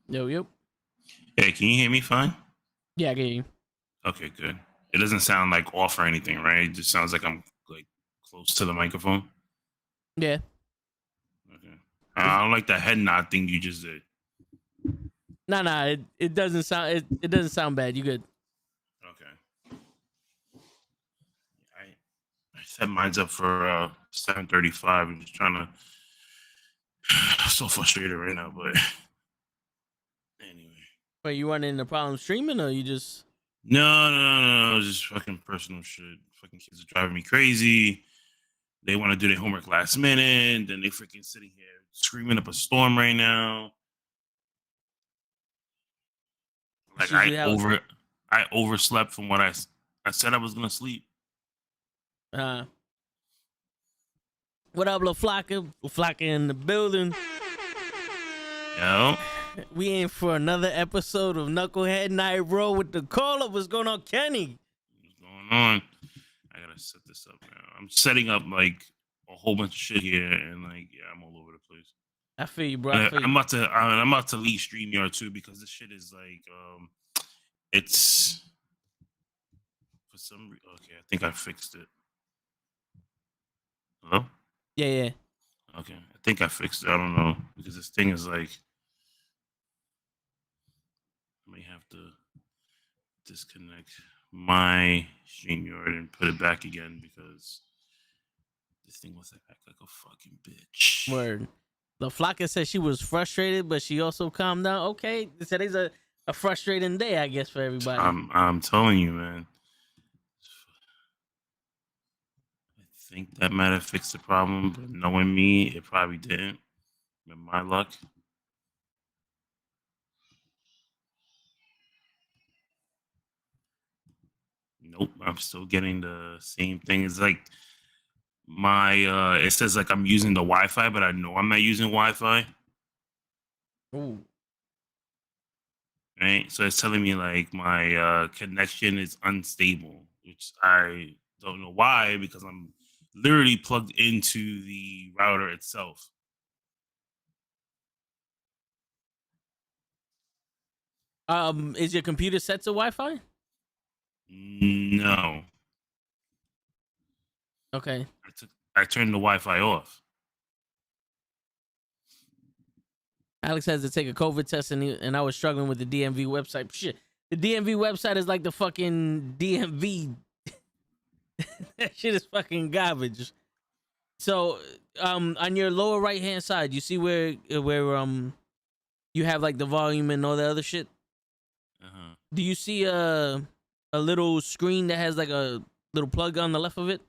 Yo. Hey, can you hear me fine? Yeah, I get you. Okay, good. It doesn't sound like off or anything, right? It just sounds like I'm like close to the microphone. Yeah. Okay. I don't like the head nod thing you just did. Nah. It doesn't sound. It doesn't sound bad. You good? Okay. I set mine's up for 7:35. I'm just trying to. I'm so frustrated right now, but anyway. Wait, you running into problems streaming, or you just? No. Just fucking personal shit. Fucking kids are driving me crazy. They want to do their homework last minute. Then they freaking sitting here screaming up a storm right now. Like I overslept from what I said I was gonna sleep. What up, LaFlocka? LaFlocka in the building. Yo. We in for another episode of NuKKle Night Raw with the caller. What's going on, Kenny? What's going on? I gotta set this up now. I'm setting up like a whole bunch of shit here, and like I'm all over the place. I feel you, bro. I'm about to leave StreamYard too because this shit is like it's for some reason. Okay, I think I fixed it. Hello? Yeah. Okay, I think I fixed it. I don't know because this thing is like I may have to disconnect my StreamYard and put it back again because this thing wants to act like a fucking bitch. Word. LaFlocka said she was frustrated, but she also calmed down. Okay, today's a frustrating day, I guess, for everybody. I'm telling you, man. I think that might have fixed the problem, but knowing me, it probably didn't. With my luck. Nope, I'm still getting the same thing. It's like my it says like I'm using the Wi-Fi, but I know I'm not using Wi-Fi. Ooh. Right? So it's telling me like my connection is unstable, which I don't know why because I'm literally plugged into the router itself. Is your computer set to Wi-Fi? No. Okay. I turned the Wi-Fi off. Alex has to take a COVID test, and I was struggling with the DMV website. Shit, the DMV website is like the fucking DMV. That shit is fucking garbage. So, on your lower right hand side, you see where you have like the volume and all the other shit. Uh-huh. Do you see a little screen that has like a little plug on the left of it?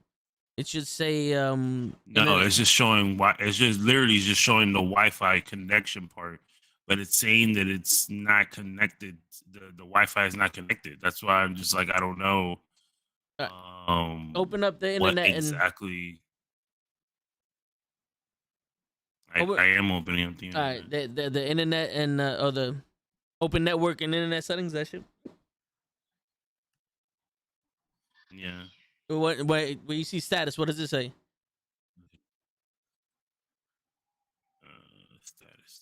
It should say no, it's just showing it's just literally just showing the Wi-Fi connection part, but it's saying that it's not connected. The Wi-Fi is not connected. That's why I'm just like I don't know. Open up the internet what exactly. I am opening up the internet. All right, the internet and or the open network and internet settings. That shit. Yeah. What? Wait, when you see status, what does it say? Status.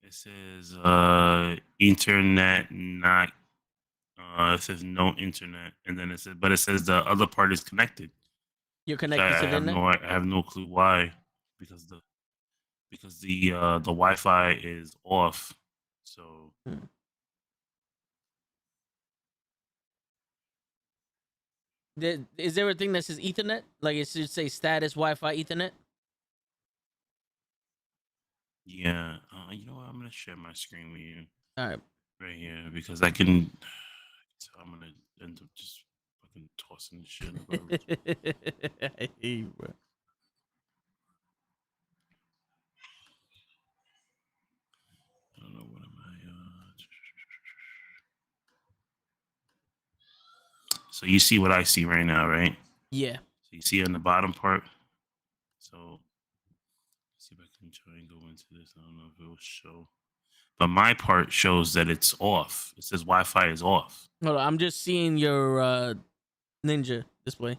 It says internet not. It says no internet, and then it says the other part is connected. You're connected to the internet. I have no clue why, because the Wi-Fi is off. So. Is there a thing that says Ethernet? Like it should say status Wi-Fi Ethernet? Yeah. You know what? I'm gonna share my screen with you. All right. Right here, because I can. So I'm gonna end up just fucking tossing the shit. I hate you, bro. So you see what I see right now, right? Yeah. So you see on the bottom part. So see if I can try and go into this. I don't know if it will show. But my part shows that it's off. It says Wi-Fi is off. Hold on, I'm just seeing your Ninja display.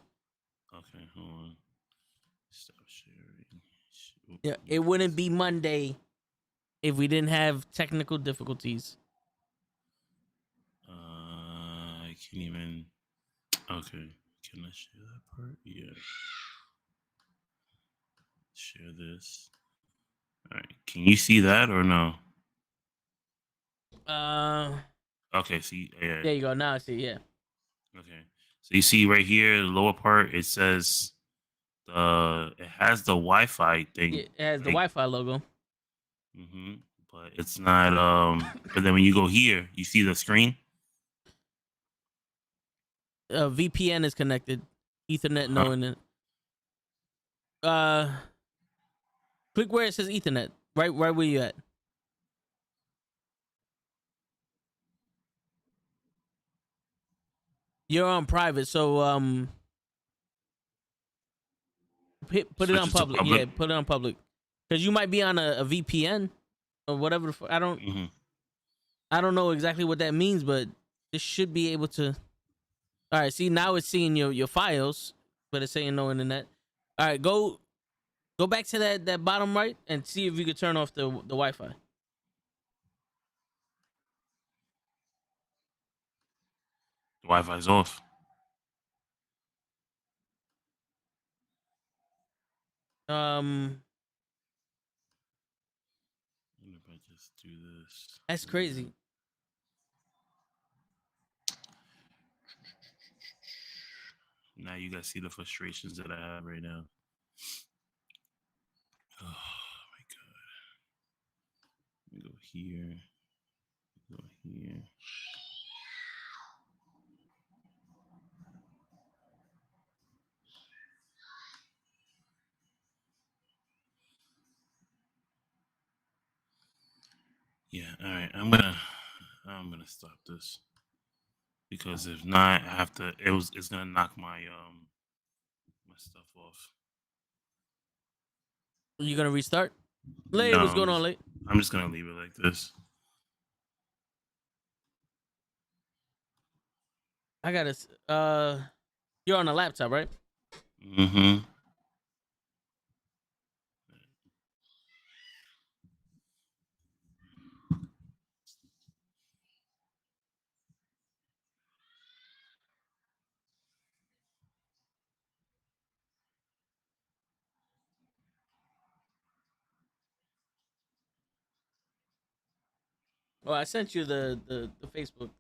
Okay, hold on. Stop sharing. Yeah, it wouldn't be Monday if we didn't have technical difficulties. I can't even. Okay, can I share that part? Yeah. Share this. All right. Can you see that or no? Okay. See. Yeah. There you go. Now I see. Yeah. Okay. So you see right here, the lower part, it says it has the Wi-Fi thing. Yeah, it has the like, Wi-Fi logo. Mm-hmm. But it's not. But then when you go here, you see the screen. VPN is connected. Ethernet, no in it. Click where it says Ethernet. Right where you at. You're on private, so put it on public. Yeah, put it on public. Because you might be on a VPN or whatever. I don't know exactly what that means, but it should be able to. All right, see, now it's seeing your files, but it's saying no internet. All right, go back to that bottom right and see if you could turn off the Wi-Fi. The Wi-Fi's off. What if I just do this? That's crazy. Now you guys see the frustrations that I have right now. Oh my god. Let me go here. Go here. Yeah, all right. I'm gonna stop this. Because if not, I have to it's gonna knock my stuff off. You gonna restart? Late, what's going on, Late? I'm just gonna leave it like this. I gotta you're on a laptop, right? Mm-hmm. Oh, I sent you the Facebook.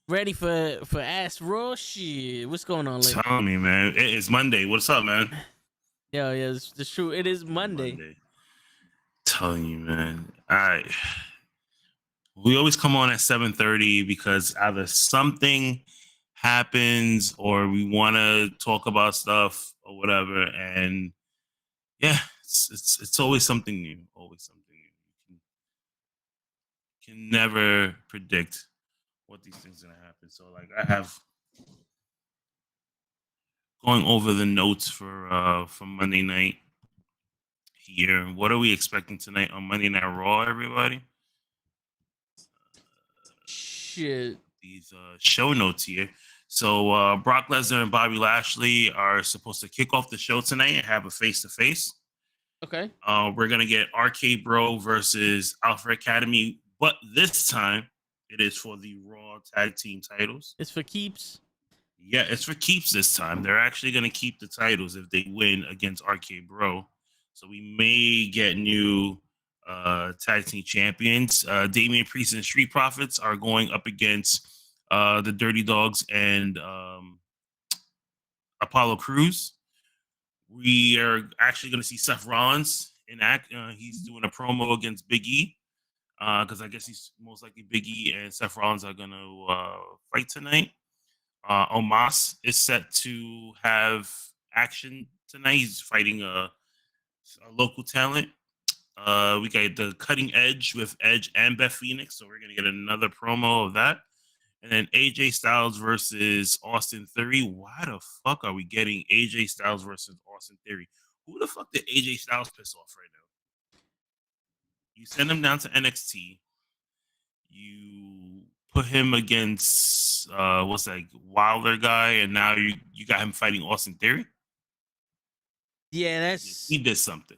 Ready for Ass Raw? Shit, what's going on, Late? Tell me, man. It's Monday. What's up, man? Yeah, it's true. It is Monday. Telling you, man. We always come on at 7:30 because either something happens or we want to talk about stuff or whatever, and yeah, it's always something new. Always something new. You can never predict what these things are gonna happen. So, like, I have going over the notes for Monday night here. What are we expecting tonight on Monday Night Raw, everybody? Shit. These show notes here. So Brock Lesnar and Bobby Lashley are supposed to kick off the show tonight and have a face-to-face. Okay. We're gonna get RK Bro versus Alpha Academy, but this time it is for the Raw Tag Team titles. It's for keeps. Yeah, it's for keeps this time. They're actually gonna keep the titles if they win against RK Bro. So we may get new tag team champions. Damian Priest and Street Profits are going up against the Dirty Dogs and Apollo Crews. We are actually going to see Seth Rollins in act. He's doing a promo against Big E because I guess he's most likely Big E and Seth Rollins are going to fight tonight. Omos is set to have action tonight. He's fighting a local talent. We got the Cutting Edge with Edge and Beth Phoenix, so we're gonna get another promo of that. And then AJ Styles versus Austin Theory. Why the fuck are we getting AJ Styles versus Austin Theory? Who the fuck did AJ Styles piss off right now? You send him down to NXT. You put him against what's that Wilder guy, and now you got him fighting Austin Theory. Yeah, he did something.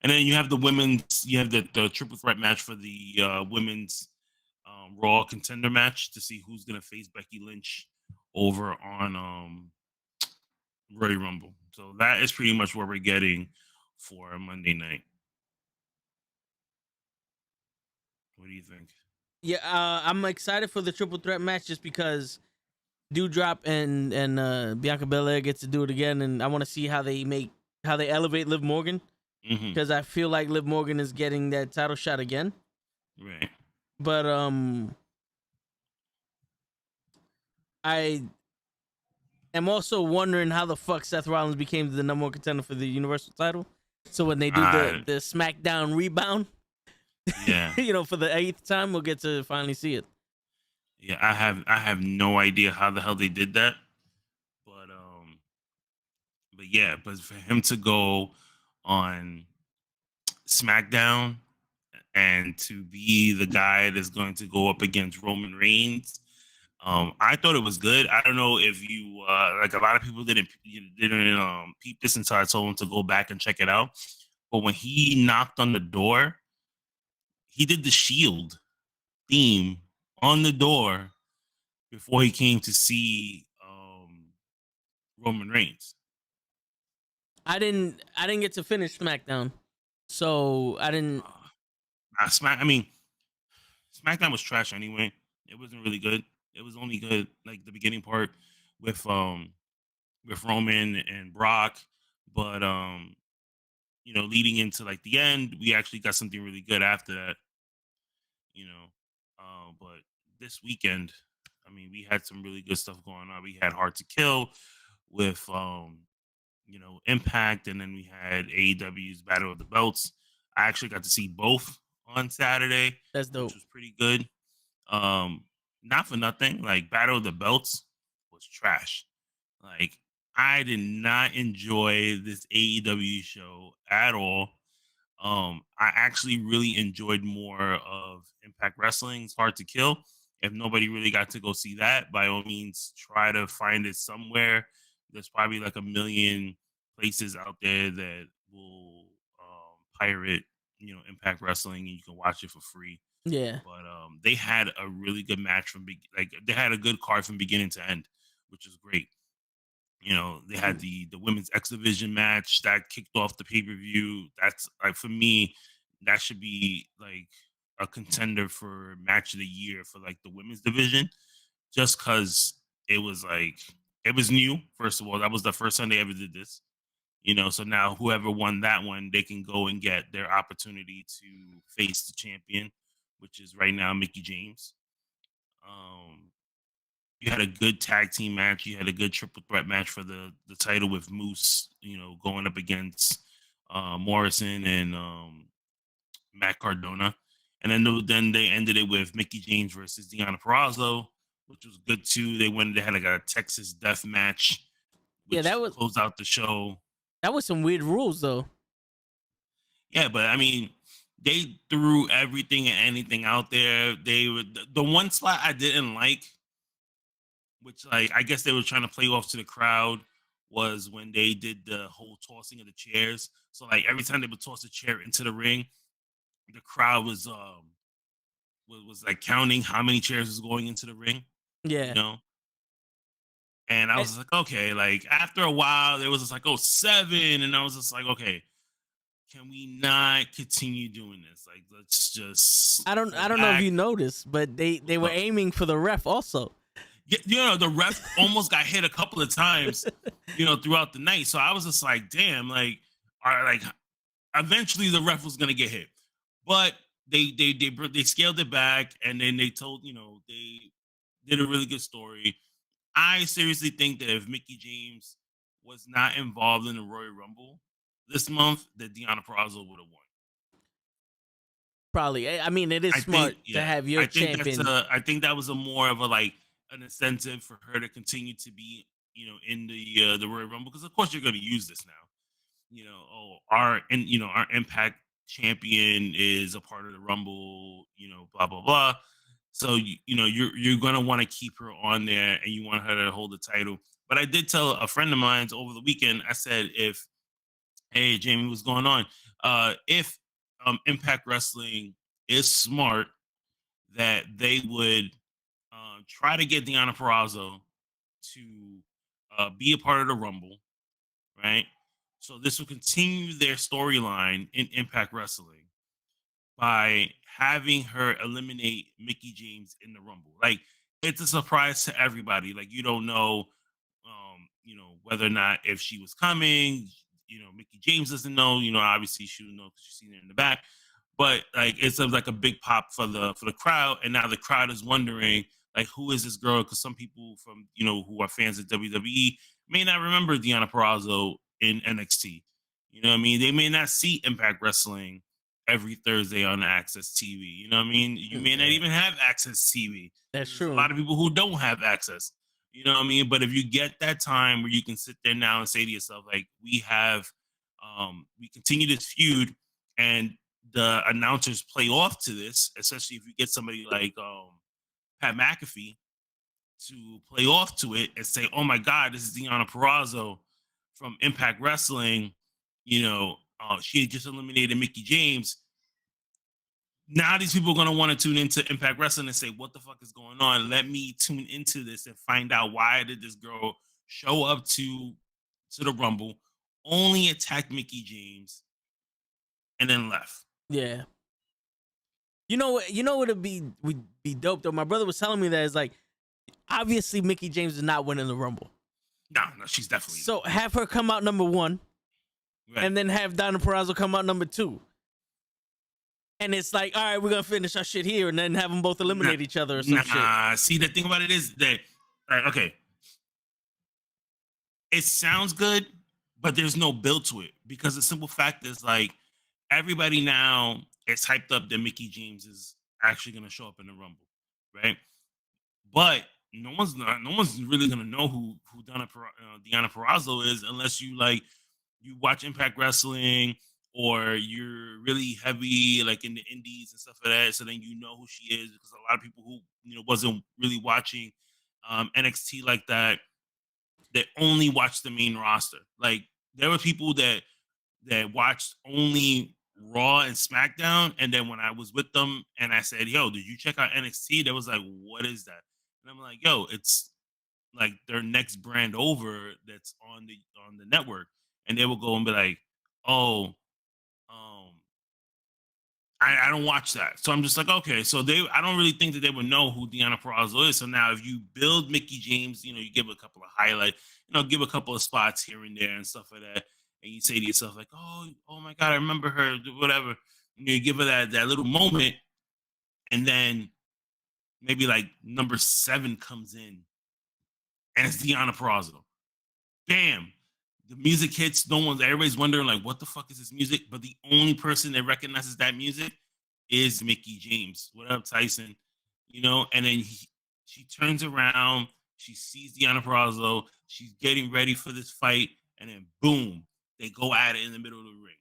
And then you have the women's, you have the triple threat match for the women's Raw contender match to see who's gonna face Becky Lynch over on Royal Rumble. So that is pretty much what we're getting for Monday night. What do you think? Yeah, I'm excited for the triple threat match just because Doudrop and Bianca Belair get to do it again, and I want to see how they elevate Liv Morgan, because I feel like Liv Morgan is getting that title shot again. Right. But I am also wondering how the fuck Seth Rollins became the number one contender for the Universal title. So when they do the SmackDown rebound, yeah, for the 8th time, we'll get to finally see it. Yeah, I have no idea how the hell they did that, but for him to go on SmackDown and to be the guy that's going to go up against Roman Reigns, I thought it was good. I don't know if you like a lot of people didn't peep this until I told him to go back and check it out. But when he knocked on the door, he did the Shield theme on the door before he came to see Roman Reigns. I didn't get to finish SmackDown, so I didn't. SmackDown was trash anyway. It wasn't really good. It was only good like the beginning part with Roman and Brock, but leading into like the end, we actually got something really good after that. But this weekend, we had some really good stuff going on. We had Hard to Kill with Impact, and then we had AEW's Battle of the Belts. I actually got to see both on Saturday. That's dope. Which was pretty good. Not for nothing, like Battle of the Belts was trash. Like I did not enjoy this AEW show at all. I actually really enjoyed more of Impact Wrestling's Hard to Kill. If nobody really got to go see that, by all means, try to find it somewhere. There's probably like a million places out there that will pirate, Impact Wrestling, and you can watch it for free. Yeah. But they had a really good match they had a good card from beginning to end, which is great. They had the women's X Division match that kicked off the pay-per-view. That's like, for me, that should be like a contender for match of the year for like the women's division, just because it was new. First of all, that was the first time they ever did this. So now whoever won that one, they can go and get their opportunity to face the champion, which is right now Mickie James. You had a good tag team match. You had a good triple threat match for the title with Moose, going up against Morrison and Matt Cardona. And then they ended it with Mickie James versus Deonna Purrazzo, which was good too. They had like a Texas death match, which that was closed out the show. That was some weird rules though. Yeah, but they threw everything and anything out there. They were the one spot I didn't like, which I guess they were trying to play off to the crowd, was when they did the whole tossing of the chairs. So like every time they would toss a chair into the ring, the crowd was like counting how many chairs was going into the ring. Yeah. And I was like, okay, like after a while, there was just like, 7, and I was just like, okay, can we not continue doing this? Like, let's just. I don't know if you noticed, but they were aiming for the ref also. The ref almost got hit a couple of times, throughout the night. So I was just like, damn, like, eventually the ref was gonna get hit, but they scaled it back, and then they told, they did a really good story. I seriously think that if Mickey James was not involved in the Royal Rumble this month, that Deonna Purrazzo would have won. Probably. I mean, it is smart to have your champion. I think that was a more of a like an incentive for her to continue to be, in the Royal Rumble, because of course you're going to use this now. Our Impact champion is a part of the Rumble. Blah blah blah. So you're going to want to keep her on there, and you want her to hold the title. But I did tell a friend of mine over the weekend. I said, hey Jamie, what's going on? If Impact Wrestling is smart, that they would try to get Deonna Purrazzo to be a part of the Rumble, right? So this will continue their storyline in Impact Wrestling by having her eliminate Mickey James in the Rumble. Like, it's a surprise to everybody. Like, you don't know, whether or not if she was coming. Mickey James doesn't know. Obviously she would know because she's seen her in the back. But like, it's like a big pop for the crowd, and now the crowd is wondering, like, who is this girl? Because some people from who are fans of WWE may not remember Deonna Purrazzo in NXT. You know what I mean? They may not see Impact Wrestling every Thursday on Access TV. You know what I mean? You may not even have Access TV. That's true. There's a lot of people who don't have access. You know what I mean? But if you get that time where you can sit there now and say to yourself, like, we continue this feud, and the announcers play off to this, especially if you get somebody like Pat McAfee to play off to it and say, oh my God, this is Deonna Purrazzo from Impact Wrestling. She had just eliminated Mickey James. Now these people are going to want to tune into Impact Wrestling and say, what the fuck is going on? Let me tune into this and find out, why did this girl show up to the Rumble, only attack Mickey James, and then left. Yeah. You know what would be dope though? My brother was telling me that it's like, obviously Mickey James is not winning the Rumble. No, she's definitely. So have her come out number 1, right, and then have Deonna Purrazzo come out number 2. And it's like, all right, we're gonna finish our shit here, and then have them both eliminate each other or some shit. See, the thing about it is that, okay, it sounds good, but there's no build to it, because the simple fact is, like, everybody now is hyped up that Mickey James is actually gonna show up in the Rumble, right? But no one's really gonna know who Deonna Purrazzo is, unless you watch Impact Wrestling, or you're really heavy like in the indies and stuff like that. So then you know who she is, because a lot of people who wasn't really watching NXT like that, they only watched the main roster. Like, there were people that watched only Raw and SmackDown, and then when I was with them and I said, yo, did you check out NXT? They was like, what is that? And I'm like, yo, it's like their next brand over that's on the network. And they will go and be like, oh, I don't watch that. So I'm just like, okay. So I don't really think that they would know who Deonna Purrazzo is. So now if you build Mickey James, you give a couple of highlights, give a couple of spots here and there and stuff like that. And you say to yourself, like, oh my God, I remember her, whatever. You give her that little moment. And then maybe like number 7 comes in, and it's Deonna Purrazzo. Bam. The music hits. Everybody's wondering, like, what the fuck is this music? But the only person that recognizes that music is Mickey James. What up, Tyson? And then she turns around. She sees Deonna Purrazzo. She's getting ready for this fight. And then, boom, they go at it in the middle of the ring.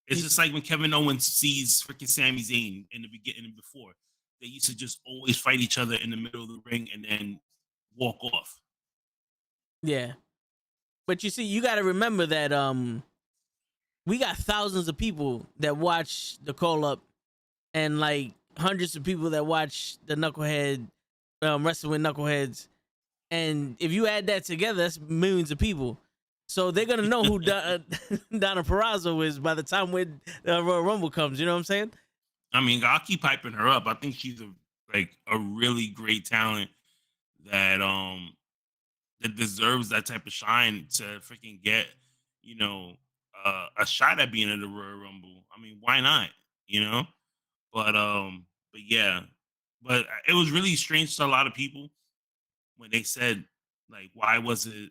It's just like when Kevin Owens sees freaking Sami Zayn in the beginning before. They used to just always fight each other in the middle of the ring and then walk off. Yeah. But you see, you got to remember that we got thousands of people that watch the Call Up, and like hundreds of people that watch the Knucklehead Wrestling with Knuckleheads. And if you add that together, that's millions of people. So they're going to know who Deonna Purrazzo is by the time when Royal Rumble comes. You know what I'm saying? I mean, I'll keep hyping her up. I think she's a really great talent that that deserves that type of shine to freaking get, you know, a shot at being in the Royal Rumble. I mean, why not? You know, but yeah, but it was really strange to a lot of people when they said like, why wasn't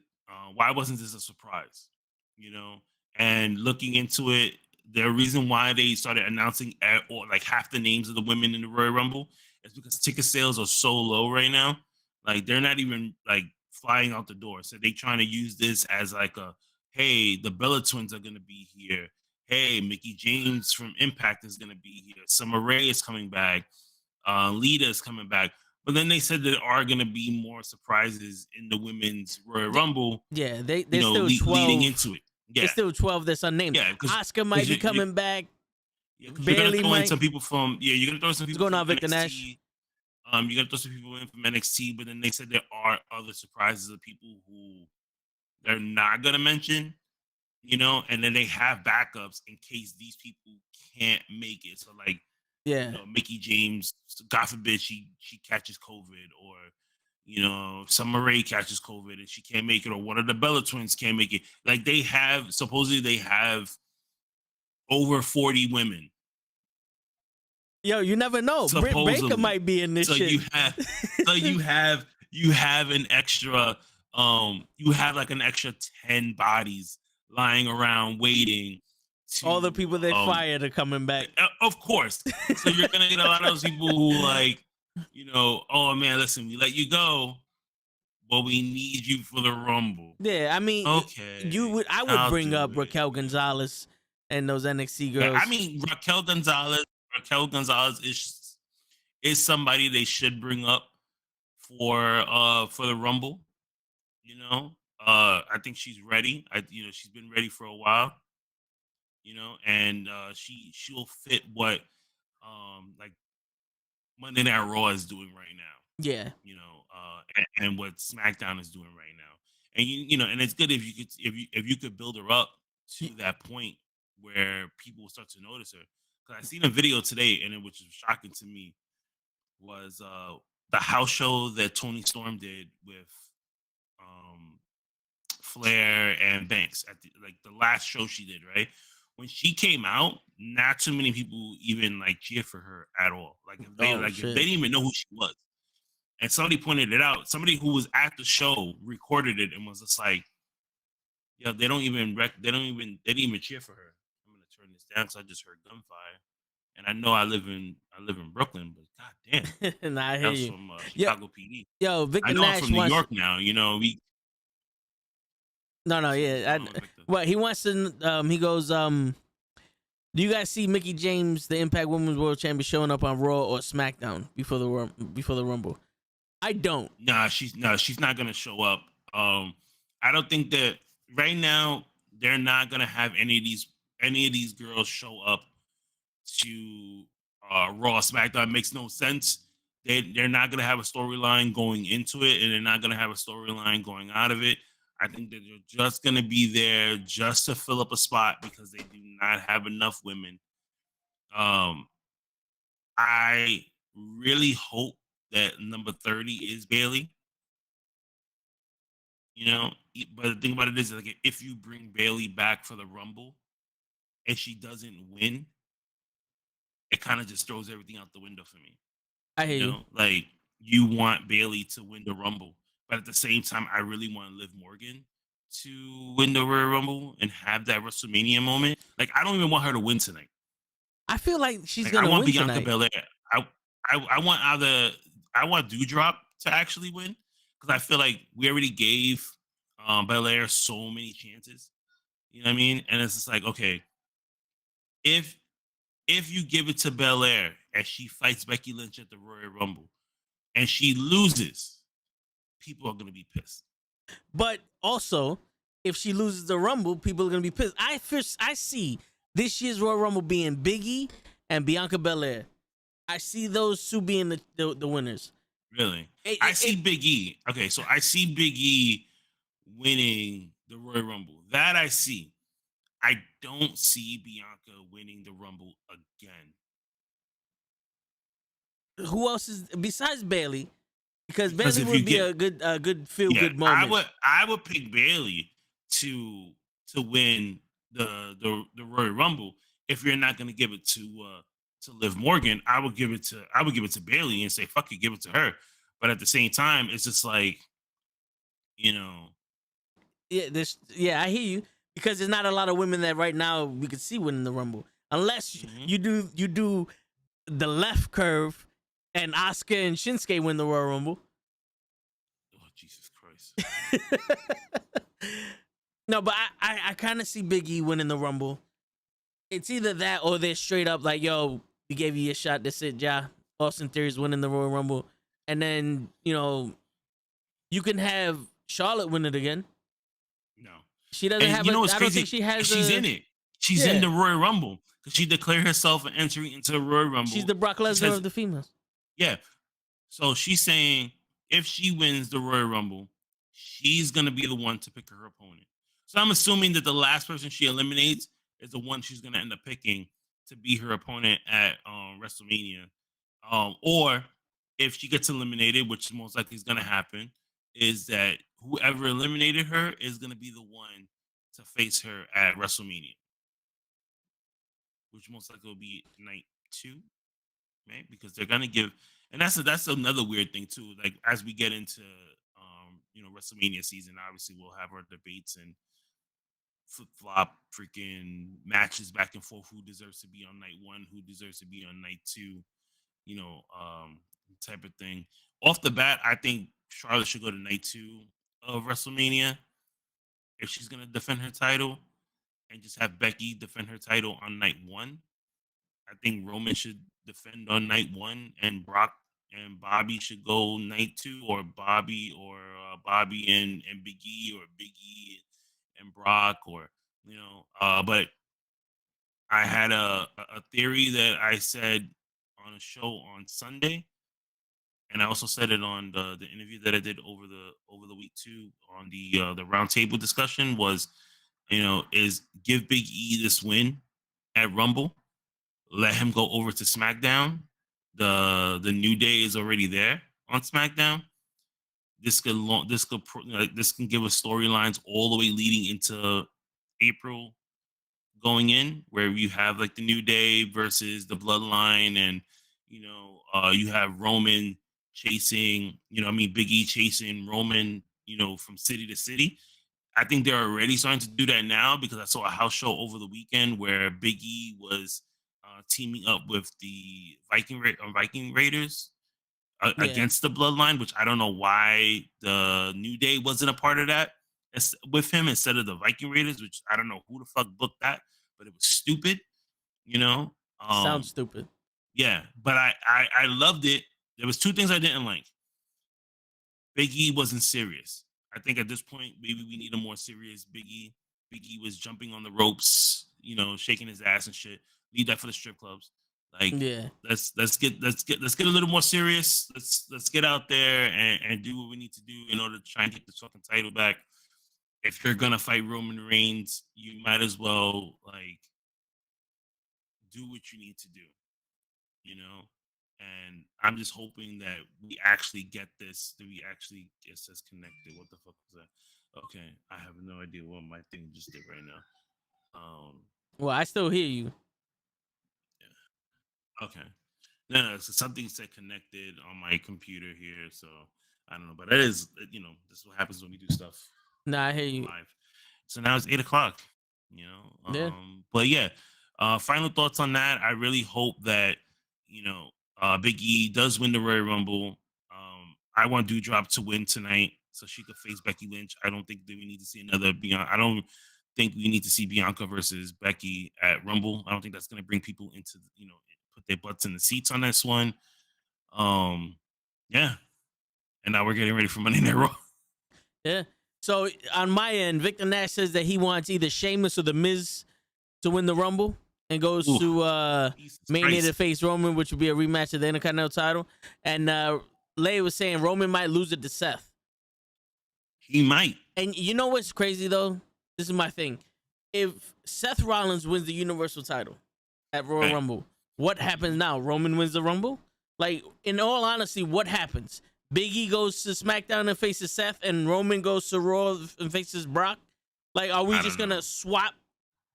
this a surprise? You know, and looking into it, the reason why they started announcing or like half the names of the women in the Royal Rumble is because ticket sales are so low right now. Like they're not even like flying out the door. So they trying to use this as like a, hey, the Bella Twins are gonna be here. Hey, Mickey James from Impact is gonna be here. Summer Rae is coming back. Lita is coming back. But then they said there are going to be more surprises in the women's Royal Rumble. Yeah, You there's know, still 12. leading into it. Yeah, There's still 12 that's unnamed. yeah, because Oscar might be coming back. you're gonna Bailey throw in might. some people from you're gonna throw some What's people going from on, Victor Nash? NXT. You're gonna throw some people in from NXT, but then they said there are other surprises of people who they're not gonna mention. You know, and then they have backups in case these people can't make it. So like, Yeah. you know, Mickey James, God forbid she catches COVID, or you know, Summer Rae catches COVID and she can't make it, or one of the Bella Twins can't make it. Like they have supposedly they have over 40 women. Yo, you never know. Britt Baker might be in this so shit. You have an extra you have like an extra 10 bodies lying around waiting to all the people they fired are coming back. Of course. So you're gonna get a lot of those people who like, you know, oh man, listen, we let you go, but we need you for the Rumble. Yeah, I mean, okay, I would bring up Raquel Gonzalez and those NXT girls. Yeah, I mean, Raquel Gonzalez is somebody they should bring up for the Rumble. You know, I think she's ready. She's been ready for a while. You know, and she'll fit what like Monday Night Raw is doing right now. Yeah. You know, and what SmackDown is doing right now. And you know, and it's good if you could build her up to that point where people will start to notice her. Because I seen a video today, and which was shocking to me, was the house show that Tony Storm did with Flair and Banks at the last show she did, right? When she came out, not too many people even like cheered for her at all. Like if they if they didn't even know who she was. And somebody pointed it out. Somebody who was at the show recorded it and was just like, "Yeah, they didn't even cheer for her." I'm gonna turn this down because I just heard gunfire, and I know I live in Brooklyn, but goddamn, nah, I hear you. From Chicago PD. Yo, Victor I know Nash I'm from New York now. You know, Well, he wants to. He goes. Do you guys see Mickey James, the Impact Women's World Champion, showing up on Raw or SmackDown before the Rumble? I don't. Nah, she's not gonna show up. I don't think that right now they're not gonna have any of these girls show up to Raw, SmackDown. It makes no sense. They're not gonna have a storyline going into it, and they're not gonna have a storyline going out of it. I think that they're just gonna be there just to fill up a spot because they do not have enough women. I really hope that number 30 is Bailey. You know, but the thing about it is, like, if you bring Bailey back for the Rumble and she doesn't win, it kind of just throws everything out the window for me. I hear you. Like, you want Bailey to win the Rumble, but at the same time, I really want Liv Morgan to win the Royal Rumble and have that WrestleMania moment. Like, I don't even want her to win tonight. I feel like she's gonna win tonight. I want Bianca Belair. I want Doudrop to actually win because I feel like we already gave Belair so many chances. You know what I mean? And it's just like, okay, if you give it to Belair and she fights Becky Lynch at the Royal Rumble and she loses, people are gonna be pissed. But also, if she loses the Rumble, people are gonna be pissed. I see this year's Royal Rumble being Big E and Bianca Belair. I see those two being the winners. Really? I see Big E. Okay, so I see Big E winning the Royal Rumble. That I see. I don't see Bianca winning the Rumble again. Who else is besides Bailey? because Because Bailey if you would be get a good feel yeah, good moment. I would pick Bailey to win the Royal Rumble. If you're not gonna give it to Liv Morgan, I would give it to Bailey and say fuck it, give it to her. But at the same time, it's just like, you know, I hear you, because there's not a lot of women that right now we could see winning the Rumble, unless mhm. you do the left curve and Asuka and Shinsuke win the Royal Rumble. Oh Jesus Christ! No, but I kind of see Big E winning the Rumble. It's either that or they're straight up like, yo, we gave you a shot. That's it, ja. Austin Theory's winning the Royal Rumble. And then, you can have Charlotte win it again. No, She doesn't and have you know what's I don't crazy? think she has She's in it. She's Yeah. in the Royal Rumble because she declared herself an entry into the Royal Rumble. She's the Brock She Lesnar says- of the females. Yeah. So she's saying if she wins the Royal Rumble, she's gonna be the one to pick her opponent. So I'm assuming that the last person she eliminates is the one she's gonna end up picking to be her opponent at WrestleMania. Or if she gets eliminated, which most likely is gonna happen, is that whoever eliminated her is gonna be the one to face her at WrestleMania, which most likely will be night 2, right? Because they're gonna give, and that's another weird thing too. Like as we get into WrestleMania season, obviously we'll have our debates and flip flop freaking matches back and forth. Who deserves to be on night 1? Who deserves to be on night 2? Type of thing. Off the bat, I think Charlotte should go to night 2 of WrestleMania if she's gonna defend her title, and just have Becky defend her title on night 1. I think Roman should defend on night 1, and Brock and Bobby should go night 2, or Bobby and Big E, or Big E and Brock, or But I had a theory that I said on a show on Sunday, and I also said it on the interview that I did over the week too on the roundtable discussion was, is give Big E this win at Rumble, let him go over to SmackDown. The New Day is already there on SmackDown. This can give us storylines all the way leading into April going in, where you have like the New Day versus the Bloodline, and you have Roman chasing, Big E chasing Roman, from city to city. I think they're already starting to do that now, because I saw a house show over the weekend where Big E was teaming up with the Viking Raiders against the Bloodline, which I don't know why the New Day wasn't a part of that with him instead of the Viking Raiders, which I don't know who the fuck booked that, but it was stupid. Sounds stupid. Yeah, but I loved it. There was 2 things I didn't like. Big E wasn't serious. I think at this point, maybe we need a more serious Big E. Big E was jumping on the ropes, shaking his ass and shit. Leave that for the strip clubs. Like, Yeah. let's get a little more serious. Let's get out there and do what we need to do in order to try and get this fucking title back. If you're gonna fight Roman Reigns, you might as well do what you need to do, And I'm just hoping that we actually get this, that we actually get this connected. What the fuck was that? Okay, I have no idea what my thing just did right now. Well, I still hear you. Yeah. Okay. No, so something said connected on my computer here, so I don't know, but that is, this is what happens when we do stuff. Nah, I hear you. Live. So now it's 8:00. Yeah. But yeah, final thoughts on that. I really hope that Big E does win the Royal Rumble. I want Doudrop to win tonight so she could face Becky Lynch. I don't think that we need to see another Bianca. I don't think we need to see Bianca versus Becky at Rumble. I don't think that's going to bring people into put their butts in the seats on this one. Yeah, and now we're getting ready for Monday Night Raw. Yeah. So on my end, Victor Nash says that he wants either Sheamus or The Miz to win the Rumble and goes to Mania to face Roman, which would be a rematch of the Intercontinental title. And Leia was saying Roman might lose it to Seth. He might. And you know what's crazy though? This is my thing. If Seth Rollins wins the Universal title at Royal Rumble, what happens now? Roman wins the Rumble? Like, in all honesty, what happens? Big E goes to SmackDown and faces Seth, and Roman goes to Raw and faces Brock? Like, are we just gonna swap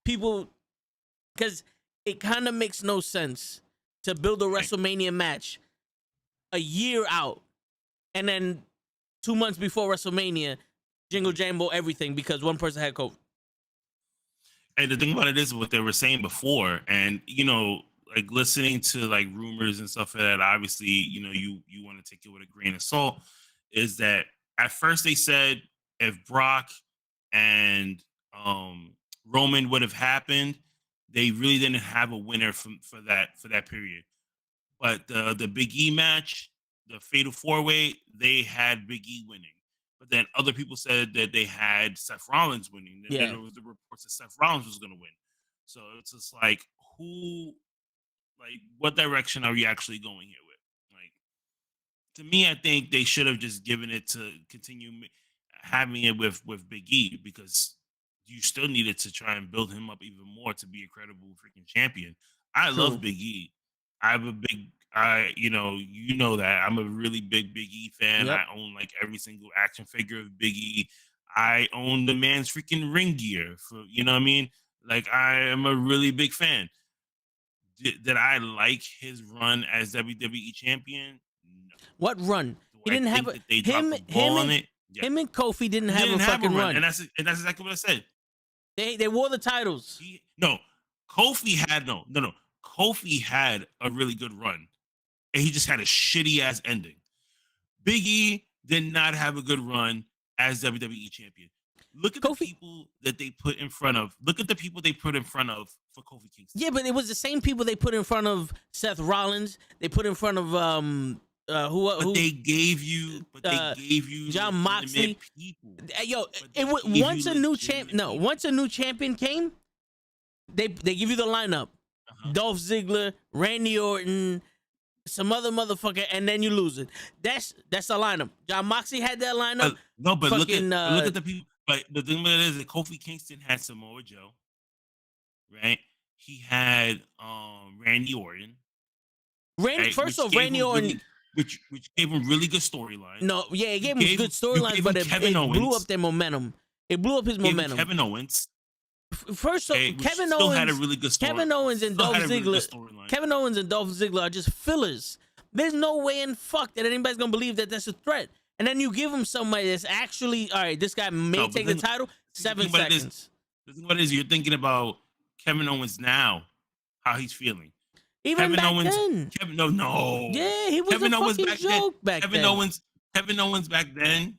people? Because it kind of makes no sense to build a WrestleMania match a year out, and then 2 months before WrestleMania, jingle jangle everything because one person had COVID. And the thing about it is what they were saying before, and you know, like listening to like rumors and stuff like that, obviously, you know, you want to take it with a grain of salt, is that at first they said if Brock and Roman would have happened, they really didn't have a winner for that period. But the Big E match, the Fatal 4-Way, they had Big E winning. But then other people said that they had Seth Rollins winning. Yeah. There was the reports that Seth Rollins was going to win. So it's just like, what direction are you actually going here with? Like, to me, I think they should have just given it to continue having it with Big E, because you still needed to try and build him up even more to be a credible freaking champion. I love Big E. You know that I'm a really big Big E fan. Yep. I own like every single action figure of Big E. I own the man's freaking ring gear for, you know what I mean? Like, I am a really big fan. Did I like his run as WWE champion? No. What run? He didn't have him and Kofi didn't have a fucking run. And that's exactly what I said. They wore the titles. Kofi had a really good run, and he just had a shitty ass ending. Big E did not have a good run as WWE champion. Look at the people that they put in front of. Look at the people they put in front of for Kofi Kingston. Yeah, but it was the same people they put in front of Seth Rollins. They put in front of who they gave you John Moxley. Yo, once a new champion came, they give you the lineup. Dolph Ziggler, Randy Orton, some other motherfucker, and then you lose it. That's the lineup. John Moxley had that lineup. Look at the people. But the thing about it is that Kofi Kingston had Samoa Joe, right? He had Randy Orton. First off, Randy Orton, which gave him really good storyline. No, yeah, it gave him good storylines, but it blew up their momentum. It blew up his momentum. Kevin Owens. First off, Kevin Owens had a really good story. Kevin Owens and Dolph Ziggler are just fillers. There's no way in fuck that anybody's gonna believe that that's a threat. And then you give him somebody that's actually, all right, this guy may take the title, 7 seconds. The thing about it is, you're thinking about Kevin Owens now, how he's feeling. Even back then. Yeah, he was Kevin a Owens fucking joke back then. Kevin Owens back then,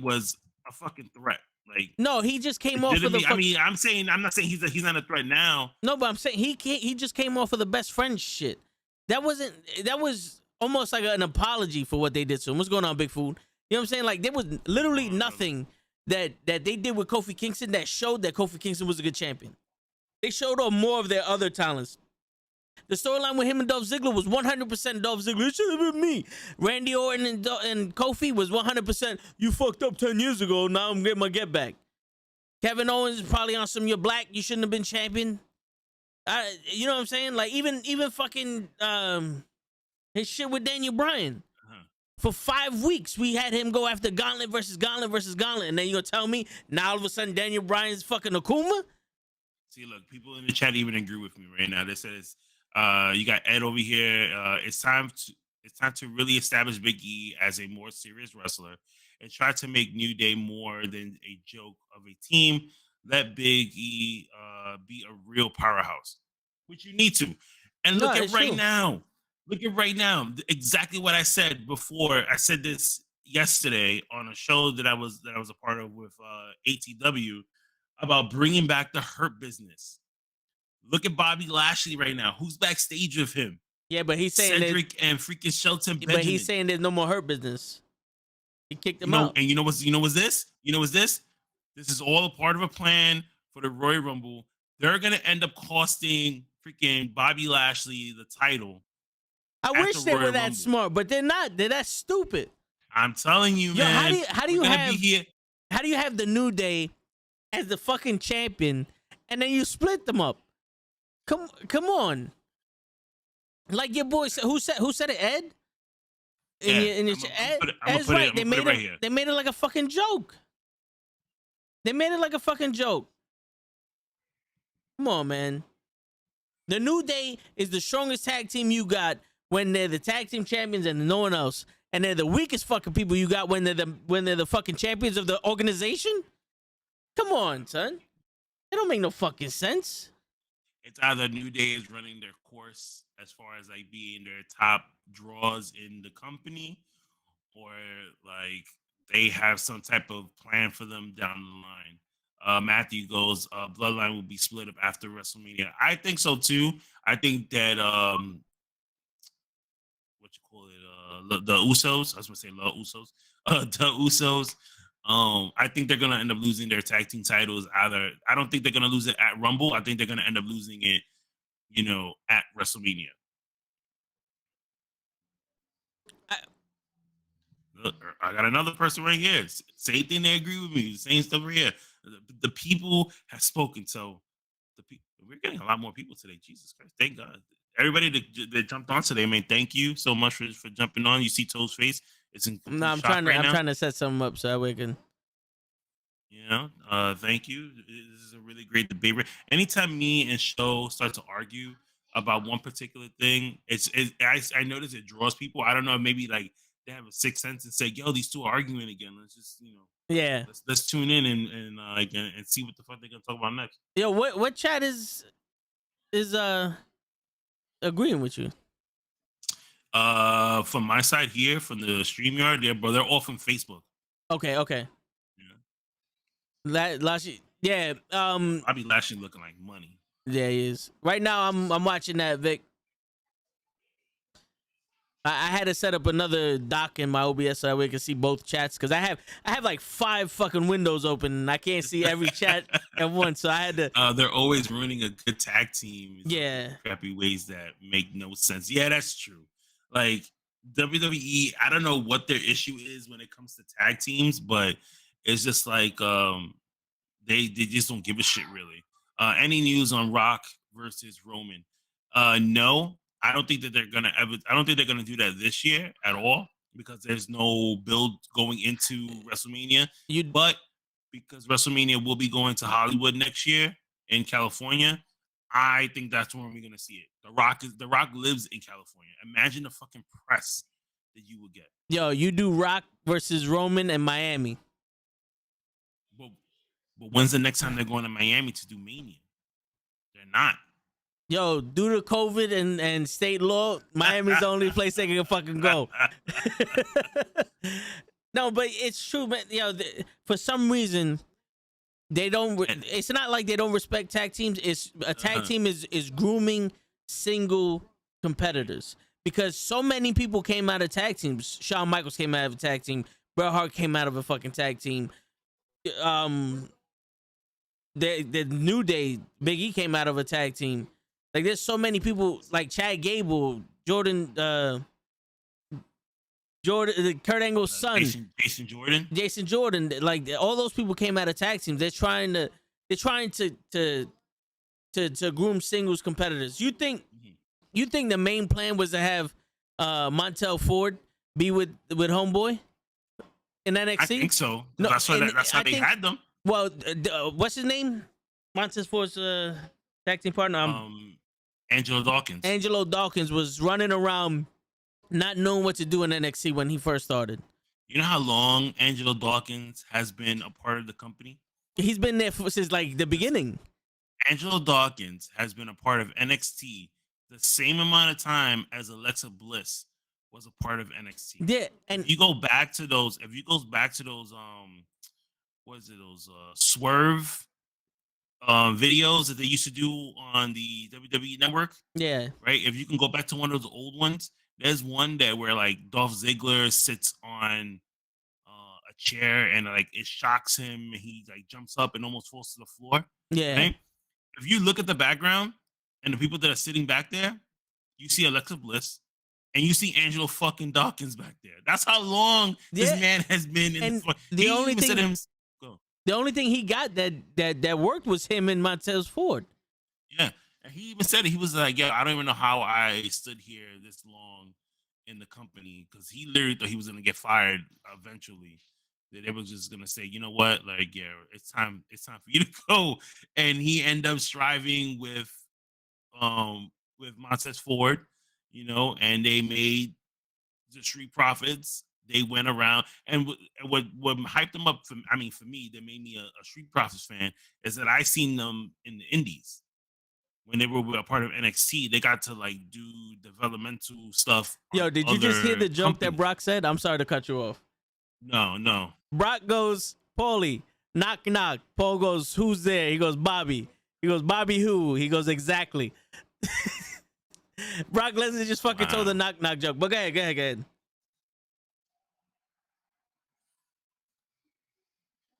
was a fucking threat. Like, no, he just came off of the. I'm not saying he's not a threat now. No, but I'm saying he just came off of the best friend shit. That was almost like an apology for what they did to him. What's going on, Big Food? You know what I'm saying? Like, there was literally nothing that they did with Kofi Kingston that showed that Kofi Kingston was a good champion. They showed off more of their other talents. The storyline with him and Dolph Ziggler was 100% Dolph Ziggler. It should have been me. Randy Orton and Kofi was 100%. You fucked up 10 years ago. Now I'm getting my get back. Kevin Owens is probably on some. You're black. You shouldn't have been champion. You know what I'm saying? Like, even fucking his shit with Daniel Bryan. For 5 weeks, we had him go after Gauntlet versus Gauntlet versus Gauntlet, and then you gonna tell me now all of a sudden Daniel Bryan's fucking Akuma? See, look, people in the chat even agree with me right now. They says, you got Ed over here. It's time to really establish Big E as a more serious wrestler and try to make New Day more than a joke of a team. Let Big E be a real powerhouse, which you need to. And look at right now. Look at right now. Exactly what I said before. I said this yesterday on a show that I was a part of with ATW about bringing back the Hurt Business. Look at Bobby Lashley right now. Who's backstage with him? Yeah, but he's saying Cedric and freaking Shelton Benjamin. But he's saying there's no more Hurt Business. He kicked him out. And you know what's this? This is all a part of a plan for the Royal Rumble. They're gonna end up costing freaking Bobby Lashley the title. I wish they were that smart, but they're not. They're that stupid. I'm telling you, man. How do you have the New Day as the fucking champion, and then you split them up? Come on. Like your boy said, who said it? Ed? in Yeah, your I'm chat. gonna That's put right. it. I'm gonna put it right here. They made it like a fucking joke. They made it like a fucking joke. Come on, man. The New Day is the strongest tag team you got when they're the tag team champions and no one else, and they're the weakest fucking people you got when they're the fucking champions of the organization. Come on, son. It don't make no fucking sense. It's either New Day is running their course as far as like being their top draws in the company, or like they have some type of plan for them down the line. Matthew goes, Bloodline will be split up after WrestleMania. I think so too. I think that what you call it, the Usos. I was gonna say the Usos. The Usos. I think they're gonna end up losing their tag team titles. Either I don't think they're gonna lose it at Rumble. I think they're gonna end up losing it, at WrestleMania. I got another person right here. Same thing. They agree with me. Same stuff right here. The people have spoken. So we're getting a lot more people today. Jesus Christ. Thank God. Everybody that jumped on today, man, thank you so much for jumping on. You see Toe's face. It's in complete I'm shock trying to right now. I'm trying to set something up so that we can. Thank you. This is a really great debate. Anytime me and Show start to argue about one particular thing, I notice it draws people. I don't know, maybe like they have a sixth sense and say, "Yo, these two are arguing again. Let's just, Yeah. let's tune in and see what the fuck they're gonna talk about next." Yo, what chat is agreeing with you? From my side here, from the StreamYard, they're all from Facebook. Okay. Lashley, yeah. I'll be Lashley looking like money. Yeah, he is. Right now, I'm watching that, Vic. I had to set up another dock in my OBS so that we can see both chats because I have like 5 fucking windows open and I can't see every chat at once. So I had to. They're always ruining a good tag team. Yeah. Crappy ways that make no sense. Yeah, that's true. Like WWE, I don't know what their issue is when it comes to tag teams, but it's just like they just don't give a shit really. Any news on Rock versus Roman? No, I don't think that they're gonna ever. I don't think they're gonna do that this year at all because there's no build going into WrestleMania. But because WrestleMania will be going to Hollywood next year in California, I think that's when we're gonna see it. The Rock lives in California. Imagine the fucking press that you would get. Yo, you do Rock versus Roman in Miami. But when's the next time they're going to Miami to do Mania? They're not. Yo, due to COVID and state law, Miami's the only place they can fucking go. No, but it's true, man. Yo, for some reason, they don't. It's not like they don't respect tag teams. It's a tag team is grooming single competitors because so many people came out of tag teams. Shawn Michaels came out of a tag team. Bret Hart came out of a fucking tag team. The New Day, Big E came out of a tag team. Like there's so many people like Chad Gable, Kurt Angle's son, Jason Jordan. Like all those people came out of tag teams. They're trying to groom singles competitors. You think the main plan was to have Montel Ford be with Homeboy in NXT? I think so. No, that's how they had them. Well, what's his name? Montel Ford's tag team partner. Angelo Dawkins. Angelo Dawkins was running around not knowing what to do in NXT when he first started. You know how long Angelo Dawkins has been a part of the company? He's been there since like the beginning. Angelo Dawkins has been a part of NXT the same amount of time as Alexa Bliss was a part of NXT. Yeah, and if you go back to those Swerve videos that they used to do on the WWE network. Yeah. Right? If you can go back to one of those old ones, there's one where like Dolph Ziggler sits on a chair and like it shocks him and he like jumps up and almost falls to the floor. Yeah. Right? If you look at the background and the people that are sitting back there, you see Alexa Bliss and you see Angelo fucking Dawkins back there. That's how long this man has been in the only thing. The only thing he got that worked was him and Montez Ford. Yeah. And he even said it. He was like, "Yeah, I don't even know how I stood here this long in the company because he literally thought he was gonna get fired eventually. That they was just gonna say, you know what, like yeah, it's time for you to go, and he ended up striving with Montez Ford, you know, and they made the Street Profits. They went around and what hyped them up for for me that made me a Street Profits fan is that I seen them in the Indies when they were a part of NXT. They got to like do developmental stuff Yo, on did you just hear other the joke that companies. Brock said? I'm sorry to cut you off. No. Brock goes, Paulie, knock, knock. Paul goes, who's there? He goes, Bobby. He goes, Bobby who? He goes, exactly. Brock Lesnar just fucking told the Wow. knock, knock joke. But go ahead.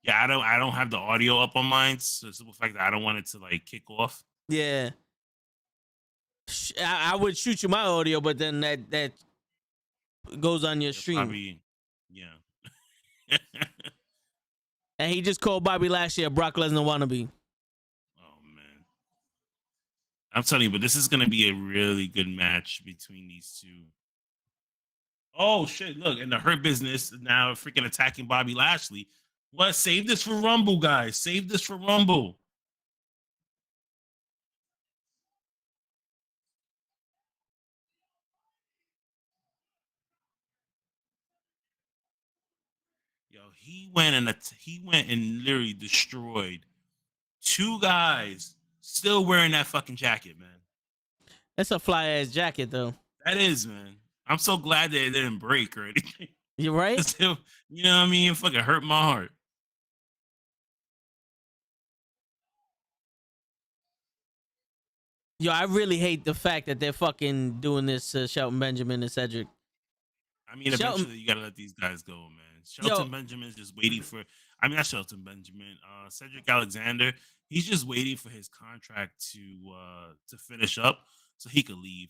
Yeah, I don't have the audio up on mine. So the simple fact that I don't want it to like kick off. Yeah. I would shoot you my audio, but then that goes on your Yeah, stream. probably, yeah. And he just called Bobby Lashley a Brock Lesnar wannabe. Oh man, I'm telling you, but this is gonna be a really good match between these two. Oh shit! Look, and the Hurt Business now freaking attacking Bobby Lashley. What? Save this for Rumble, guys. Save this for Rumble. Yo, he went and literally destroyed two guys still wearing that fucking jacket, man. That's a fly ass jacket though. That is, man. I'm so glad that it didn't break or anything. You right? You know what I mean? It fucking hurt my heart. Yo, I really hate the fact that they're fucking doing this to Shelton Benjamin and Cedric. I mean, Shelton, eventually you gotta let these guys go, man. yo, Shelton Benjamin's just waiting for. I mean, not Shelton Benjamin. Cedric Alexander. He's just waiting for his contract to finish up so he could leave.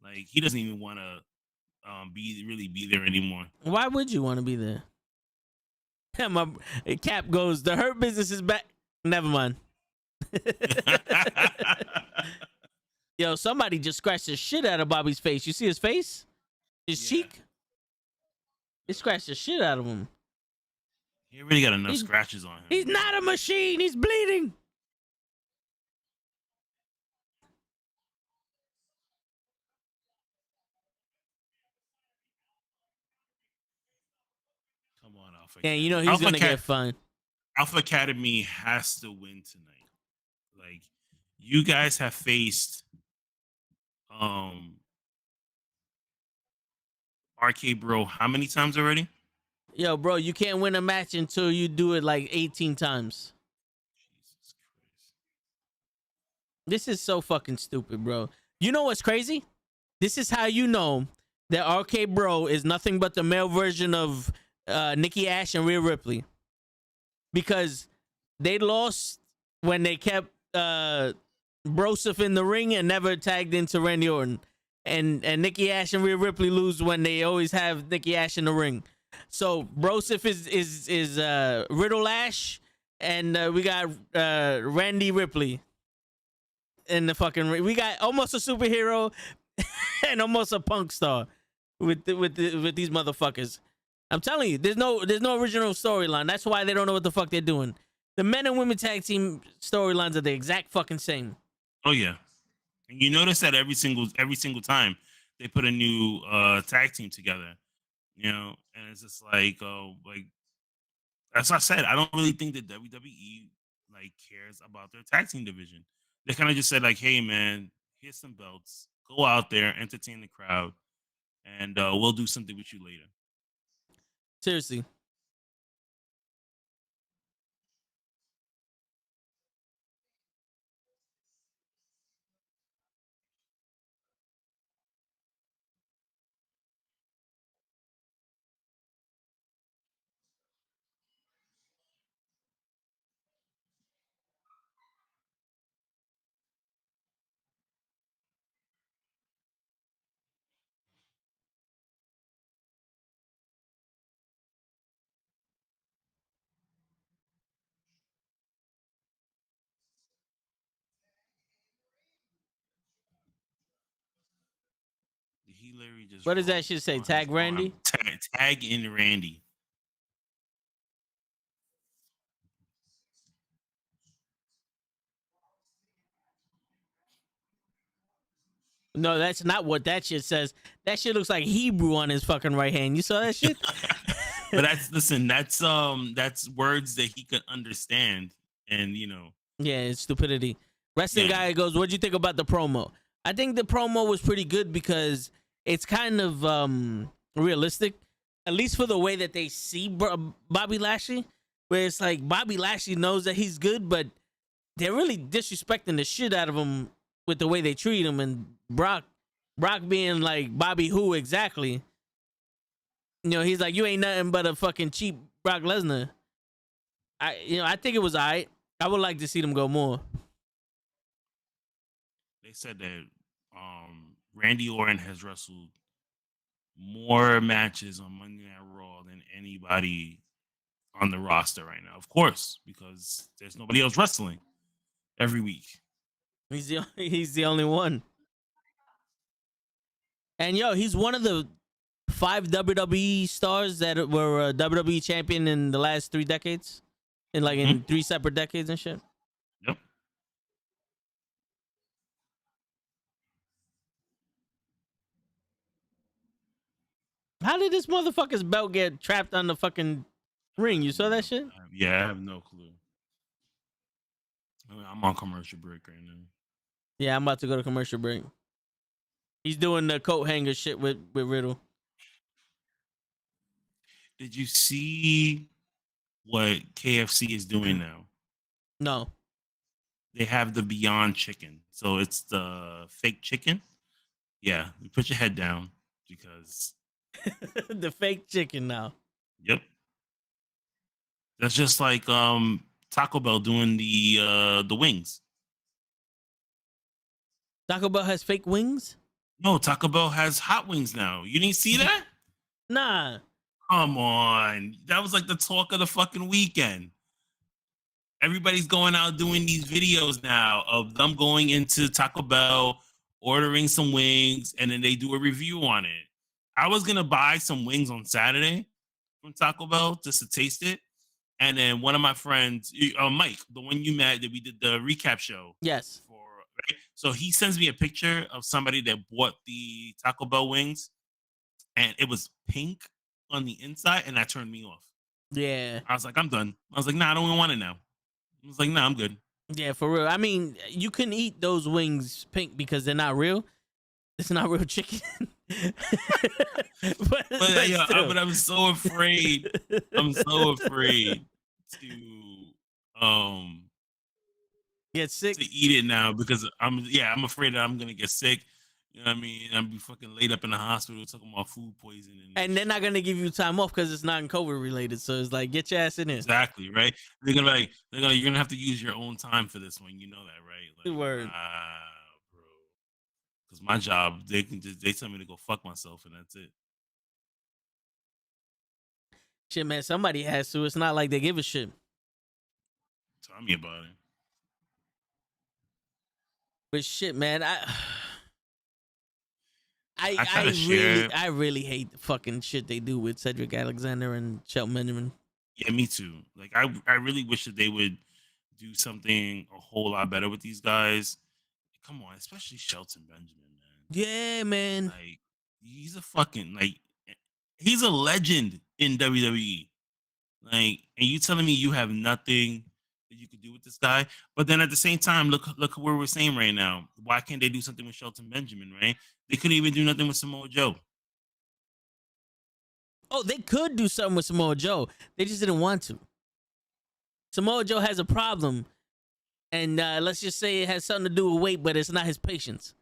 Like he doesn't even want to be there anymore. why would you want to be there? My Cap goes, the Hurt Business is back. Never mind. Yo, somebody just scratched the shit out of Bobby's face. You see his face? His cheek? It scratched the shit out of him. He already got enough scratches on him. He's not a machine. He's bleeding. Come on, Alpha. And you know he's gonna get fined. Alpha Academy has to win tonight. Like you guys have faced RK Bro how many times already? Yo, bro, you can't win a match until you do it like 18 times. Jesus Christ. This is so fucking stupid, bro. You know what's crazy? This is how you know that RK Bro is nothing but the male version of Nikki Ash and Rhea Ripley. Because they lost when they kept Broseph in the ring and never tagged into Randy Orton. And Nikki Ash and Rhea Ripley lose when they always have Nikki Ash in the ring. So Broseph is Riddle Ash, and we got Randy Ripley in the fucking ring. We got almost a superhero and almost a punk star with these motherfuckers. I'm telling you, there's no original storyline. That's why they don't know what the fuck they're doing. The men and women tag team storylines are the exact fucking same. Oh yeah. And you notice that every single time they put a new tag team together, you know, and it's just like as I said, I don't really think that WWE like cares about their tag team division. They kind of just said like, hey man, here's some belts, go out there, entertain the crowd, and we'll do something with you later. Seriously. He literally just What does that wrote shit say? on his Tag Randy? arm, tag in Randy. No, that's not what that shit says. That shit looks like Hebrew on his fucking right hand. You saw that shit? But that's words that he could understand, and you know. Yeah, it's stupidity. Wrestling Yeah. guy goes, "What'd you think about the promo?" I think the promo was pretty good because it's kind of realistic, at least for the way that they see Bobby Lashley. Where it's like Bobby Lashley knows that he's good, but they're really disrespecting the shit out of him with the way they treat him. And Brock being like, Bobby who exactly? You know, he's like, you ain't nothing but a fucking cheap Brock Lesnar. I think it was alright. I would like to see them go more. They said that Randy Orton has wrestled more matches on Monday Night Raw than anybody on the roster right now. Of course, because there's nobody else wrestling every week. He's the only one. And yo, he's one of the 5 WWE stars that were WWE champion in the last 3 decades, in 3 separate decades and shit. Yep. How did this motherfucker's belt get trapped on the fucking ring? You saw that shit? Yeah, I have no clue. I'm on commercial break right now. Yeah, I'm about to go to commercial break. He's doing the coat hanger shit with Riddle. Did you see what KFC is doing now? No. They have the Beyond Chicken. So it's the fake chicken. Yeah, you put your head down because the fake chicken now. Yep. That's just like Taco Bell doing the wings. Taco Bell has fake wings? No, Taco Bell has hot wings now. You didn't see that? Nah. Come on. That was like the talk of the fucking weekend. Everybody's going out doing these videos now of them going into Taco Bell, ordering some wings, and then they do a review on it. I was going to buy some wings on Saturday from Taco Bell just to taste it. And then one of my friends, Mike, the one you met that we did the recap show. Yes. Right? So he sends me a picture of somebody that bought the Taco Bell wings, and it was pink on the inside, and that turned me off. Yeah. I was like, I'm done. I was like, nah, I don't even want it now. I was like, nah, I'm good. Yeah, for real. I mean, you can eat those wings pink because they're not real. It's not real chicken. but I'm so afraid. I'm so afraid to get sick, to eat it now because I'm afraid that I'm gonna get sick. You know what I mean? I'm be fucking laid up in the hospital talking about food poisoning. And they're not gonna give you time off because it's not COVID related. So it's like, get your ass in there. Exactly, right? They're gonna you're gonna have to use your own time for this one. You know that, right? Like, word. Bro. Because my job, they tell me to go fuck myself, and that's it. Shit, man, somebody has to. It's not like they give a shit. Tell me about it. But shit, man, I really hate the fucking shit they do with Cedric Alexander and Shelton Benjamin. Yeah, me too. Like I really wish that they would do something a whole lot better with these guys. Come on, especially Shelton Benjamin, man. Yeah, man. Like he's a fucking he's a legend in WWE. Like, and you telling me you have nothing that you could do with this guy? But then at the same time, look where we're saying right now. Why can't they do something with Shelton Benjamin, right? They couldn't even do nothing with Samoa Joe. Oh, they could do something with Samoa Joe. They just didn't want to. Samoa Joe has a problem. And let's just say it has something to do with weight, but it's not his patience.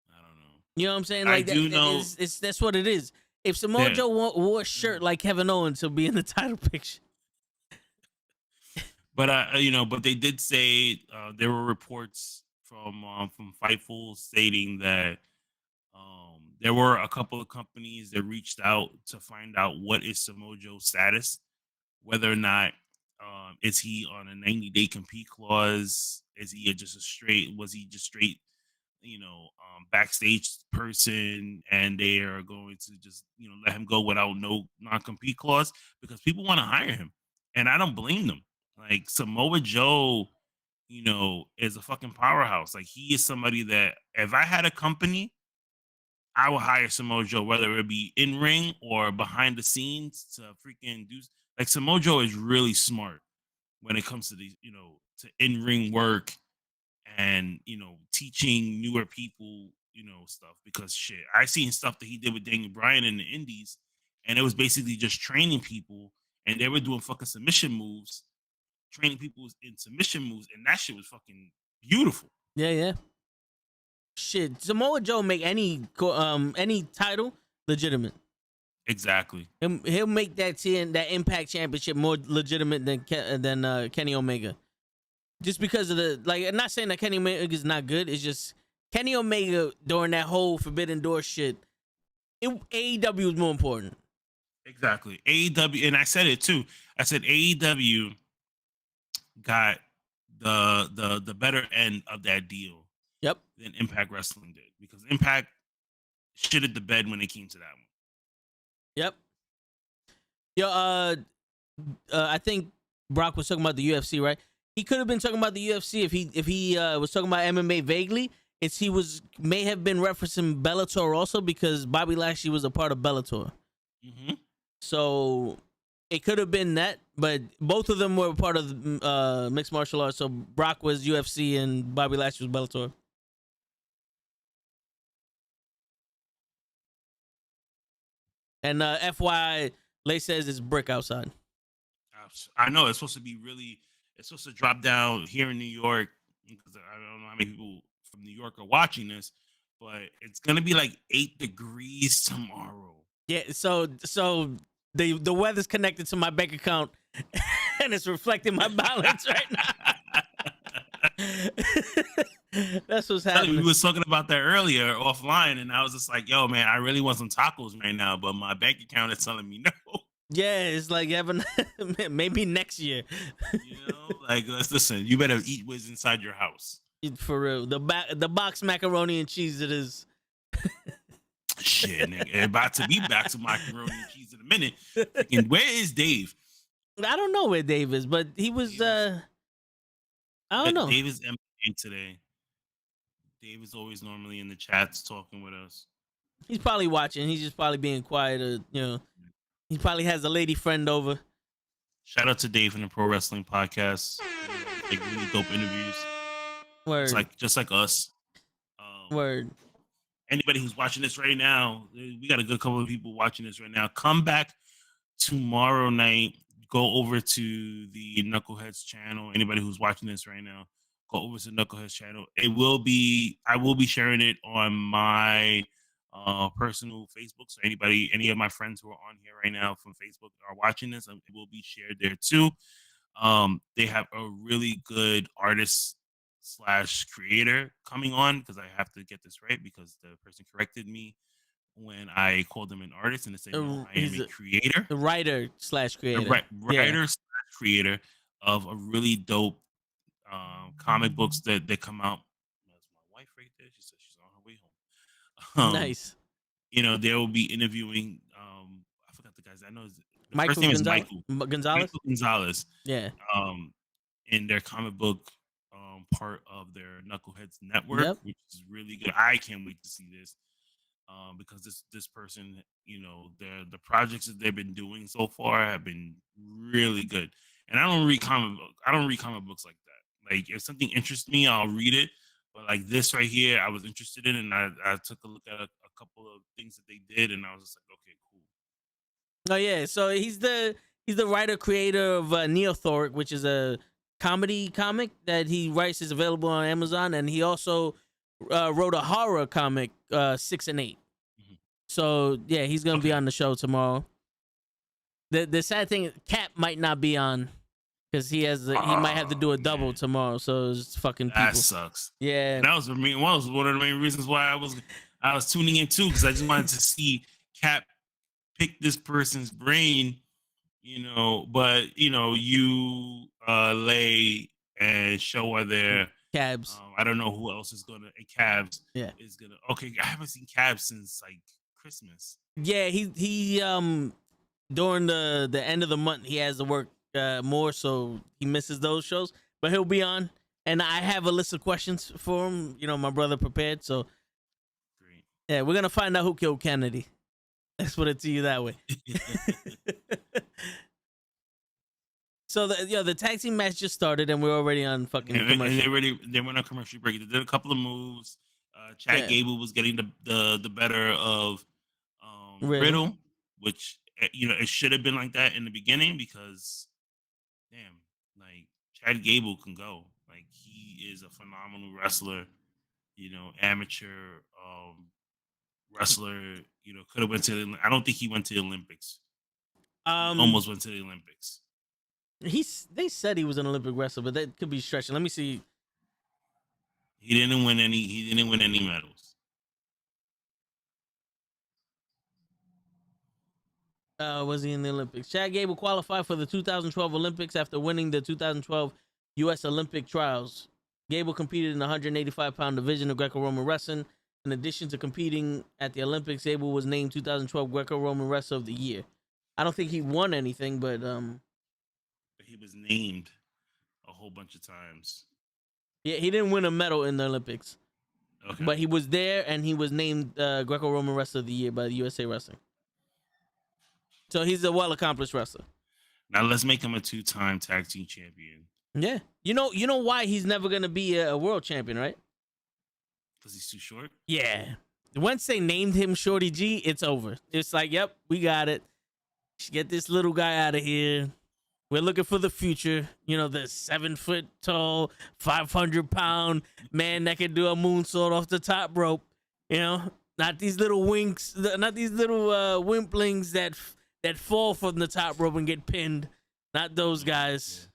I don't know. You know what I'm saying? Like, I do know. That's what it is. If Samoa Joe wore a shirt like Kevin Owens, he'll be in the title picture. But but they did say there were reports from Fightful stating that there were a couple of companies that reached out to find out what is Samoa Joe's status, whether or not is he on a 90-day compete clause, was he just straight backstage person, and they are going to just let him go without no non-compete clause because people want to hire him, and I don't blame them. Like Samoa Joe, is a fucking powerhouse. Like he is somebody that if I had a company, I will hire Samoa Joe, whether it be in ring or behind the scenes to freaking do. Like Samoa Joe is really smart when it comes to these, to in ring work and teaching newer people, stuff. Because shit, I seen stuff that he did with Daniel Bryan in the Indies, and it was basically just training people, and they were doing fucking submission moves, training people in submission moves, and that shit was fucking beautiful. Yeah. Shit, Samoa Joe make any title legitimate. Exactly. He'll make that Impact Championship more legitimate than Kenny Omega. Just because of I'm not saying that Kenny Omega is not good. It's just Kenny Omega during that whole Forbidden Door shit. AEW is more important. Exactly. AEW, and I said it too. I said AEW got the better end of that deal. Yep. Than Impact Wrestling did, because Impact shitted the bed when it came to that one. Yep. Yo, I think Brock was talking about the UFC, right? He could have been talking about the UFC if he was talking about MMA vaguely. He may have been referencing Bellator also, because Bobby Lashley was a part of Bellator. Mm-hmm. So it could have been that, but both of them were part of mixed martial arts. So Brock was UFC and Bobby Lashley was Bellator. And FYI, Lay says it's brick outside. I know it's supposed to be it's supposed to drop down here in New York, because I don't know how many people from New York are watching this, but it's gonna be like 8 degrees tomorrow. Yeah, so the weather's connected to my bank account, and it's reflecting my balance right now. That's what's happening. We was talking about that earlier offline, and I was just like, "Yo, man, I really want some tacos right now, but my bank account is telling me no." Yeah, it's like maybe next year. Let's listen. You better eat what's inside your house. For real, the box macaroni and cheese it is. Shit, nigga, about to be back to macaroni and cheese in a minute. And where is Dave? I don't know where Dave is, but he was. I don't know. Dave is empty today. Dave is always normally in the chats talking with us. He's probably watching. He's just probably being quiet, or he probably has a lady friend over. Shout out to Dave from the Pro Wrestling Podcast. Like really dope interviews. Word. It's just like us. Word. Anybody who's watching this right now, we got a good couple of people watching this right now. Come back tomorrow night. Go over to the Knuckleheads channel. Anybody who's watching this right now, go over to Knuckleheads channel. I will be sharing it on my personal Facebook. So any of my friends who are on here right now from Facebook are watching this, it will be shared there too. They have a really good artist / creator coming on, because I have to get this right, because the person corrected me when I called them an artist, and they said, no, I am a creator. The writer / creator. Writer / creator of a really dope comic books that come out. That's my wife right there. She said she's on her way home. Nice. They will be interviewing. I forgot the guy's. I know his first name is Michael Gonzalez. Michael Gonzalez. Yeah. In their comic book part of their Knuckleheads network, which is really good. I can't wait to see this. Because this person, the projects that they've been doing so far have been really good. And I don't read comic books like that. Like if something interests me, I'll read it. But like this right here, I was interested in, and I took a look at a couple of things that they did, and I was just like, okay, cool. Oh yeah, so he's the writer creator of Neothoric, which is a comedy comic that he writes, is available on Amazon, and he also wrote a horror comic, 6 and 8. Mm-hmm. So yeah, he's gonna be on the show tomorrow. The sad thing, Cap might not be on, because he might have to do a double tomorrow. So it's fucking people. That sucks. Yeah, that was one of the main reasons why I was tuning in too, because I just wanted to see Cap pick this person's brain, but you Lay and Show are there. Cabs. I don't know who else is gonna. Cabs. Yeah. Is gonna. Okay, I haven't seen Cabs since like Christmas. Yeah, he during the end of the month he has to work more, so he misses those shows. But he'll be on, and I have a list of questions for him. You know, my brother prepared, so Great. yeah, we're gonna find out who killed Kennedy. Let's put it to you that way. So the tag team match just started, and we're already on fucking commercial. And they went on commercial break. They did a couple of moves. Chad Gable was getting the better of Riddle, which it should have been like that in the beginning because, damn, like Chad Gable can go. Like he is a phenomenal wrestler. Amateur wrestler. Could have went to. I don't think he went to the Olympics. Almost went to the Olympics. They said he was an Olympic wrestler, but that could be stretching. Let me see. He didn't win any medals. Was he in the Olympics? Chad Gable qualified for the 2012 Olympics after winning the 2012 U.S. Olympic trials. Gable competed in the 185-pound division of Greco-Roman wrestling. In addition to competing at the Olympics, Gable was named 2012 Greco-Roman Wrestler of the Year. I don't think he won anything, but he was named a whole bunch of times. Yeah, he didn't win a medal in the Olympics. Okay. But he was there, and he was named Greco-Roman Wrestler of the Year by the USA Wrestling. So he's a well-accomplished wrestler. Now let's make him a 2-time tag team champion. Yeah. You know why he's never going to be a world champion, right? Because he's too short? Yeah. Once they named him Shorty G, it's over. It's like, yep, we got it. Get this little guy out of here. We're looking for the future. The 7-foot-tall, 500-pound man that can do a moonsault off the top rope. Not these little winks, not these little wimplings that fall from the top rope and get pinned. Not those guys.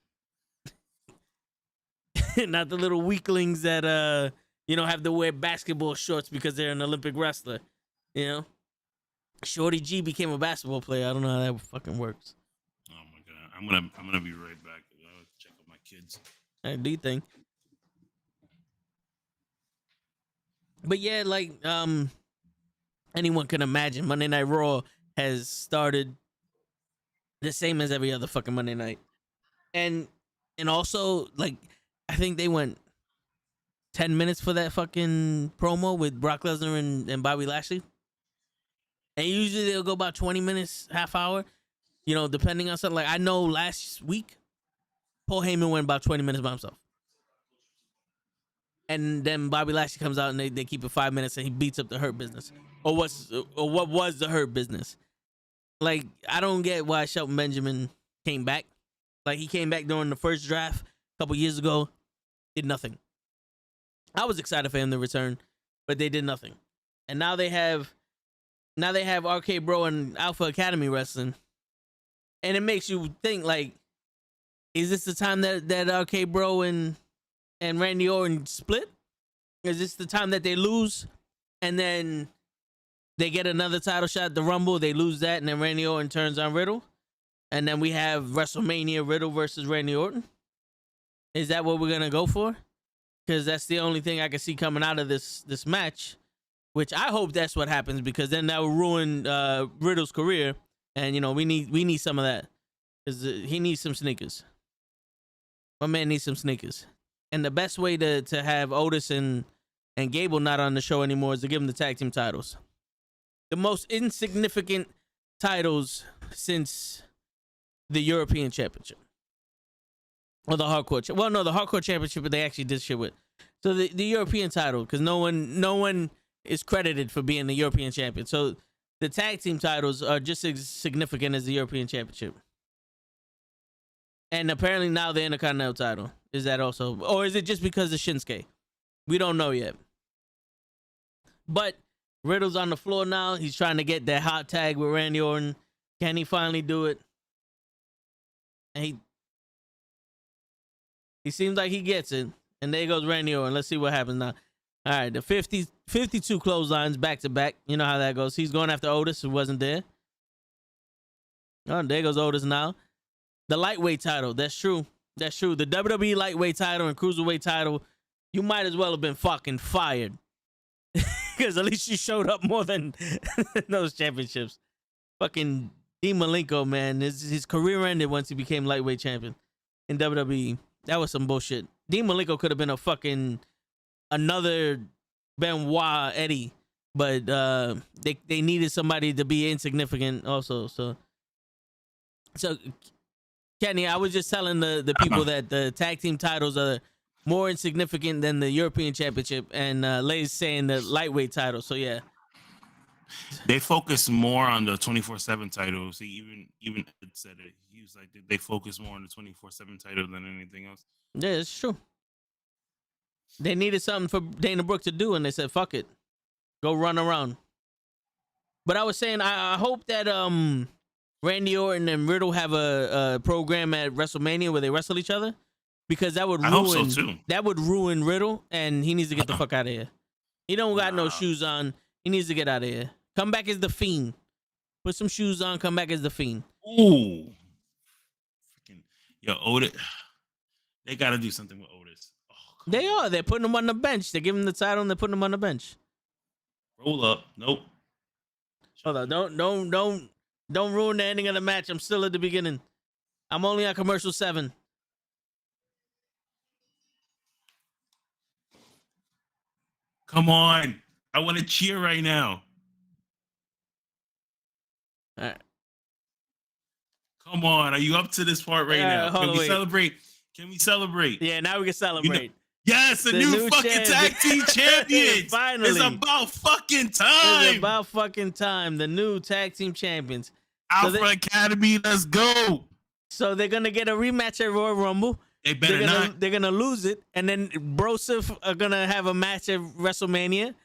Not the little weaklings that have to wear basketball shorts because they're an Olympic wrestler. Shorty G became a basketball player. I don't know how that fucking works. Oh my god, I'm gonna be right back. I'll check on my kids. All right, do you think? But yeah, like anyone can imagine, Monday Night Raw has started the same as every other fucking Monday night, and also like I think they went 10 minutes for that fucking promo with Brock Lesnar and Bobby Lashley. And usually they'll go about 20 minutes, half hour, depending on something. Like I know last week, Paul Heyman went about 20 minutes by himself. And then Bobby Lashley comes out and they keep it 5 minutes and he beats up the Hurt Business. Or what was the Hurt Business. Like, I don't get why Shelton Benjamin came back. Like, he came back during the first draft a couple years ago, did nothing. I was excited for him to return, but they did nothing. And now they have RK Bro and Alpha Academy wrestling. And it makes you think, like, is this the time that RK Bro and Randy Orton split? Is this the time that they lose and then they get another title shot at the Rumble, they lose that, and then Randy Orton turns on Riddle? And then we have WrestleMania Riddle versus Randy Orton? Is that what we're going to go for? Because that's the only thing I can see coming out of this match, which I hope that's what happens, because then that will ruin Riddle's career. And, we need some of that, because he needs some sneakers. My man needs some sneakers. And the best way to have Otis and Gable not on the show anymore is to give them the tag team titles. The most insignificant titles since the European Championship. Or the Hardcore. Well, no, the Hardcore Championship, but they actually did shit with. So the European title, because no one is credited for being the European champion. So the tag team titles are just as significant as the European Championship. And apparently now the Intercontinental title. Is that also? Or is it just because of Shinsuke? We don't know yet. But Riddle's on the floor now. He's trying to get that hot tag with Randy Orton. Can he finally do it? And he seems like he gets it. And there goes Randy Orton. Let's see what happens now. All right, the 52 clotheslines back to back. You know how that goes. He's going after Otis, who wasn't there. Oh, there goes Otis now. The lightweight title. That's true. The WWE lightweight title and cruiserweight title you might as well have been fucking fired. Because at least you showed up more than those championships. Fucking Dean Malenko, man, his career ended once he became lightweight champion in WWE. That was some bullshit. Dean Malenko could have been a fucking another Benoit Eddie, but they needed somebody to be insignificant also. So Kenny, I was just telling the people that the tag team titles are more insignificant than the European Championship, and Lay's saying the lightweight title. So yeah, they focus more on the 24/7 title. See, even Ed said it. He was like, they focus more on the 24/7 title than anything else. Yeah, it's true. They needed something for Dana Brooke to do, and they said, "Fuck it, go run around." But I was saying, I hope that Randy Orton and Riddle have a program at WrestleMania where they wrestle each other, because that would ruin. I hope so too. That would ruin Riddle, and he needs to get the fuck out of here. He don't got no shoes on. He needs to get out of here. Come back as the Fiend. Put some shoes on. Come back as the Fiend. Ooh, freaking yo, Otis. They got to do something with Otis. Oh, They are. They're putting him on the bench. They give him the title and they're putting him on the bench. Roll up. Nope. Hold on. Don't ruin the ending of the match. I'm still at the beginning. I'm only on commercial 7. Come on. I want to cheer right now. All right. Come on. Are you up to this part right now? Can we celebrate? Can we celebrate? Yeah, now we can celebrate. You know, yes, the new fucking tag team champions. Finally. It's about fucking time. It's about fucking time. The new tag team champions. Alpha Academy, let's go. So they're going to get a rematch at Royal Rumble. They better not. They're going to lose it. And then Broseph are going to have a match at WrestleMania.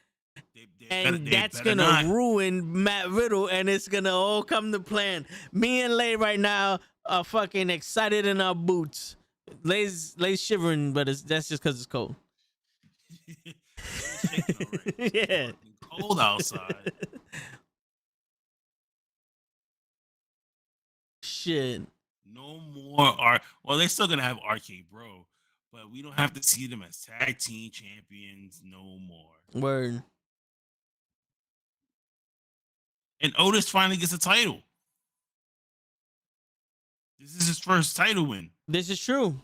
That's going to ruin Matt Riddle. And it's going to all come to plan. Me and Lay right now are fucking excited in our boots. Lay's shivering, but that's just because it's cold. Yeah. Cold outside. Shit. No more well, they're still gonna have RK Bro, but we don't have to see them as tag team champions no more. Word. And Otis finally gets a title. This is his first title win. This is true.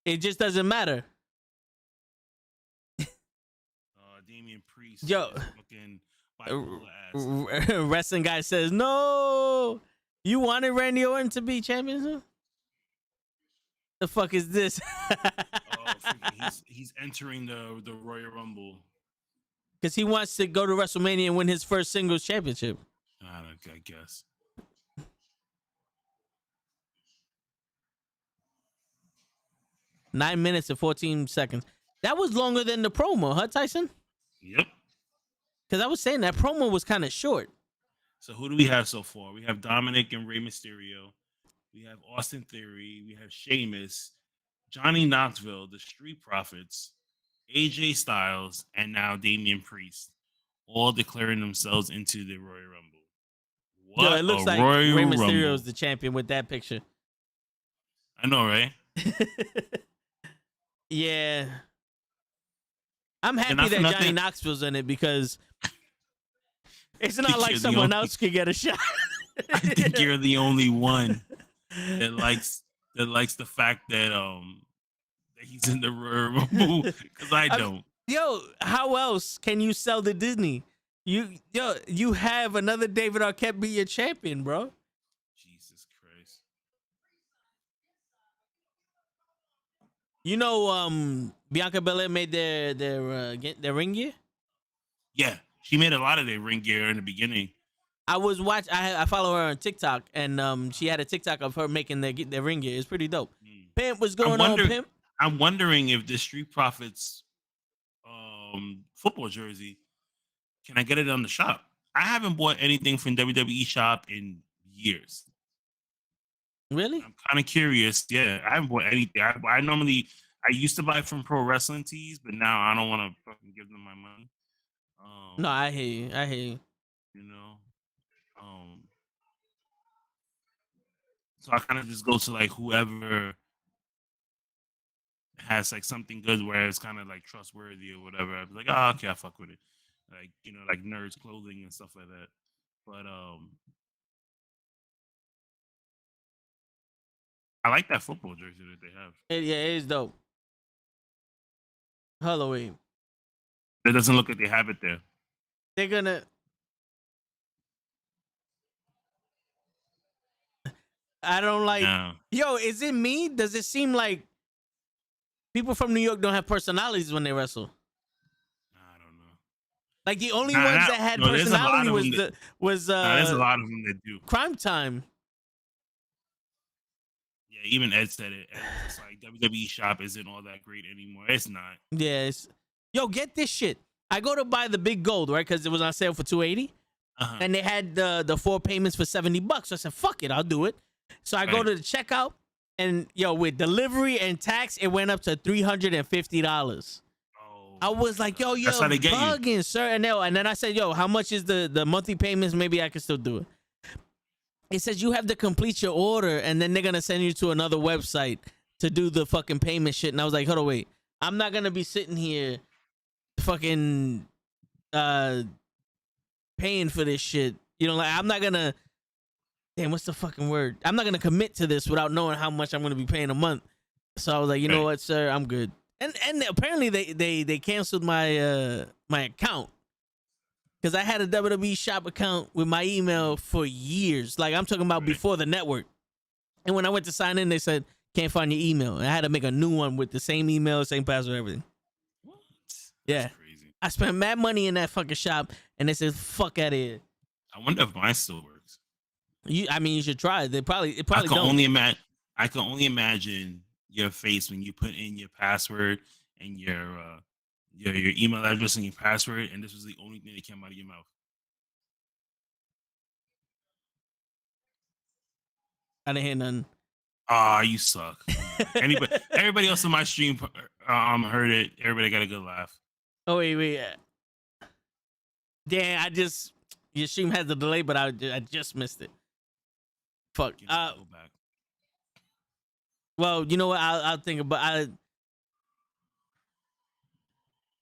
It just doesn't matter. Damian Priest. Yo, wrestling guy says, no, you wanted Randy Orton to be champion? Huh? The fuck is this? He's entering the Royal Rumble. Because he wants to go to WrestleMania and win his first singles championship. I guess. Nine minutes and 14 seconds. That was longer than the promo, huh, Tyson? Yep. Because I was saying that promo was kind of short. So who do we have so far? We have Dominic and Rey Mysterio. We have Austin Theory. We have Sheamus, Johnny Knoxville, the Street Profits, AJ Styles, and now Damian Priest, all declaring themselves into the Royal Rumble. What Yo, it looks like Royal Rey Mysterio Rumble. is the champion with that picture. I know, right? Yeah. I'm happy that Johnny Knoxville's in it because it's not like someone else could get a shot. I think you're the only one that likes the fact that he's in the Royal Rumble, because I don't. Yo, how else can you sell to Disney? You have another David Arquette be your champion, bro. Jesus Christ. You know, Bianca Belair made their ring gear. Yeah, she made a lot of their ring gear in the beginning. I was I follow her on TikTok, and she had a TikTok of her making their ring gear. It's pretty dope. Pimp, what's going on, Pimp? I'm wondering if the Street Profits football jersey, can I get it on the shop? I haven't bought anything from WWE shop in years. Really? I'm kind of curious. Yeah, I haven't bought anything. I used to buy from Pro Wrestling Tees, but now I don't want to fucking give them my money. No, I hear you. You know, so I kind of just go to like whoever has like something good where it's kind of like trustworthy or whatever, I'd be like, oh, okay, I fuck with it. Like, like nerds clothing and stuff like that. But I like that football jersey that they have. Yeah, it is dope. Halloween. It doesn't look like they have it there. They're gonna. I don't like. No. Yo, is it me? Does it seem like people from New York don't have personalities when they wrestle? I don't know. Like the only ones that had personality was there's a lot of them that do. Crime Time. Yeah, even Ed said it. It's like WWE shop isn't all that great anymore. It's not. Yes. Yo, get this shit. I go to buy the big gold, right? Because it was on sale for $280. And they had the 4 payments for $70. So I said, fuck it, I'll do it. So I go to the checkout, and yo, with delivery and tax, it went up to $350. Oh, I was like, yo, you're bugging, sir. And then I said, yo, how much is the monthly payments? Maybe I can still do it. It says you have to complete your order, and then they're gonna send you to another website to do the fucking payment shit. And I was like, hold on, wait. I'm not gonna be sitting here fucking paying for this shit. Like I'm not gonna what's the fucking word? I'm not gonna commit to this without knowing how much I'm gonna be paying a month. So I was like, you know what, sir, I'm good. And apparently they canceled my my account. Because I had a WWE shop account with my email for years. Like, I'm talking about before the network. And when I went to sign in, they said, can't find your email. And I had to make a new one with the same email, same password, everything. What? That's crazy. I spent mad money in that fucking shop, and they said, fuck out of here. I wonder if mine still works. You should try it. It probably I can only imagine your face when you put in your password and your email address and your password, and this was the only thing that came out of your mouth. I didn't hear nothing. Ah, you suck. Everybody else on my stream heard it. Everybody got a good laugh. Oh wait. Damn, your stream has a delay, but I just missed it. Fuck. Go back. Well, you know what? I'll think about.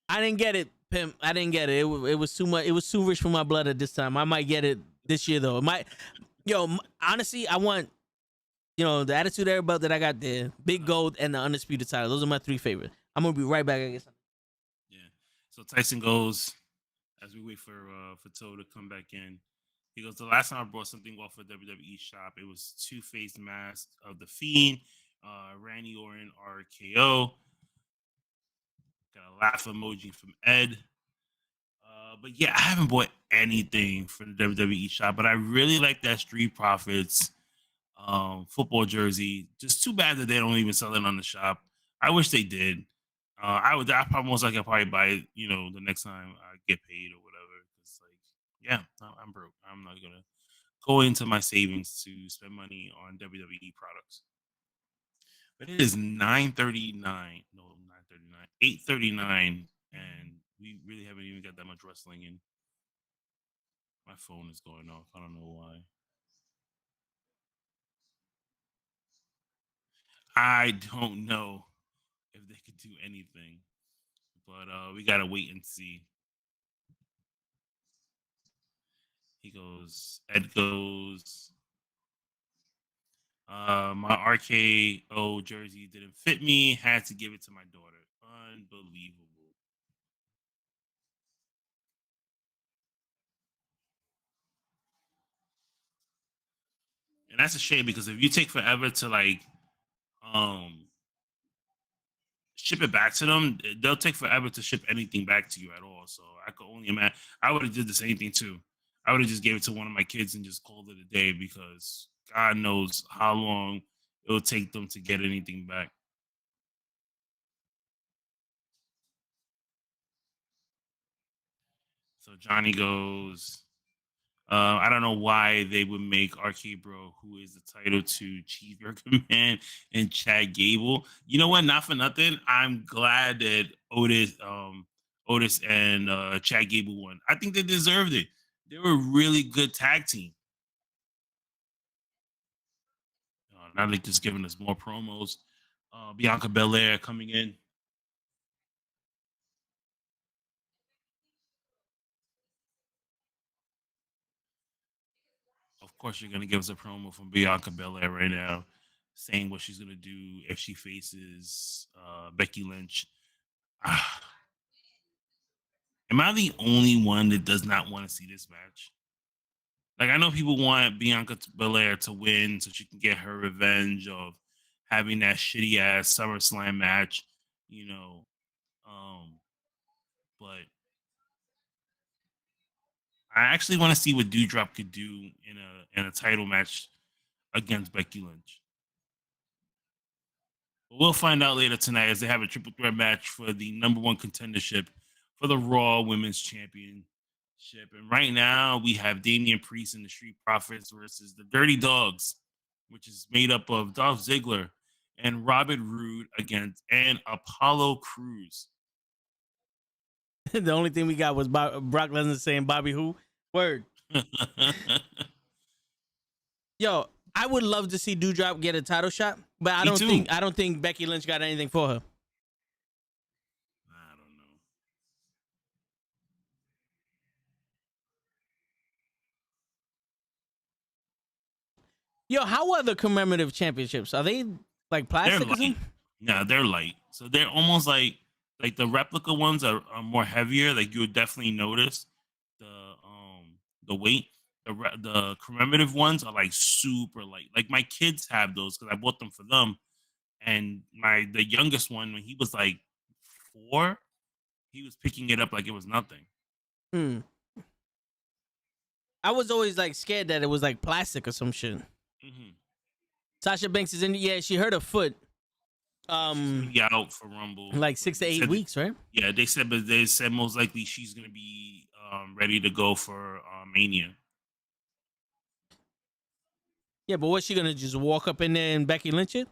I didn't get it, pimp. I didn't get it. It was too much. It was too rich for my blood at this time. I might get it this year though. Honestly, I want, the Attitude Era belt that I got there, Big Gold, and the Undisputed title. Those are my 3 favorites. I'm gonna be right back, I guess. Yeah. So Tyson goes, as we wait for Toe to come back in. He goes, the last time I brought something off of WWE shop, it was 2-faced mask of the Fiend, Randy Orton, RKO. Got a laugh emoji from Ed. But yeah, I haven't bought anything from the WWE shop, but I really like that Street Profits football jersey. Just too bad that they don't even sell it on the shop. I wish they did. I probably buy it, the next time I get paid or whatever. It's like, yeah, I'm broke. I'm not gonna go into my savings to spend money on WWE products. But it is 9:39. No, 9:39. 8:39, and we really haven't even got that much wrestling in. My phone is going off. I don't know why. I don't know if they could do anything, but we gotta wait and see. Ed goes, my RKO jersey didn't fit me, had to give it to my daughter. Unbelievable. And that's a shame, because if you take forever to ship it back to them, they'll take forever to ship anything back to you at all. So I could only imagine. I would have did the same thing too. I would have just gave it to one of my kids and just called it a day, because God knows how long it'll take them to get anything back. So Johnny goes, I don't know why they would make RK Bro, who is the title to Chief Your Command, and Chad Gable. You know what? Not for nothing. I'm glad that Otis and Chad Gable won. I think they deserved it. They were a really good tag team. Now they're just giving us more promos. Bianca Belair coming in. Of course, you're gonna give us a promo from Bianca Belair right now, saying what she's gonna do if she faces Becky Lynch. Ah, am I the only one that does not want to see this match? Like, I know people want Bianca Belair to win so she can get her revenge of having that shitty ass SummerSlam match, you know. But I actually want to see what Doudrop could do in a title match against Becky Lynch. But we'll find out later tonight as they have a triple threat match for the number one contendership for the Raw Women's Championship. And right now we have Damian Priest and the Street Profits versus the Dirty Dogs, which is made up of Dolph Ziggler and Robert Roode against and Apollo Crews. The only thing we got was Brock Lesnar saying Bobby who? Word. Yo, I would love to see Doudrop get a title shot, but I don't think Becky Lynch got anything for her. I don't know. Yo, how are the commemorative championships? Are they like plastic or something? No, they're light. So they're almost like the replica ones are more heavier. Like you would definitely notice the weight. The commemorative ones are like super light. Like my kids have those because I bought them for them. And the youngest one, when he was like 4, he was picking it up like it was nothing. I was always like scared that it was like plastic or some shit. Mm-hmm. Sasha Banks is in. Yeah, she hurt her foot. Yeah, out for Rumble like 6 to 8 weeks, right? Yeah, they said most likely she's gonna be ready to go for Mania. Yeah, but what's she gonna just walk up in there and Becky Lynch it?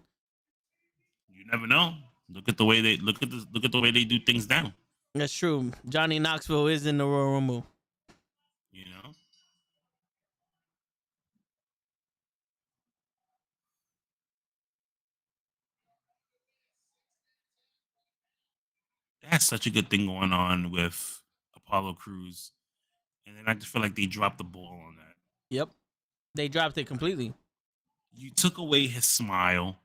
You never know. Look at the way they do things now. That's true. Johnny Knoxville is in the Royal Rumble. You know. That's such a good thing going on with Apollo Crews. And then I just feel like they dropped the ball on that. Yep. They dropped it completely. You took away his smile,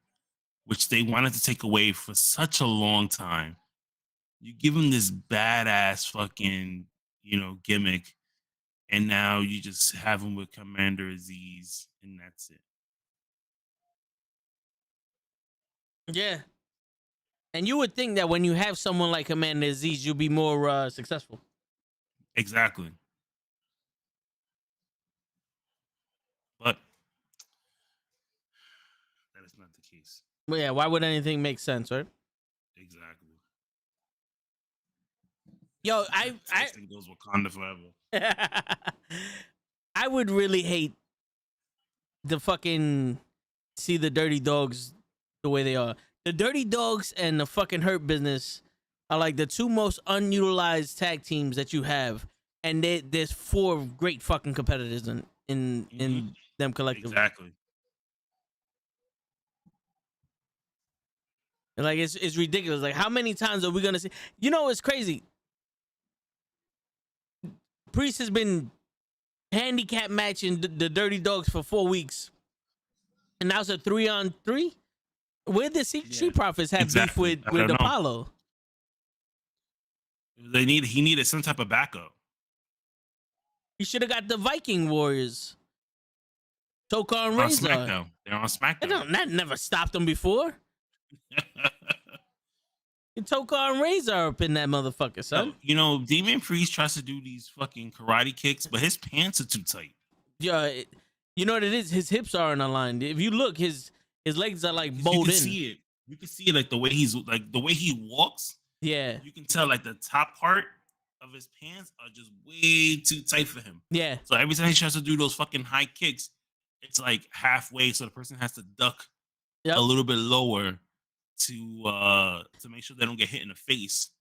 which they wanted to take away for such a long time. You give him this badass fucking, gimmick, and now you just have him with Commander Aziz, and that's it. Yeah. And you would think that when you have someone like Commander Aziz, you'll be more successful. Exactly. But that is not the case. Well, yeah, why would anything make sense, right? Exactly. Yo, I think goes Wakanda forever. I would really hate the fucking see the Dirty Dogs the way they are. The Dirty Dogs and the fucking Hurt Business are like the two most unutilized tag teams that you have, and there's 4 great fucking competitors in them collectively. Exactly. Like it's ridiculous. Like how many times are we gonna see? You know, it's crazy. Priest has been handicap matching the Dirty Dogs for 4 weeks, and now it's a 3-on-3. Where did Street Profits have beef with Apollo? He needed some type of backup. He should have got the Viking Warriors. Tokar and Razor. They're on SmackDown. That never stopped them before. Tokar and Razor are up in that motherfucker, son. Damian Priest tries to do these fucking karate kicks, but his pants are too tight. Yeah, you know what it is? His hips are on the line. If you look, his legs are like bowed in. You can see it like the way he walks. Yeah. You can tell like the top part of his pants are just way too tight for him. Yeah. So every time he tries to do those fucking high kicks, it's like halfway, so the person has to duck a little bit lower to make sure they don't get hit in the face.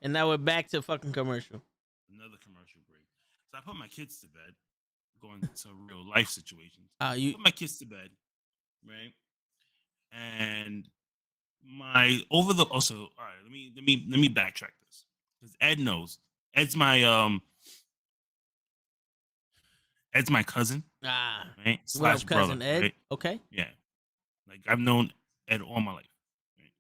And now we're back to fucking commercial. Another commercial break. So I put my kids to bed, going to real life situations. I put my kids to bed, right? And my over the also all right. Let me backtrack this because Ed knows. Ed's my um Ed's my cousin, Ah, right? what Slash up, brother, cousin Ed? right? Okay. Yeah, like I've known Ed all my life, right?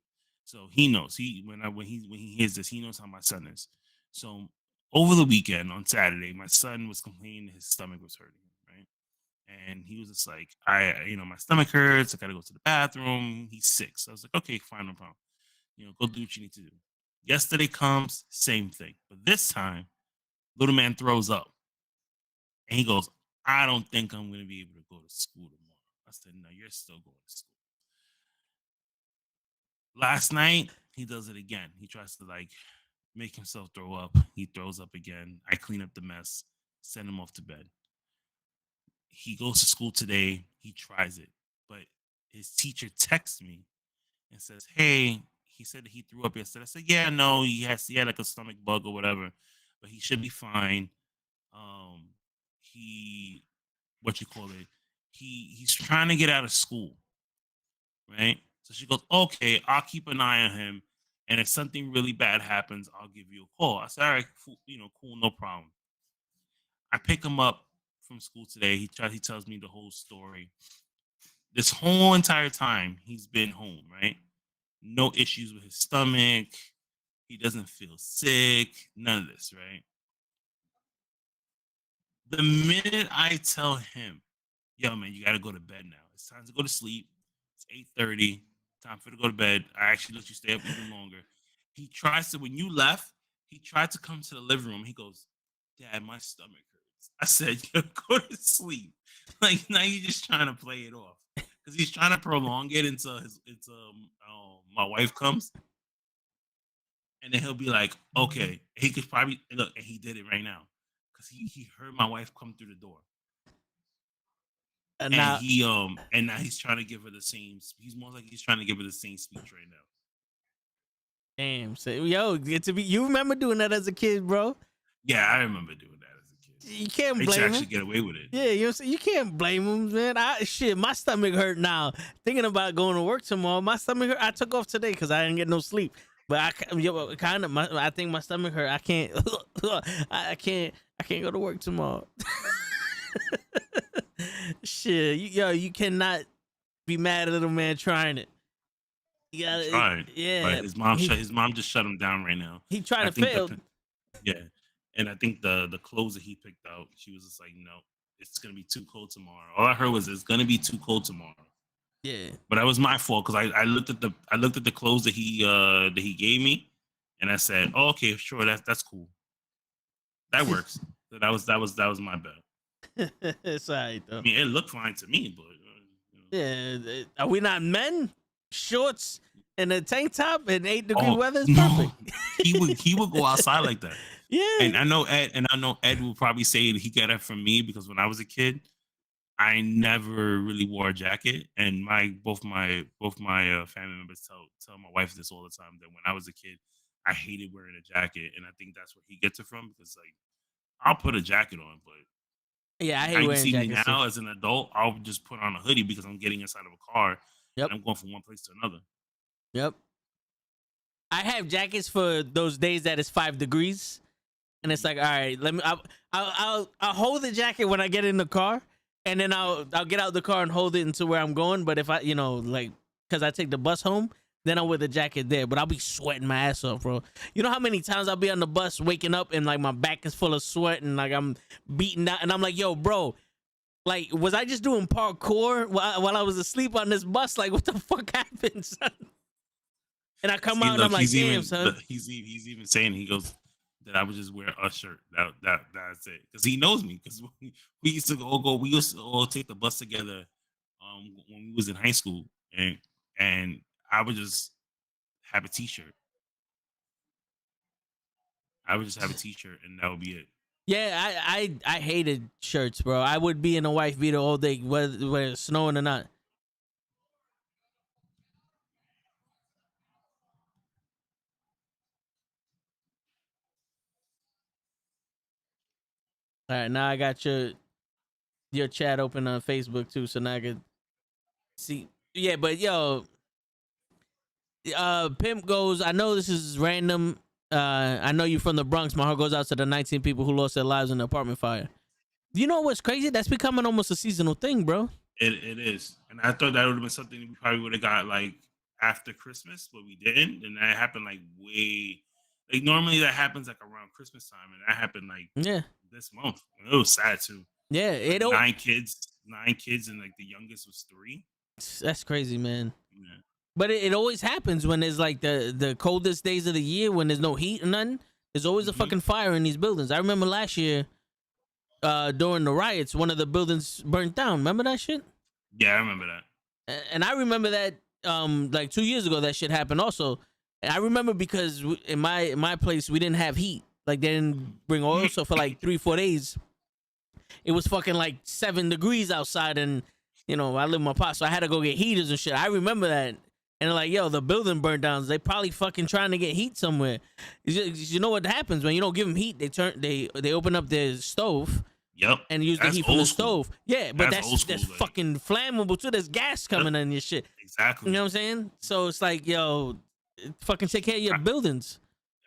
So he knows. When he hears this, he knows how my son is. So over the weekend on Saturday, my son was complaining his stomach was hurting, right? And he was just like, my stomach hurts. I gotta go to the bathroom. He's sick. So I was like, okay, fine, no problem. Go do what you need to do. Yesterday comes, same thing. But this time, little man throws up. And he goes, I don't think I'm going to be able to go to school tomorrow. I said, no, you're still going to school. Last night, he does it again. He tries to make himself throw up. He throws up again. I clean up the mess, send him off to bed. He goes to school today. He tries it. But his teacher texts me and says, hey, he said he threw up yesterday. I said, yeah, no, he had like a stomach bug or whatever, but he should be fine. He what you call it? He's trying to get out of school, right? So she goes, okay, I'll keep an eye on him. And if something really bad happens, I'll give you a call. I said, all right, cool, no problem. I pick him up from school today. He tells me the whole story. This whole entire time he's been home, right? No issues with his stomach. He doesn't feel sick. None of this, right? The minute I tell him, yo, man, you got to go to bed now. It's time to go to sleep. It's 8:30. Time for to go to bed. I actually let you stay up even longer. He tries to, when you left, he tried to come to the living room. He goes, Dad, my stomach hurts. I said, yo, go to sleep. Like, now you're just trying to play it off. Because he's trying to prolong it until my wife comes. And then he'll be like, okay. He could probably, look, and he did it right now. Because he heard my wife come through the door. And now, and now he's trying to give her the same. He's more like he's trying to give her the same speech right now. damn, so, yo, you remember doing that as a kid, bro? Yeah, I remember doing that as a kid. You can't I blame him. actually get away with it. Yeah, you can't blame him, man. My stomach hurt now. Thinking about going to work tomorrow, my stomach hurt. I took off today because I didn't get no sleep. But I think my stomach hurt. I can't, I can't go to work tomorrow. Shit, you cannot be mad at a man trying it. You gotta, tried, yeah. but his mom just shut him down right now. He tried to fail. Yeah, and I think the clothes that he picked out, she was just like, no, it's gonna be too cold tomorrow. All I heard was it's gonna be too cold tomorrow. Yeah, but that was my fault because I looked at the clothes that he gave me, and I said, oh, okay, sure, that's cool. That works. that was my bad. it's all right though. I mean, it looked fine to me, but yeah, are we not men? Shorts and a tank top and 8-degree weather is no. perfect. he would go outside like that. Yeah, and I know Ed will probably say he got it from me because when I was a kid, I never really wore a jacket, and both my family members tell my wife this all the time that when I was a kid, I hated wearing a jacket, and I think that's where he gets it from because I'll put a jacket on, but yeah, I hate wearing see jackets me now too. as an adult, I'll just put on a hoodie because I'm getting inside of a car. Yep. And I'm going from one place to another. Yep. I have jackets for those days that it's 5 degrees, and it's like, all right, let me. I'll hold the jacket when I get in the car, and then I'll get out the car and hold it until where I'm going. But if I, because I take the bus home, then I'll wear the jacket there. But I'll be sweating my ass off, bro. You know how many times I'll be on the bus waking up and like my back is full of sweat and like I'm beaten out, and I'm like, yo, bro. Like, was I just doing parkour while I was asleep on this bus? Like, what the fuck happened, son? And I come out and I'm like, damn, son. He's even saying, he goes, that I would just wear a shirt. That's it. Because he knows me. Because we used to we used to all take the bus together when we was in high school. And I would just have a t-shirt. I would just have a t-shirt and that would be it. Yeah, I hated shirts, bro. I would be in a wife beater all day, whether it's snowing or not. All right, now I got your chat open on Facebook too, so now I can see. Yeah, but yo, Pimp goes, I know this is random. I know you're from the Bronx. My heart goes out to the 19 people who lost their lives in the apartment fire. You know what's crazy? That's becoming almost a seasonal thing, bro. It is, and I thought that would have been something we probably would have got like after Christmas, but we didn't, and that happened like way. Like normally that happens like around Christmas time, and that happened like Yeah. this month. It was sad too. Yeah. Like nine kids, and like the youngest was 3. That's crazy, man. Yeah. But it always happens when there's like the coldest days of the year when there's no heat or nothing. There's always a fucking fire in these buildings. I remember last year, during the riots, one of the buildings burnt down. Remember that shit? Yeah, I remember that. And I remember that like 2 years ago that shit happened also. And I remember because in my place we didn't have heat. Like they didn't bring oil, so for like 3-4 days, it was fucking like 7 degrees outside, and you know I live with my pop, so I had to go get heaters and shit. I remember that. And they're like, yo, the building burned down. They probably fucking trying to get heat somewhere. You know what happens when you don't give them heat? They open up their stove. Yep. And use the heat from the stove. Yeah, but that's like, fucking flammable too. There's gas coming in your shit. Exactly. You know what I'm saying? So it's like, yo, fucking take care of your buildings.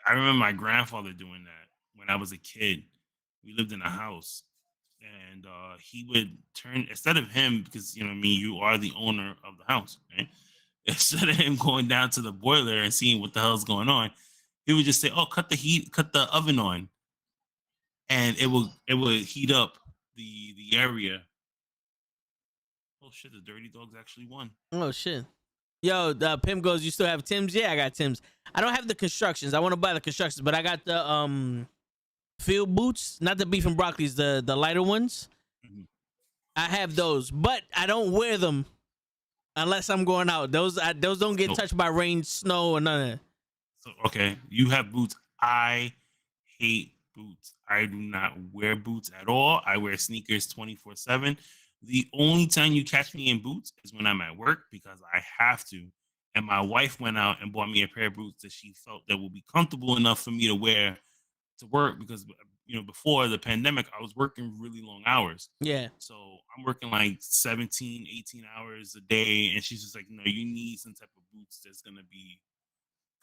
I remember my grandfather doing that when I was a kid. We lived in a house, and he would turn, instead of him, because you know, you are the owner of the house, right? Instead of him going down to the boiler and seeing what the hell's going on, he would just say, "Oh, cut the oven on," and it would heat up the area. Oh shit! The dirty dogs actually won. Oh shit! Yo, Pim goes, you still have Tim's? Yeah, I got Tim's. I don't have the constructions. I want to buy the constructions, but I got the field boots, not the beef and broccolis, the lighter ones. Mm-hmm. I have those, but I don't wear them unless I'm going out. Those don't get touched by rain, snow, or none of that. So, okay, you have boots. I hate boots. I do not wear boots at all. I wear sneakers 24/7. The only time you catch me in boots is when I'm at work because I have to. And my wife went out and bought me a pair of boots that she felt that would be comfortable enough for me to wear to work because, you know, before the pandemic, I was working really long hours. Yeah. So I'm working like 17, 18 hours a day. And she's just like, no, you need some type of boots that's going to be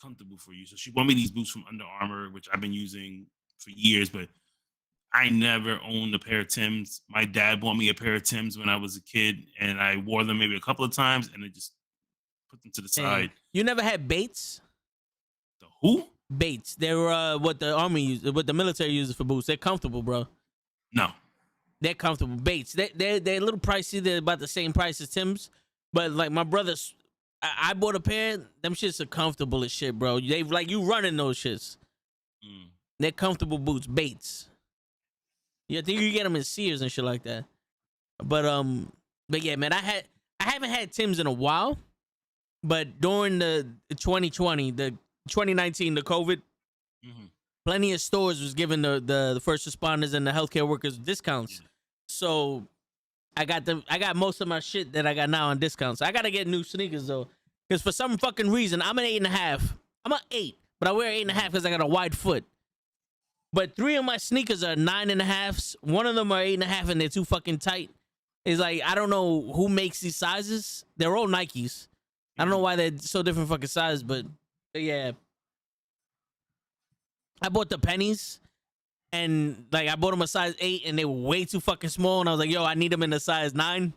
comfortable for you. So she bought me these boots from Under Armour, which I've been using for years, but I never owned a pair of Timbs. My dad bought me a pair of Timbs when I was a kid, and I wore them maybe a couple of times, and I just put them to the side. You never had Bates? The who? Bates. They were what the army uses, what the military uses for boots. They're comfortable, bro. No. They're comfortable. Bates. They're a little pricey. They're about the same price as Tim's. But like my brothers, I bought a pair. Them shits are comfortable as shit, bro. They like you running those shits. They're comfortable boots. Bates. Yeah, I think you get them in Sears and shit like that. But yeah, man, I haven't had Tim's in a while. But during the 2020, the 2019, the COVID, plenty of stores was giving the first responders and the healthcare workers discounts. Yeah. So I got most of my shit that I got now on discounts. I gotta get new sneakers though, because for some fucking reason I'm an 8.5. I'm an 8, but I wear 8.5 because I got a wide foot. But 3 of my sneakers are 9.5s. One of them are 8.5, and they're too fucking tight. It's like I don't know who makes these sizes. They're all Nikes. I don't know why they're so different fucking sizes, but yeah. I bought the pennies, and like I bought them a size 8, and they were way too fucking small. And I was like, yo, I need them in a size 9.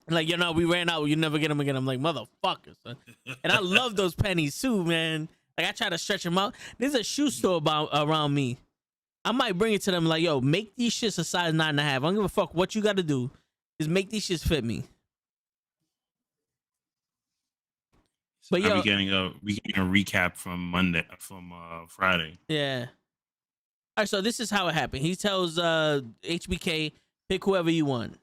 And like, you know, we ran out. You never get them again. I'm like, motherfucker, son. And I love those pennies too, man. Like I try to stretch them out. There's a shoe store around me. I might bring it to them like, yo, make these shits a size 9.5. I don't give a fuck what you got to do. Just make these shits fit me. But yo, we getting a recap from Friday. Yeah. All right, so this is how it happened. He tells HBK, pick whoever you want.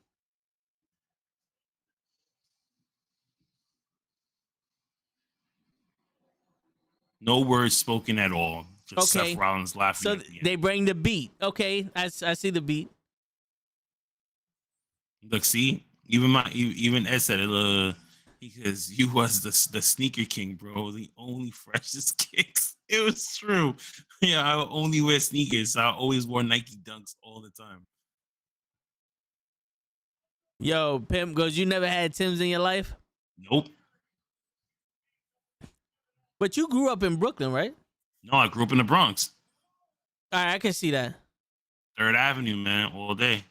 No words spoken at all. Just Seth Rollins laughing. So they bring the beat. Okay, I see the beat. Look, see, even Ed said it. Because you was the sneaker king, bro. The only freshest kicks. It was true. Yeah, I only wear sneakers. So I always wore Nike Dunks all the time. Yo, Pimp goes, you never had Tim's in your life? Nope. But you grew up in Brooklyn, right? No, I grew up in the Bronx. All right, I can see that. 3rd Avenue, man, all day.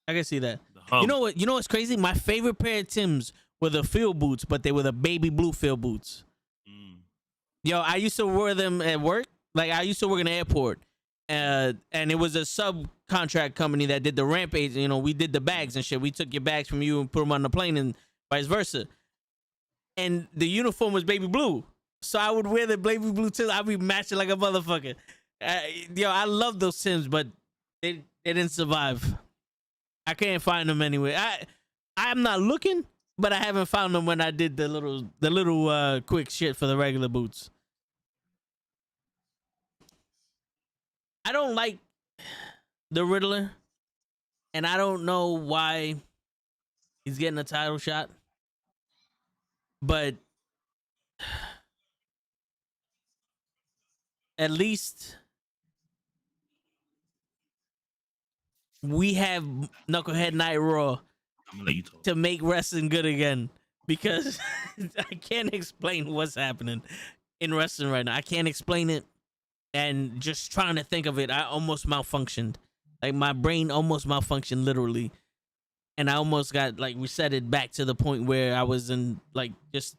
I can see that. The hub. You know what? You know what's crazy? My favorite pair of Timbs were the field boots, but they were the baby blue field boots. Yo, I used to wear them at work. Like, I used to work in the airport. And it was a subcontract company that did the Rampage. You know, we did the bags and shit. We took your bags from you and put them on the plane and vice versa. And the uniform was baby blue. So I would wear the baby blue Timbs. I'd be matching like a motherfucker. Yo, I love those Timbs, but they didn't survive. I can't find them anywhere. I'm not looking, but I haven't found them when I did the little quick shit for the regular boots. I don't like the Riddler, and I don't know why he's getting a title shot, but at least we have Knucklehead Night Raw I'm gonna let you talk. to make wrestling good again, because I can't explain what's happening in wrestling right now. I can't explain it, and just trying to think of it, I almost malfunctioned. Like, my brain almost malfunctioned literally, and I almost got like resetted back to the point where I was in like just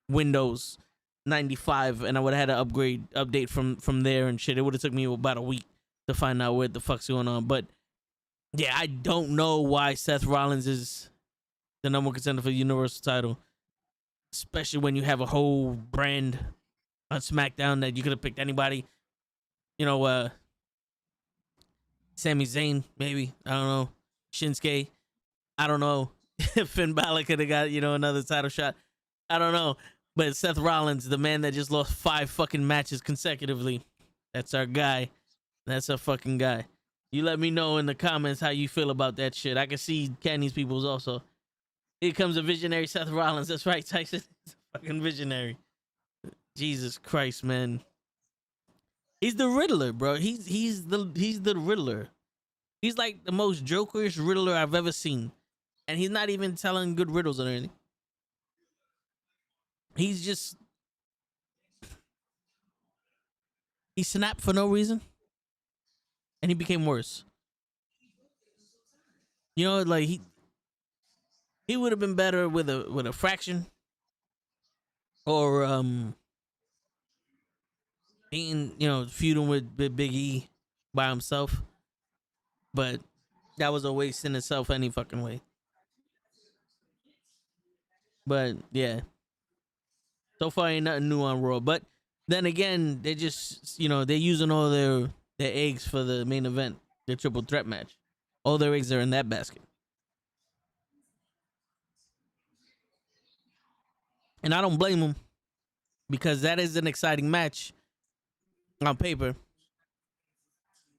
Windows 95, and I would have had to update from there and shit. It would have took me about a week to find out what the fuck's going on. But yeah, I don't know why Seth Rollins is the number one contender for the Universal title, especially when you have a whole brand on SmackDown that you could have picked anybody. You know, Sami Zayn, maybe. I don't know. Shinsuke. I don't know. Finn Balor could have got, another title shot. I don't know. But Seth Rollins, the man that just lost 5 fucking matches consecutively, that's our guy. That's our fucking guy. You let me know in the comments how you feel about that shit. I can see Kenny's peoples also. Here comes a visionary Seth Rollins. That's right, Tyson. He's a fucking visionary. Jesus Christ, man. He's the Riddler, bro. He's the Riddler. He's like the most jokerish Riddler I've ever seen. And he's not even telling good riddles or anything. He's just... He snapped for no reason. And he became worse. You know, like he would have been better with a fraction. Or being, feuding with Big E by himself. But that was a waste in itself any fucking way. But yeah. So far ain't nothing new on Raw. But then again, they just, they're using all their eggs for the main event, the triple threat match. All their eggs are in that basket. And I don't blame them, because that is an exciting match on paper.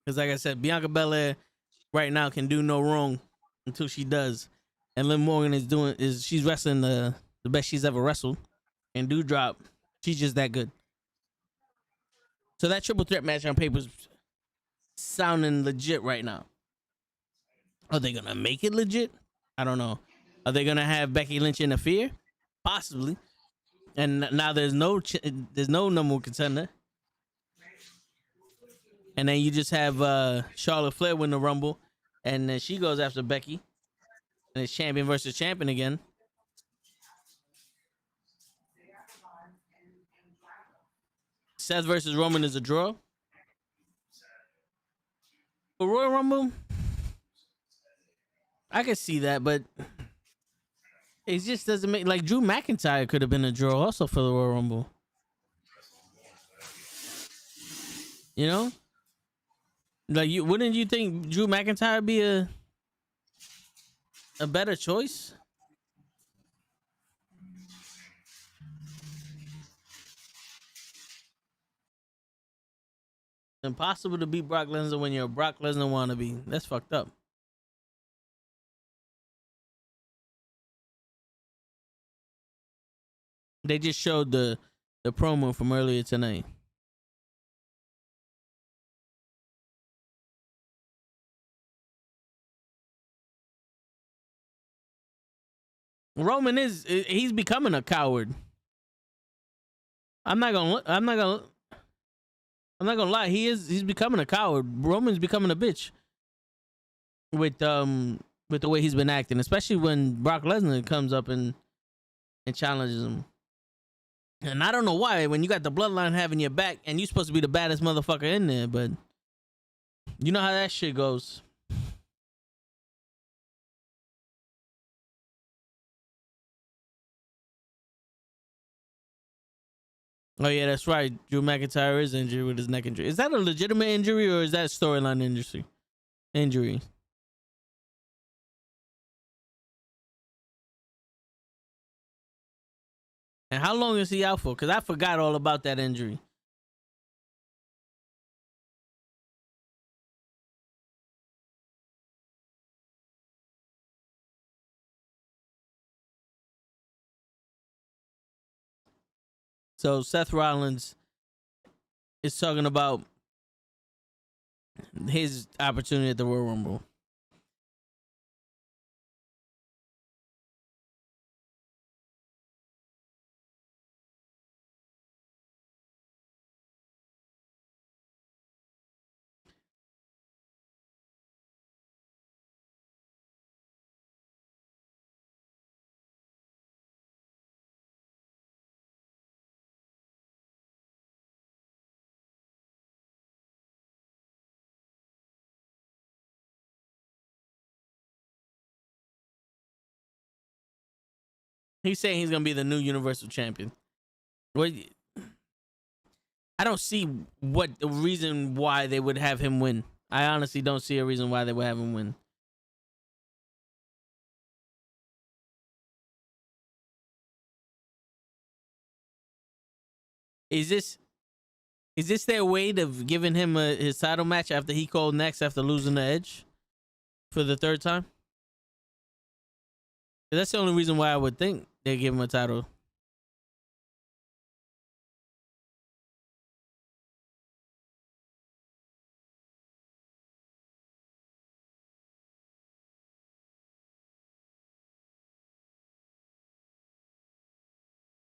Because like I said, Bianca Belair right now can do no wrong until she does. And Liv Morgan she's wrestling the best she's ever wrestled. And Doudrop, she's just that good. So that triple threat match on paper is sounding legit right now. Are they gonna make it legit? I don't know. Are they gonna have Becky Lynch interfere? Possibly. And now there's no number one contender. And then you just have Charlotte Flair win the Rumble, and then she goes after Becky, and it's champion versus champion again. Seth versus Roman is a draw. For Royal Rumble, I can see that, but it just doesn't make... Like, Drew McIntyre could have been a draw also for the Royal Rumble. You know? Like, wouldn't you think Drew McIntyre be a better choice? Impossible to beat Brock Lesnar when you're a Brock Lesnar wannabe. That's fucked up. They just showed the promo from earlier tonight. Roman he's becoming a coward. I'm not gonna lie. He's becoming a coward. Roman's becoming a bitch with the way he's been acting, especially when Brock Lesnar comes up and challenges him. And I don't know why, when you got the bloodline having your back and you're supposed to be the baddest motherfucker in there, but you know how that shit goes. Oh yeah, that's right. Drew McIntyre is injured with his neck injury. Is that a legitimate injury or is that storyline injury? And how long is he out for? Because I forgot all about that injury. So Seth Rollins is talking about his opportunity at the Royal Rumble. He's saying he's gonna be the new Universal Champion. What? I don't see what the reason why they would have him win. I honestly don't see a reason why they would have him win. Is this their way of giving him his title match after he called next after losing the Edge for the third time? That's the only reason why I would think they give him a title.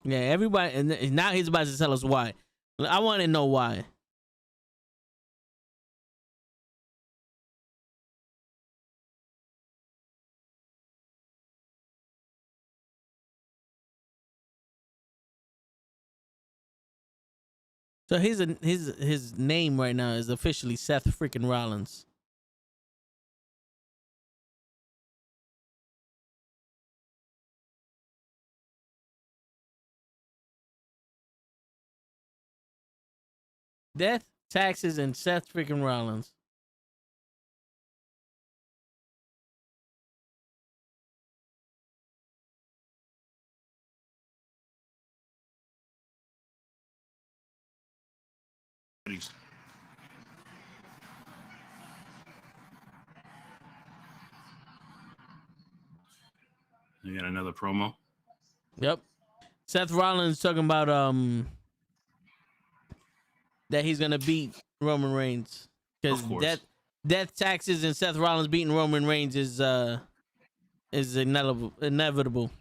Yeah, everybody, and now he's about to tell us why. I want to know why. So his name right now is officially Seth freaking Rollins. Death, taxes, and Seth freaking Rollins. You got another promo? Yep. Seth Rollins talking about that he's gonna beat Roman Reigns because death, taxes, and Seth Rollins beating Roman Reigns is inevitable.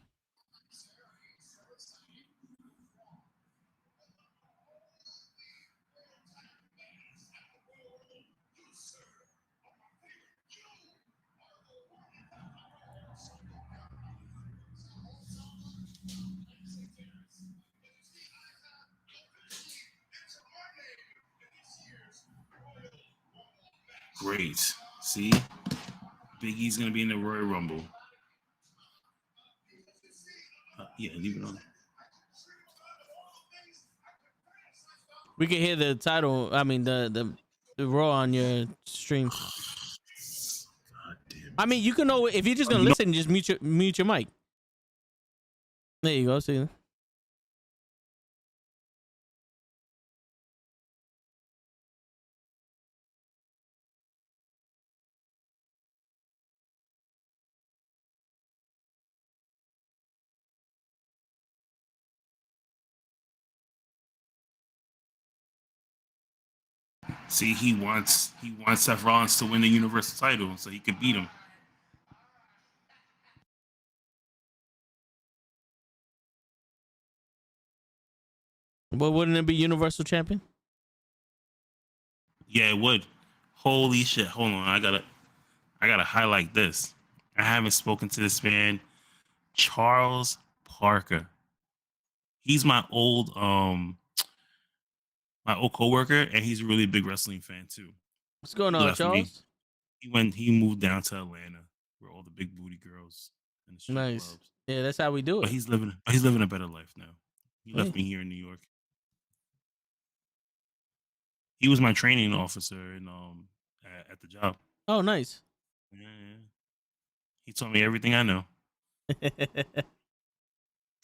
Great. See? Big E's going to be in the Royal Rumble. Yeah, leave it on. We can hear the title. I mean the Raw on your stream. God damn. I mean, you can know if you're just gonna listen, just mute your mic. There you go. See. See, he wants Seth Rollins to win the Universal title so he could beat him. But wouldn't it be Universal Champion? Yeah, it would. Holy shit! Hold on, I gotta highlight this. I haven't spoken to this man, Charles Parker. He's my old coworker, and he's a really big wrestling fan too. What's going He on, left me. Charles? He moved down to Atlanta, where all the big booty girls and the strip Nice. clubs. Yeah, that's how we do But it. he's living a better life now. He Yeah. left me here in New York. He was my training officer in at the job. Oh, nice. Yeah. He taught me everything I know.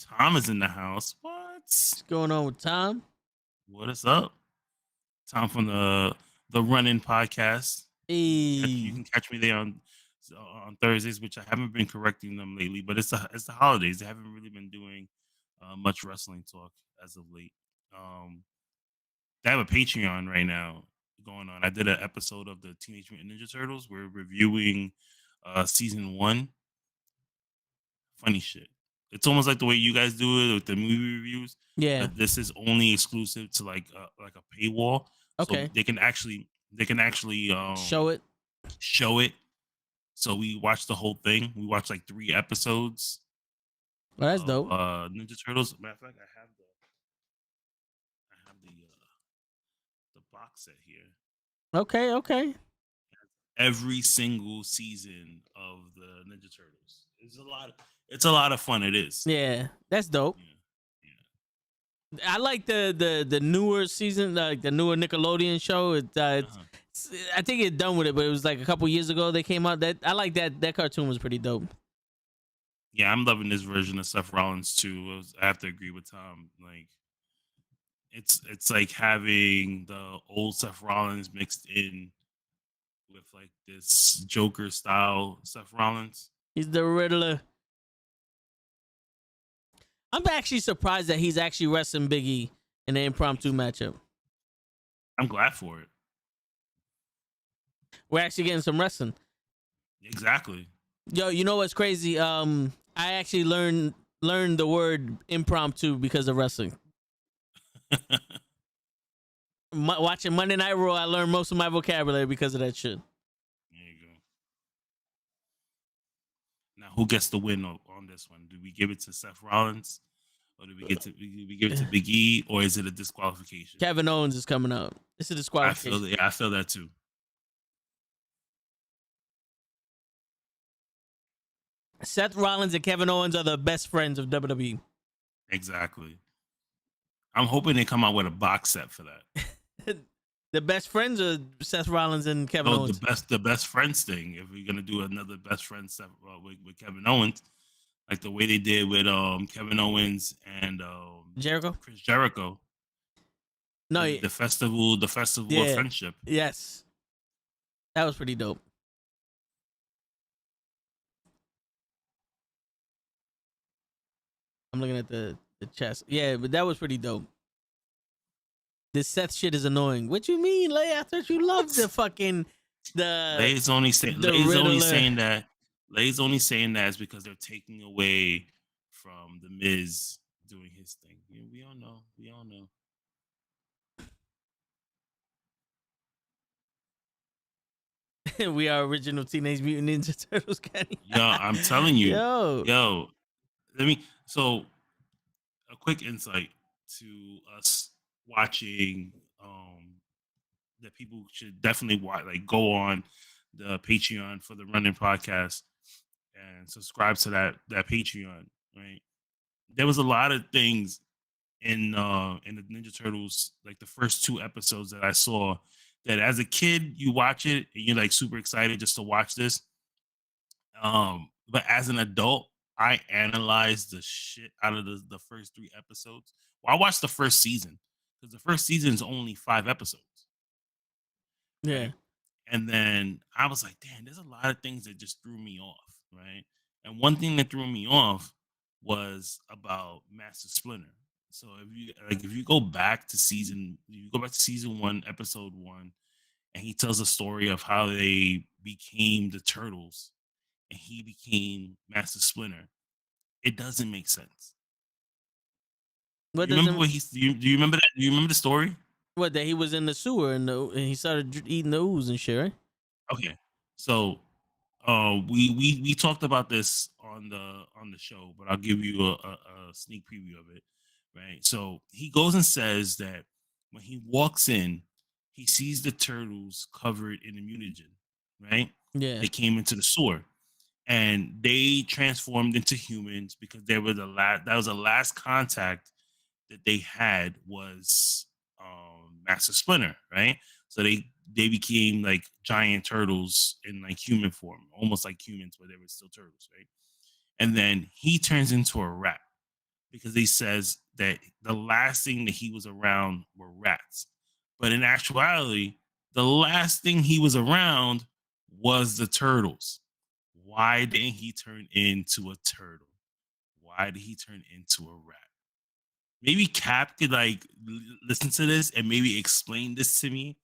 Tom is in the house. What's going on with Tom? What is up? Tom from the Run-In podcast. Hey. You can catch me there on Thursdays, which I haven't been correcting them lately. But it's the holidays. They haven't really been doing much wrestling talk as of late. They have a Patreon right now going on. I did an episode of the Teenage Mutant Ninja Turtles. We're reviewing season 1. Funny shit. It's almost like the way you guys do it with the movie reviews. Yeah. But this is only exclusive to like a paywall. Okay. So they can actually show it. Show it. So we watched the whole thing. We watched like 3 episodes. Well, that's dope. Ninja Turtles. Matter of fact, I have the box set here. Okay. Every single season of the Ninja Turtles. It's a lot of fun. It is. Yeah, that's dope. Yeah. I like the newer season, like the newer Nickelodeon show. It's I think it's done with it, but it was like a couple years ago they came out. That I like that cartoon was pretty dope. Yeah, I'm loving this version of Seth Rollins too. I have to agree with Tom. Like, it's like having the old Seth Rollins mixed in with like this Joker style Seth Rollins. He's the Riddler. I'm actually surprised that he's actually wrestling Big E in the impromptu matchup. I'm glad for it. We're actually getting some wrestling. Exactly. Yo, you know what's crazy? I actually learned the word impromptu because of wrestling. Watching Monday Night Raw, I learned most of my vocabulary because of that shit. There you go. Now, who gets the win on this one? Do we give it to Seth Rollins, or do we give it to Big E, or is it a disqualification? Kevin Owens is coming out. It's a disqualification. I feel that too. Seth Rollins and Kevin Owens are the best friends of WWE. Exactly. I'm hoping they come out with a box set for that. The best friends are Seth Rollins and Kevin Owens. The best friends thing. If we're gonna do another best friends stuff with Kevin Owens, like the way they did with Kevin Owens and Jericho, Chris Jericho. No, the festival of friendship. Yes, that was pretty dope. I'm looking at the chest. Yeah, but that was pretty dope. This Seth shit is annoying. What you mean, Lay? I thought you loved the fucking Lay's only saying that. Lay's only saying that is because they're taking away from the Miz doing his thing. Yeah, we all know. We are original Teenage Mutant Ninja Turtles, Kenny. Yo, I'm telling you. Yo. So a quick insight to us watching that people should definitely watch, like go on the Patreon for the Running podcast and subscribe to that Patreon, right? There was a lot of things in the Ninja Turtles, like the first 2 episodes that I saw, that as a kid you watch it and you're like super excited just to watch this. But as an adult, I analyzed the shit out of the first 3 episodes. Well, I watched the first season because the first season is only 5 episodes. Yeah. Right? And then I was like, damn, there's a lot of things that just threw me off, right? And one thing that threw me off was about Master Splinter. So if you go back to season 1, episode 1, and he tells a story of how they became the Turtles and he became Master Splinter, it doesn't make sense. What You does remember him? what he? Do you remember that? Do you remember the story? What, that he was in the sewer and he started eating the ooze and shit, right? Okay, so we talked about this on the show, but I'll give you a sneak preview of it. Right. So he goes and says that when he walks in, he sees the turtles covered in immunogen. Right. Yeah. They came into the sewer and they transformed into humans because they were the last. That was the last contact that they had was Master Splinter, right? So they became like giant turtles in like human form, almost like humans, but they were still turtles, right? And then he turns into a rat because he says that the last thing that he was around were rats. But in actuality, the last thing he was around was the turtles. Why didn't he turn into a turtle? Why did he turn into a rat? Maybe Cap could like listen to this and maybe explain this to me.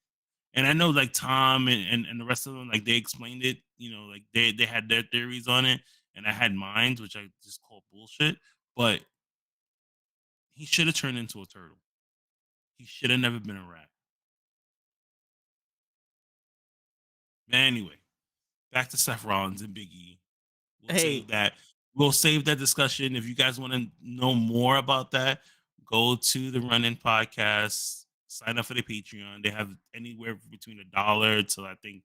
And I know like Tom and the rest of them, like they explained it, you know, like they had their theories on it, and I had mine, which I just call bullshit. But he should have turned into a turtle. He should have never been a rat. But anyway, back to Seth Rollins and Big E. We'll Hey, save that. We'll save that discussion. If you guys want to know more about that, go to the Run In podcast. Sign up for the Patreon. They have anywhere between $1 to I think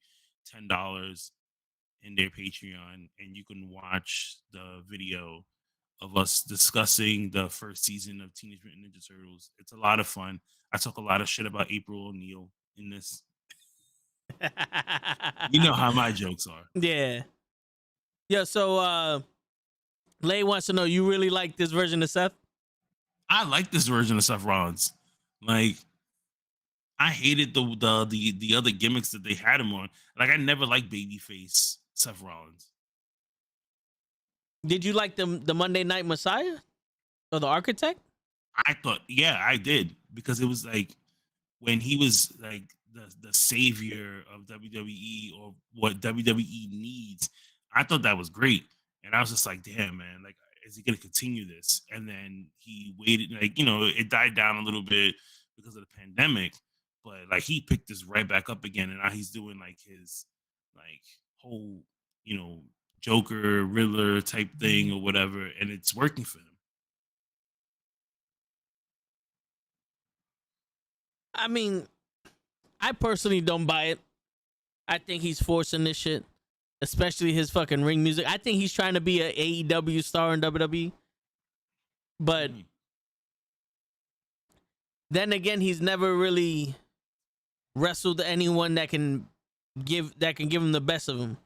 $10 in their Patreon, and you can watch the video of us discussing the first season of Teenage Mutant Ninja Turtles. It's a lot of fun. I talk a lot of shit about April O'Neil in this. You know how my jokes are. yeah. Yeah, so Lay wants to know, you really like this version of Seth? I like this version of Seth Rollins. Like, I hated the other gimmicks that they had him on. Like, I never liked babyface Seth Rollins. Did you like the Monday Night Messiah or the Architect? I thought, yeah, I did, because it was like when he was like the savior of WWE or what WWE needs. I thought that was great, and I was just like, damn, man, like, is he gonna continue this? And then he waited, like, you know, it died down a little bit because of the pandemic, but like he picked this right back up again, and now he's doing like his like whole, you know, Joker Riddler type thing or whatever, and it's working for him. I mean, I personally don't buy it. I think he's forcing this shit, especially his fucking ring music. I think he's trying to be an AEW star in WWE. But then again, he's never really wrestled anyone that can give him the best of him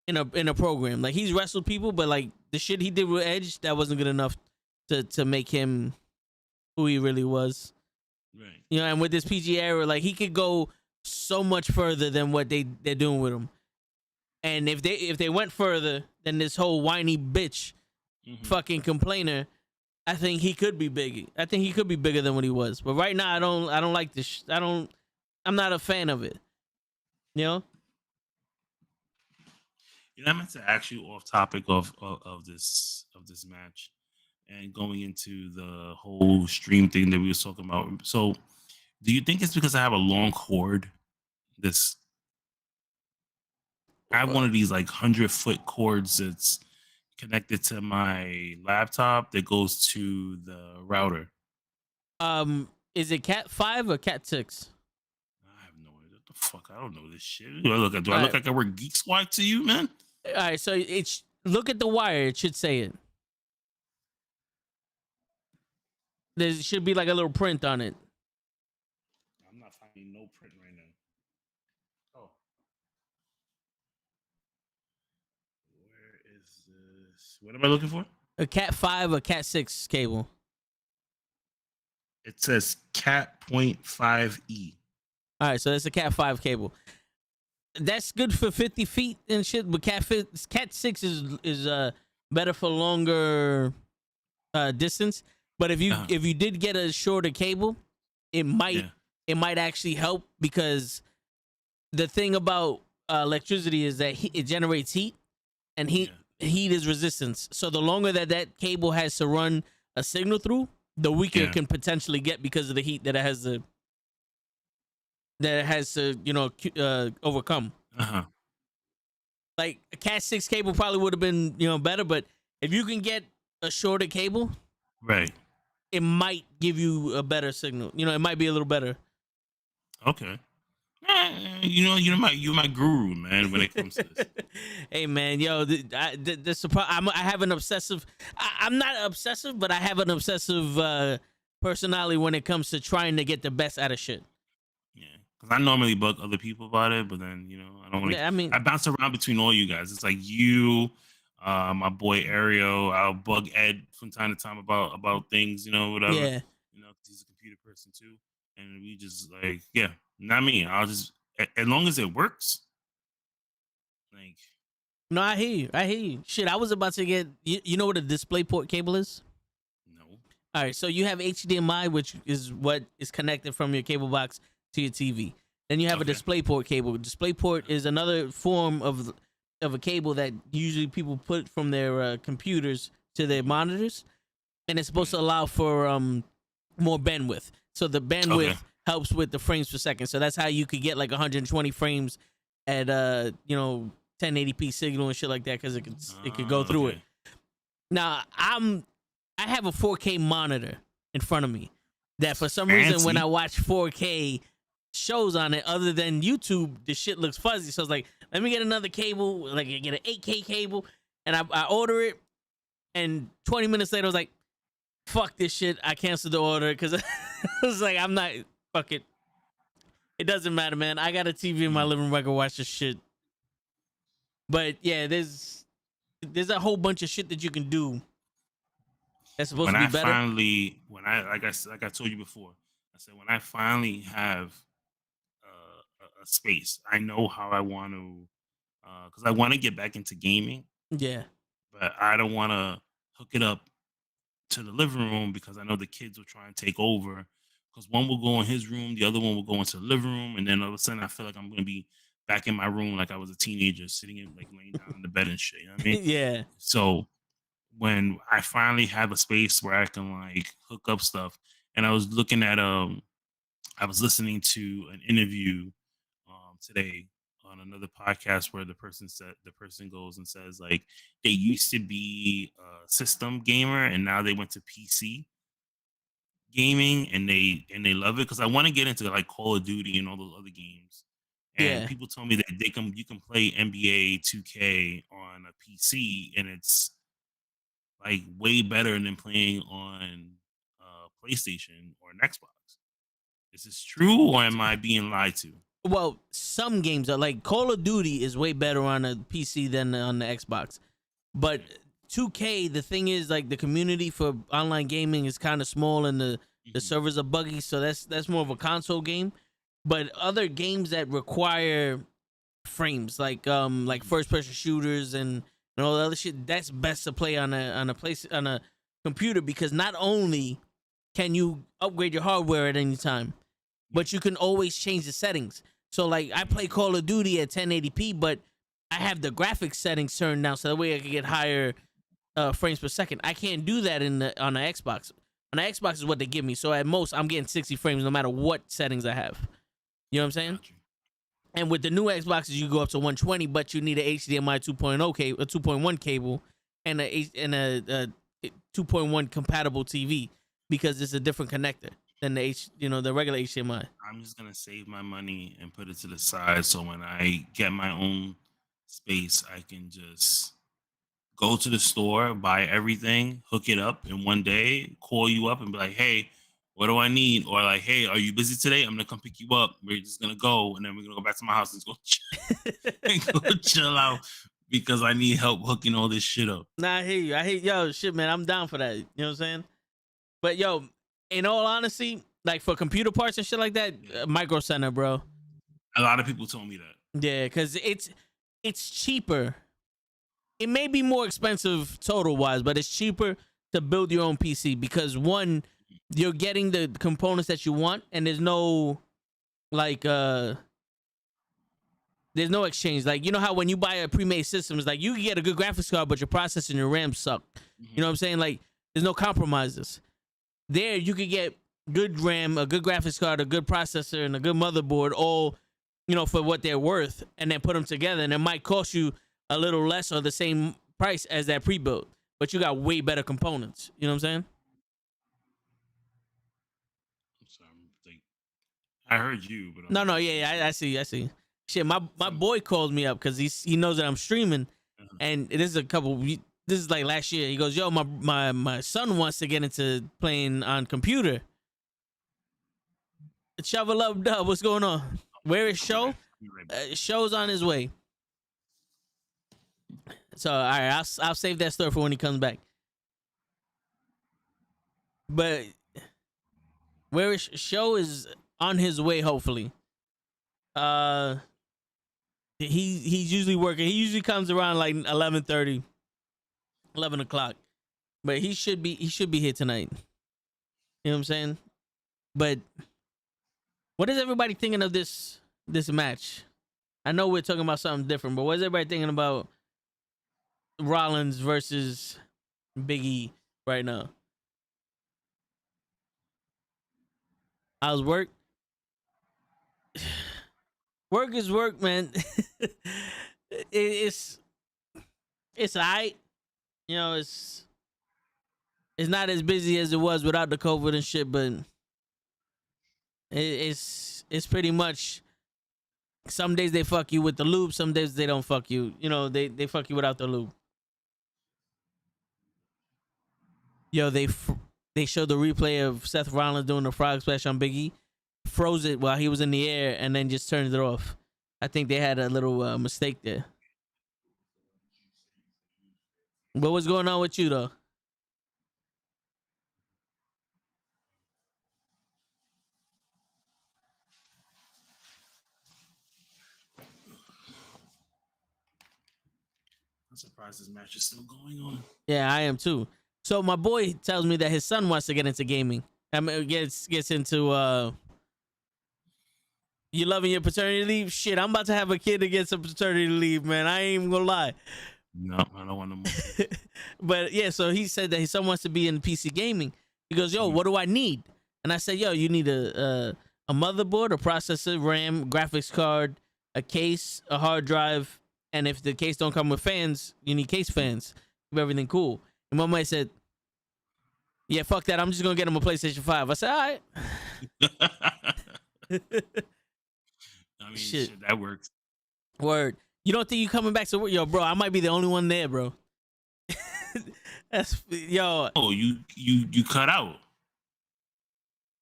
in a program. Like, he's wrestled people, but like the shit he did with Edge, that wasn't good enough to make him who he really was. Right. You know, and with this PG era, like, he could go so much further than what they're doing with him. And if they went further than this whole whiny bitch fucking complainer, I think he could be big. I think he could be bigger than what he was. But right now, I don't like this. I'm not a fan of it. You know? You know, I meant to ask you off topic of this match and going into the whole stream thing that we was talking about. So, do you think it's because I have a long cord? I have one of these like 100-foot cords that's connected to my laptop that goes to the router. Is it Cat 5 or Cat 6? I have no idea. What the fuck? I don't know this shit. Do I look like I work Geek Squad to you, man? All right, so look at the wire. It should say it. There should be like a little print on it. I'm not finding no print right now. Oh. Where is this? What am I looking for? A Cat 5 or Cat 6 cable. It says Cat .5E. All right, so that's a Cat 5 cable. That's good for 50 feet and shit, but Cat 6 is better for longer distance. But if you did get a shorter cable, it might actually help, because the thing about electricity is that it generates heat, and heat is resistance. So the longer that cable has to run a signal through, the weaker Yeah. it can potentially get because of the heat that it has to overcome. Uh-huh. Like a Cat 6 cable probably would have been better, but if you can get a shorter cable, Right. it might give you a better signal. It might be a little better. Okay. You're my guru, man, when it comes to this. Hey man, I have an obsessive. I'm not obsessive, but I have an obsessive personality when it comes to trying to get the best out of shit. Yeah, because I normally bug other people about it, but then I don't want to. Yeah, I mean, I bounce around between all you guys. It's like you, my boy Ariel. I'll bug Ed from time to time about things, whatever. yeah. 'Cause he's a computer person too, and we just like, yeah, not me. I'll just as long as it works. Like, No, I hear you. I hear you. Shit, I was about to get. You know what a DisplayPort cable is? no. All right, so you have HDMI, which is what is connected from your cable box to your TV. Then you have a Okay. DisplayPort cable. DisplayPort is another form of a cable that usually people put from their computers to their monitors, and it's supposed to allow for more bandwidth. So the bandwidth Okay. helps with the frames per second. So that's how you could get like 120 frames at 1080p signal and shit like that, because it could go through it. Now I have a 4K monitor in front of me that for some reason when Fancy. I watch 4K shows on it, other than YouTube, the shit looks fuzzy. So I was like, let me get another cable, like I get an 8K cable, and I order it, and 20 minutes later I was like, fuck this shit. I canceled the order because I was like, I'm not, fuck it. It doesn't matter, man. I got a TV in my living room. I can watch this shit. But yeah, there's a whole bunch of shit that you can do that's supposed When to I be better. like I told you before, I said when I finally have a space, I know how I want to, because I want to get back into gaming, Yeah. but I don't want to hook it up to the living room because I know the kids will try and take over. Because one will go in his room, the other one will go into the living room, and then all of a sudden I feel like I'm going to be back in my room like I was a teenager, sitting in like laying down in the bed and shit. You know what I mean? Yeah. So when I finally have a space where I can like hook up stuff, and I was looking at I was listening to an interview today on another podcast where the person goes and says like they used to be a system gamer and now they went to PC gaming and they love it, because I want to get into like Call of Duty and all those other games. And Yeah. people told me that you can play NBA 2K on a PC and it's like way better than playing on PlayStation or an Xbox. Is this true or am I being lied to? Well, some games are like Call of Duty is way better on a PC than on the Xbox. But 2K, the thing is, like, the community for online gaming is kind of small and the servers are buggy, so that's more of a console game. But other games that require frames, like first person shooters and all the other shit, that's best to play on a computer, because not only can you upgrade your hardware at any time, but you can always change the settings. So like I play Call of Duty at 1080p, but I have the graphics settings turned down so that way I can get higher frames per second. I can't do that on the Xbox. On the Xbox is what they give me. So at most I'm getting 60 frames no matter what settings I have. You know what I'm saying? Gotcha. And with the new Xboxes, you go up to 120, but you need an HDMI 2.0 cable, a 2.1 cable, and a 2.1 compatible TV, because it's a different connector than the regular HDMI. I'm just gonna save my money and put it to the side, so when I get my own space, I can just go to the store, buy everything, hook it up in one day, call you up and be like, hey, what do I need? Or like, hey, are you busy today? I'm gonna come pick you up. We're just gonna go, and then we're gonna go back to my house and go chill out because I need help hooking all this shit up. Nah, I hear you. Yo, shit, man, I'm down for that. You know what I'm saying? But yo, in all honesty, like for computer parts and shit like that, Micro Center, bro. A lot of people told me that. Yeah, because it's cheaper. It may be more expensive total wise, but it's cheaper to build your own PC, because one, you're getting the components that you want, and there's no there's no exchange. Like, you know how when you buy a pre-made system, it's like you can get a good graphics card, but your processor and your RAM suck. You know what I'm saying? Like, there's no compromises. there you could get good RAM, a good graphics card, a good processor, and a good motherboard, all for what they're worth, and then put them together, and it might cost you a little less or the same price as that pre-built, but you got way better components. You know what I'm saying? I'm sorry. I heard you, but No, yeah, I see. Shit, my boy called me up because he knows that I'm streaming, and this is this is like last year. He goes, "Yo, my son wants to get into playing on computer." Shovel up, Dub. What's going on? Where is Show? Show's on his way. So all right, I'll save that story for when he comes back. But where is Show is on his way, hopefully. He's usually working. He usually comes around like 11:30, 11 o'clock. But he should be here tonight. You know what I'm saying? But what is everybody thinking of this match? I know we're talking about something different, but what is everybody thinking about Rollins versus Big E right now? How's work? Work is work, man. It's alright. It's not as busy as it was without the COVID and shit, but it's pretty much some days they fuck you with the lube, some days they don't fuck you. They fuck you without the lube. Yo, they showed the replay of Seth Rollins doing the frog splash on Big E, froze it while he was in the air, and then just turned it off. I think they had a little mistake there. But what's going on with you though? I'm surprised this match is still going on. Yeah, I am too. So my boy tells me that his son wants to get into gaming. I mean, gets into you loving your paternity leave? Shit, I'm about to have a kid to get some paternity leave, man. I ain't even gonna lie. No, I don't want no more. But yeah, so he said that his son wants to be in PC gaming. He goes, "Yo, what do I need?" And I said, "Yo, you need a motherboard, a processor, RAM, graphics card, a case, a hard drive, and if the case don't come with fans, you need case fans. Keep everything cool." And my mom said, "Yeah, fuck that. I'm just gonna get him a PlayStation 5." I said, "All right." I mean, shit, that works. Word. You don't think you coming back to work? Yo, bro, I might be the only one there, bro. That's yo. Oh, you cut out.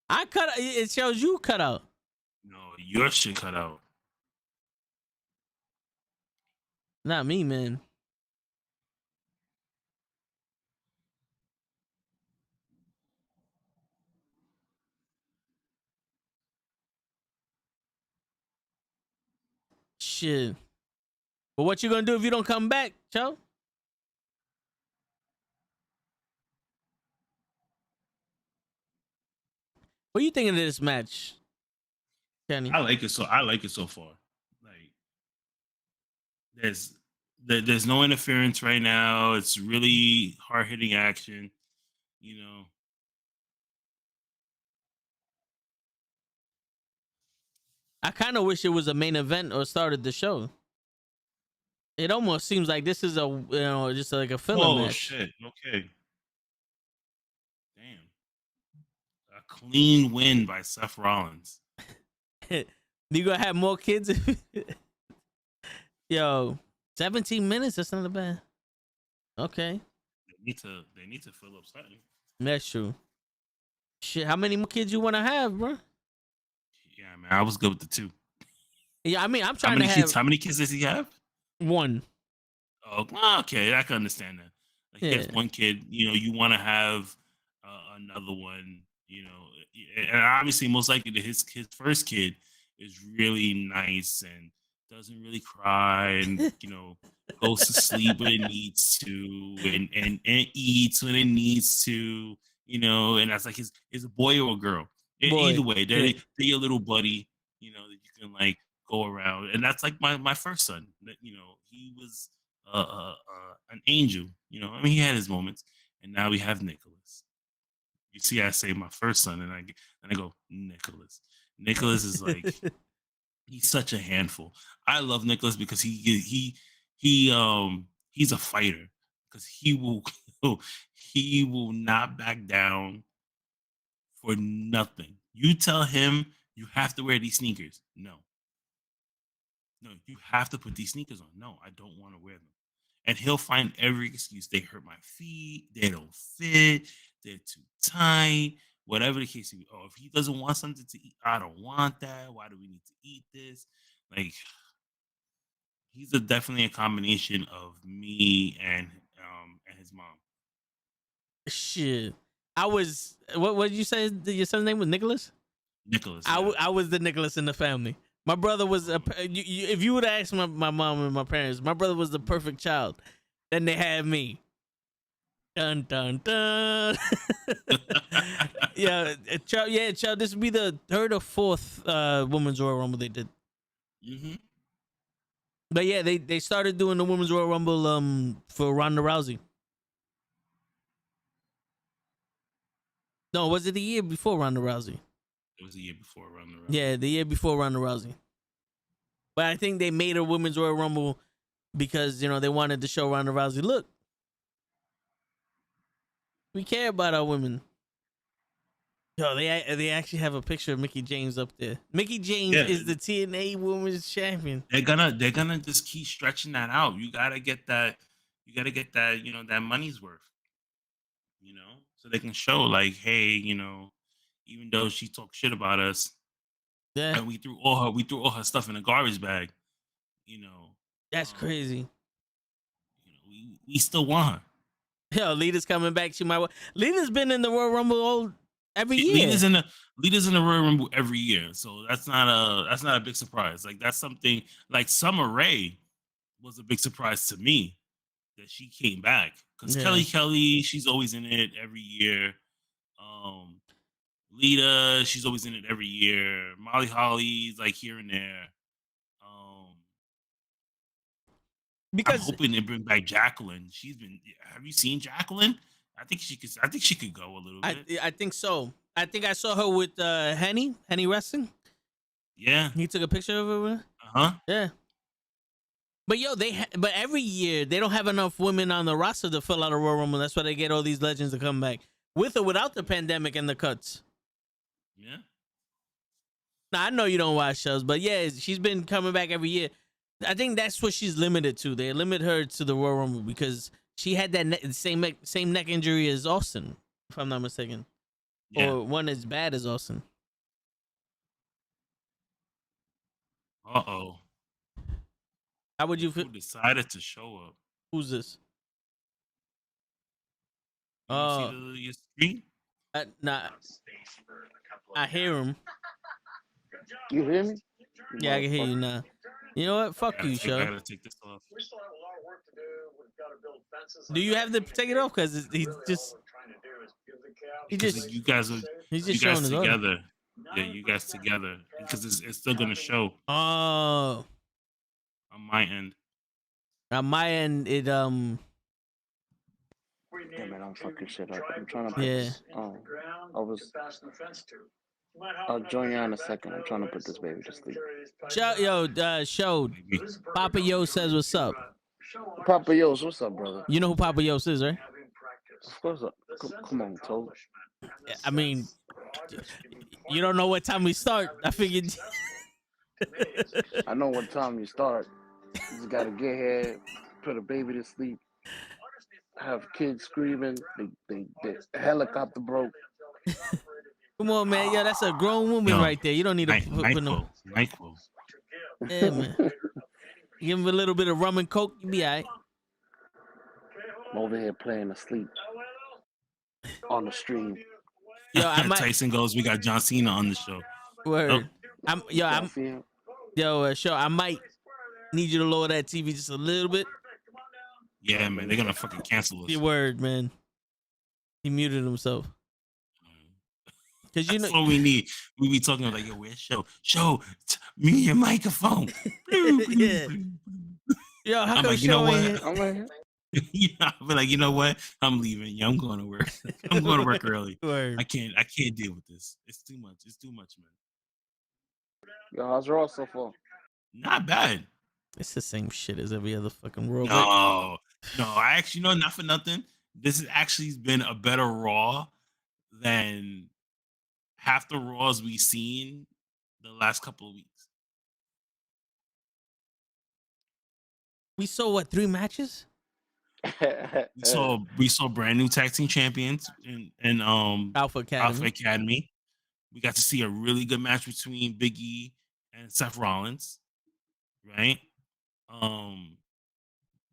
I cut. It shows you cut out. No, your shit cut out. Not me, man. Shit. But what you gonna do if you don't come back, Joe? What are you thinking of this match, Kenny? I like it so far. Like there's no interference right now. It's really hard hitting action. I kind of wish it was a main event or started the show. It almost seems like this is just like a filler match. Oh shit! Okay. Damn. A clean win by Seth Rollins. You gonna have more kids? Yo, 17 minutes. That's not bad. Okay. They need to fill up something. That's true. Shit, how many more kids you want to have, bro? Yeah, man, I was good with the 2. Yeah, I mean, I'm trying to have. How many kids does he have? 1. Oh, okay, I can understand that. Like, he has 1 kid. You want to have another one. And obviously, most likely, his first kid is really nice and doesn't really cry and goes to sleep when it needs to and eats when it needs to. And that's like his a boy or a girl. Either way, they're your little buddy. That you can like go around, and that's like my first son. That he was an angel. I mean, he had his moments, and now we have Nicholas. You see, I say my first son, and I go Nicholas. Nicholas is like he's such a handful. I love Nicholas because he's a fighter because he will he will not back down for nothing. You tell him you have to wear these sneakers. No, you have to put these sneakers on. No, I don't want to wear them. And he'll find every excuse. They hurt my feet. They don't fit. They're too tight. Whatever the case may be. Oh, if he doesn't want something to eat, I don't want that. Why do we need to eat this? Like, he's definitely a combination of me and his mom. Shit. I was. What did you say? Your son's name was Nicholas? Nicholas. I was the Nicholas in the family. My brother was if you would ask my mom and my parents, my brother was the perfect child. Then they had me. Dun dun dun. Child. This would be the third or fourth Women's Royal Rumble they did. Mm-hmm. But yeah, they started doing the Women's Royal Rumble for Ronda Rousey. No, was it the year before Ronda Rousey? It was the year before Ronda Rousey. Yeah, the year before Ronda Rousey. But I think they made a Women's Royal Rumble because, they wanted to show Ronda Rousey, look, we care about our women. Yo, they actually have a picture of Mickie James up there. Mickie James is the TNA Women's Champion. They're gonna just keep stretching that out. You gotta get that. That money's worth. So they can show like, hey, even though she talked shit about us, and we threw all her stuff in a garbage bag. That's crazy. We still want her. Yo, Lita's coming back. Lita's been in the Royal Rumble every year. Lita's in the Royal Rumble every year, so that's not a big surprise. Like, that's something like Summer Rae was a big surprise to me that she came back because Kelly, she's always in it every year. Lita, she's always in it every year. Molly Holly's like here and there. Because I'm hoping they bring back Jacqueline. Have you seen Jacqueline? I think she could go a little bit. I think so. I think I saw her with Henny Wrestling. Yeah. He took a picture of her with her. Uh-huh. Yeah. But but every year they don't have enough women on the roster to fill out a Royal Rumble. That's why they get all these legends to come back with or without the pandemic and the cuts. Yeah. Now I know you don't watch shows, but yeah, she's been coming back every year. I think that's what she's limited to. They limit her to the Royal Rumble because she had that same neck injury as Austin, if I'm not mistaken, or one as bad as Austin. Uh-oh. How would you feel? Who decided to show up? Who's this? You see your screen? Nah. I hear him. You hear me? Yeah, I can hear you now. You know what? Fuck you, Show. I gotta take this off. We still have a lot of work to do. We've got to build fences. Do you have to take it off? Because he's just. You guys showing together. Yeah, you guys together because it's still gonna show. Oh. On my end. On my end, it Yeah, man, I'm fucking shit up. I'm trying to put this. I'll join you in a second. I'm trying to put this baby to sleep. Showed. Papa Yo says what's up. Papa Yo's, what's up, brother? You know who Papa Yos is, right? Of course. Come on, Toad. I mean, you don't know what time we start. I figured. I know what time you start. You just gotta get here, put a baby to sleep, have kids screaming. The helicopter broke. Come on, man. Yeah, that's a grown woman right there. You don't need to put no. NuKKle. Yeah, man. Give him a little bit of rum and coke, you be all right. I'm over here playing asleep on the stream. Yo, Tyson goes, we got John Cena on the show. Word. Show, I might need you to lower that TV just a little bit. Yeah, man. They're gonna fucking cancel us. Your word, man. He muted himself. Cause That's what we need. We be talking like, yo, where's Show, me your microphone. Yeah. Yo, how come Show ain't here? I'll be like, you know what? I'm leaving. Yeah, I'm going to work. I'm going to work early. Word. I can't deal with this. It's too much. It's too much, man. Yo, how's Raw so far? Not bad. It's the same shit as every other fucking Raw. No, I actually know, not for nothing. This has actually been a better Raw than half the Raws we've seen the last couple of weeks. We saw what, 3 matches? We saw brand new tag team champions in Alpha Academy. Academy. We got to see a really good match between Big E and Seth Rollins, right?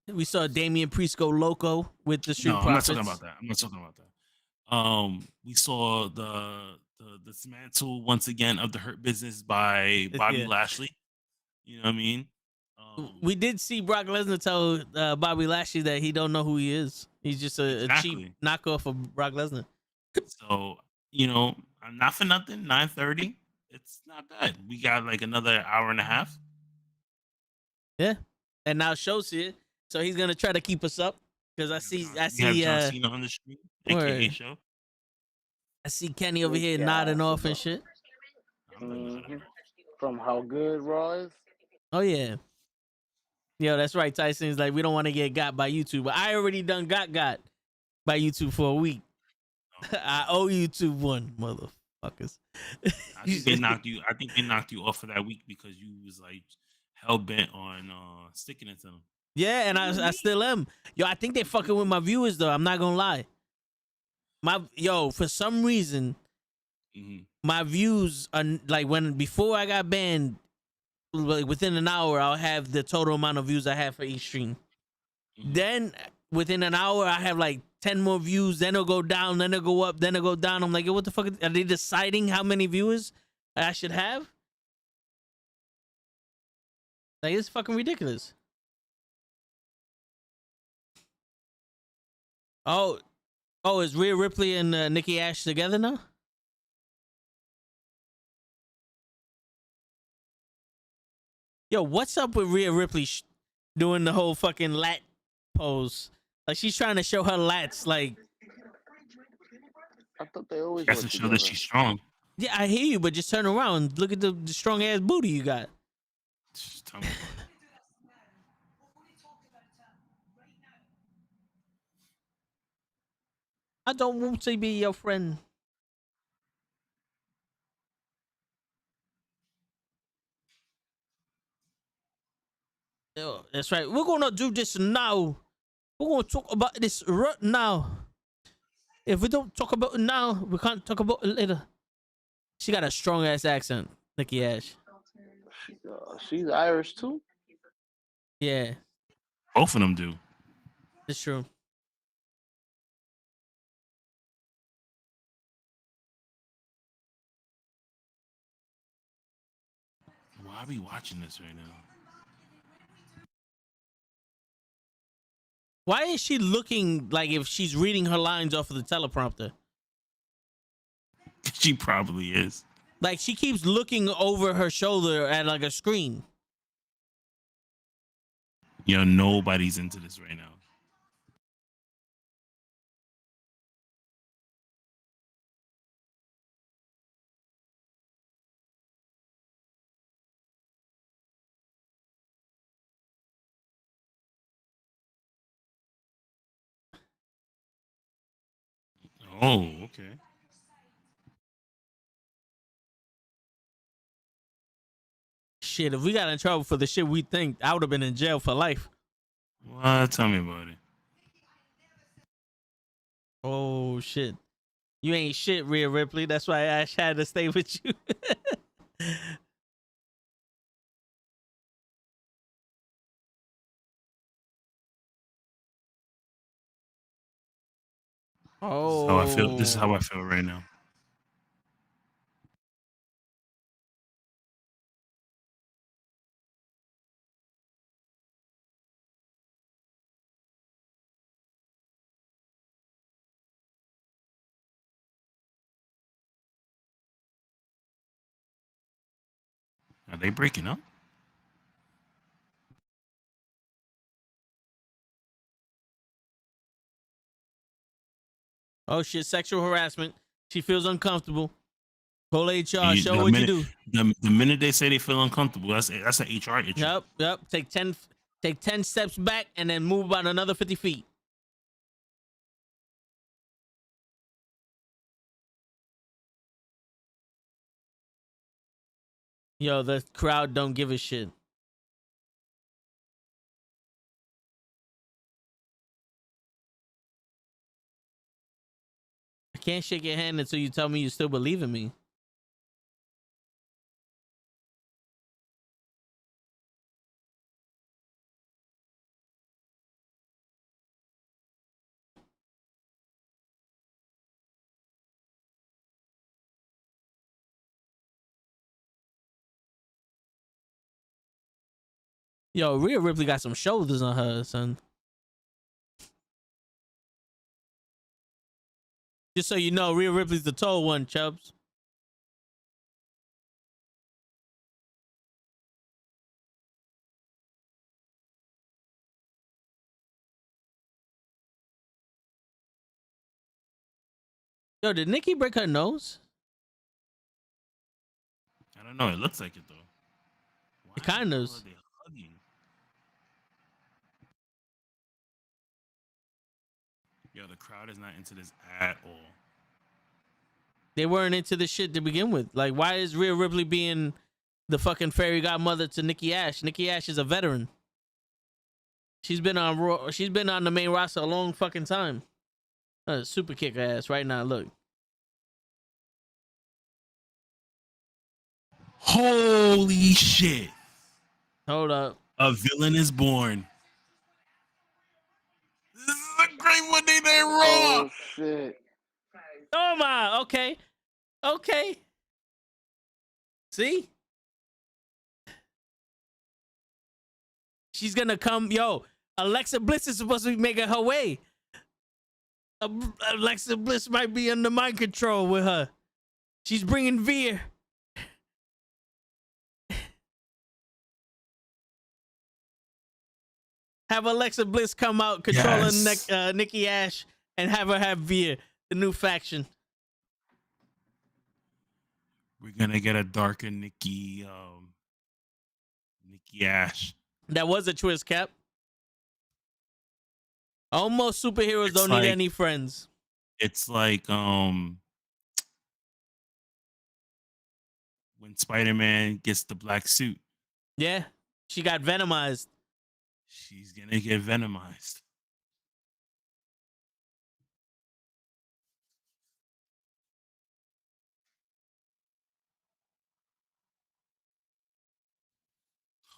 We saw Damian Priest go loco with the Street Profits. I'm not talking about that. We saw the dismantle once again of the Hurt Business by Bobby Lashley. You know what I mean? We did see Brock Lesnar tell Bobby Lashley that he don't know who he is. He's just a cheap knockoff of Brock Lesnar. So, I'm not for nothing. 9:30. It's not bad. We got like another hour and a half. Yeah, and now Show's here, so he's gonna try to keep us up because I see John Cena on the stream, aka Show. I see Kenny over here nodding off and shit. From how good Raw is. Oh yeah. Yo, that's right. Tyson's like, we don't want to get got by YouTube, but I already done got by YouTube for a week. I owe YouTube one, motherfuckers. I think they knocked you off for that week because you was like hell bent on sticking it to them. Yeah, and I still am. Yo, I think they fucking with my viewers though. I'm not gonna lie. For some reason, my views are like before I got banned. Like within an hour, I'll have the total amount of views I have for each stream. Then within an hour, I have like 10 more views. Then it'll go down. Then it'll go up. Then it'll go down. I'm like, yo, what the fuck? Are they deciding how many viewers I should have? Like, it's fucking ridiculous. Oh, is Rhea Ripley and Nikki Ash together now? Yo, what's up with Rhea Ripley doing the whole fucking lat pose? Like, she's trying to show her lats. Like, I thought they always. That's to show that she's strong. Yeah, I hear you, but just turn around. Look at the strong ass booty you got. Just tell me about it. I don't want to be your friend. Yo, that's right. We're gonna do this now. We're gonna talk about this right now. If we don't talk about it now, we can't talk about it later. She got a strong ass accent, Nikki Ash. She's Irish too. Yeah, both of them do. it's true. Why are we watching this right now? Why is she looking like if she's reading her lines off of the teleprompter? She probably is. Like, she keeps looking over her shoulder at like a screen. Nobody's into this right now. Oh, okay. Shit, if we got in trouble for the shit we think, I would have been in jail for life. What? Tell me about it. Oh shit. You ain't shit, Rhea Ripley. That's why Ash had to stay with you. Oh. This is how I feel right now. Are they breaking up? Oh shit, sexual harassment. She feels uncomfortable. Call HR. You- Show the what minute, you do. The minute they say they feel uncomfortable, that's an HR issue. Yep. Take 10 steps back and then move about another 50 feet. Yo, the crowd don't give a shit. I can't shake your hand until you tell me you still believe in me. Yo, Rhea Ripley got some shoulders on her, son. Just so you know, Rhea Ripley's the tall one, Chubbs. Yo, did Nikki break her nose? I don't know. It looks like it though. Why It kind the of. hell are they hugging? Yo, the crowd is not into this at all. They weren't into this shit to begin with. Like, why is Rhea Ripley being the fucking fairy godmother to Nikki Ash? Nikki Ash is a veteran. She's been on Raw. She's been on the main roster a long fucking time. Super kick her ass right now. Look. Holy shit! Hold up. A villain is born. This is a great Monday Night Raw. Oh shit! Oh my. Okay. See? She's gonna come. Yo, Alexa Bliss is supposed to be making her way. Alexa Bliss might be under mind control with her. She's bringing Veer. Have Alexa Bliss come out controlling Yes. Nikki Ash and have her have Veer, the new faction. We're gonna get a darker Nikki Ash. That was a twist, Cap. Almost superheroes It's don't like- need any friends. It's like when Spider-Man gets the black suit. Yeah, she got venomized. She's gonna get venomized.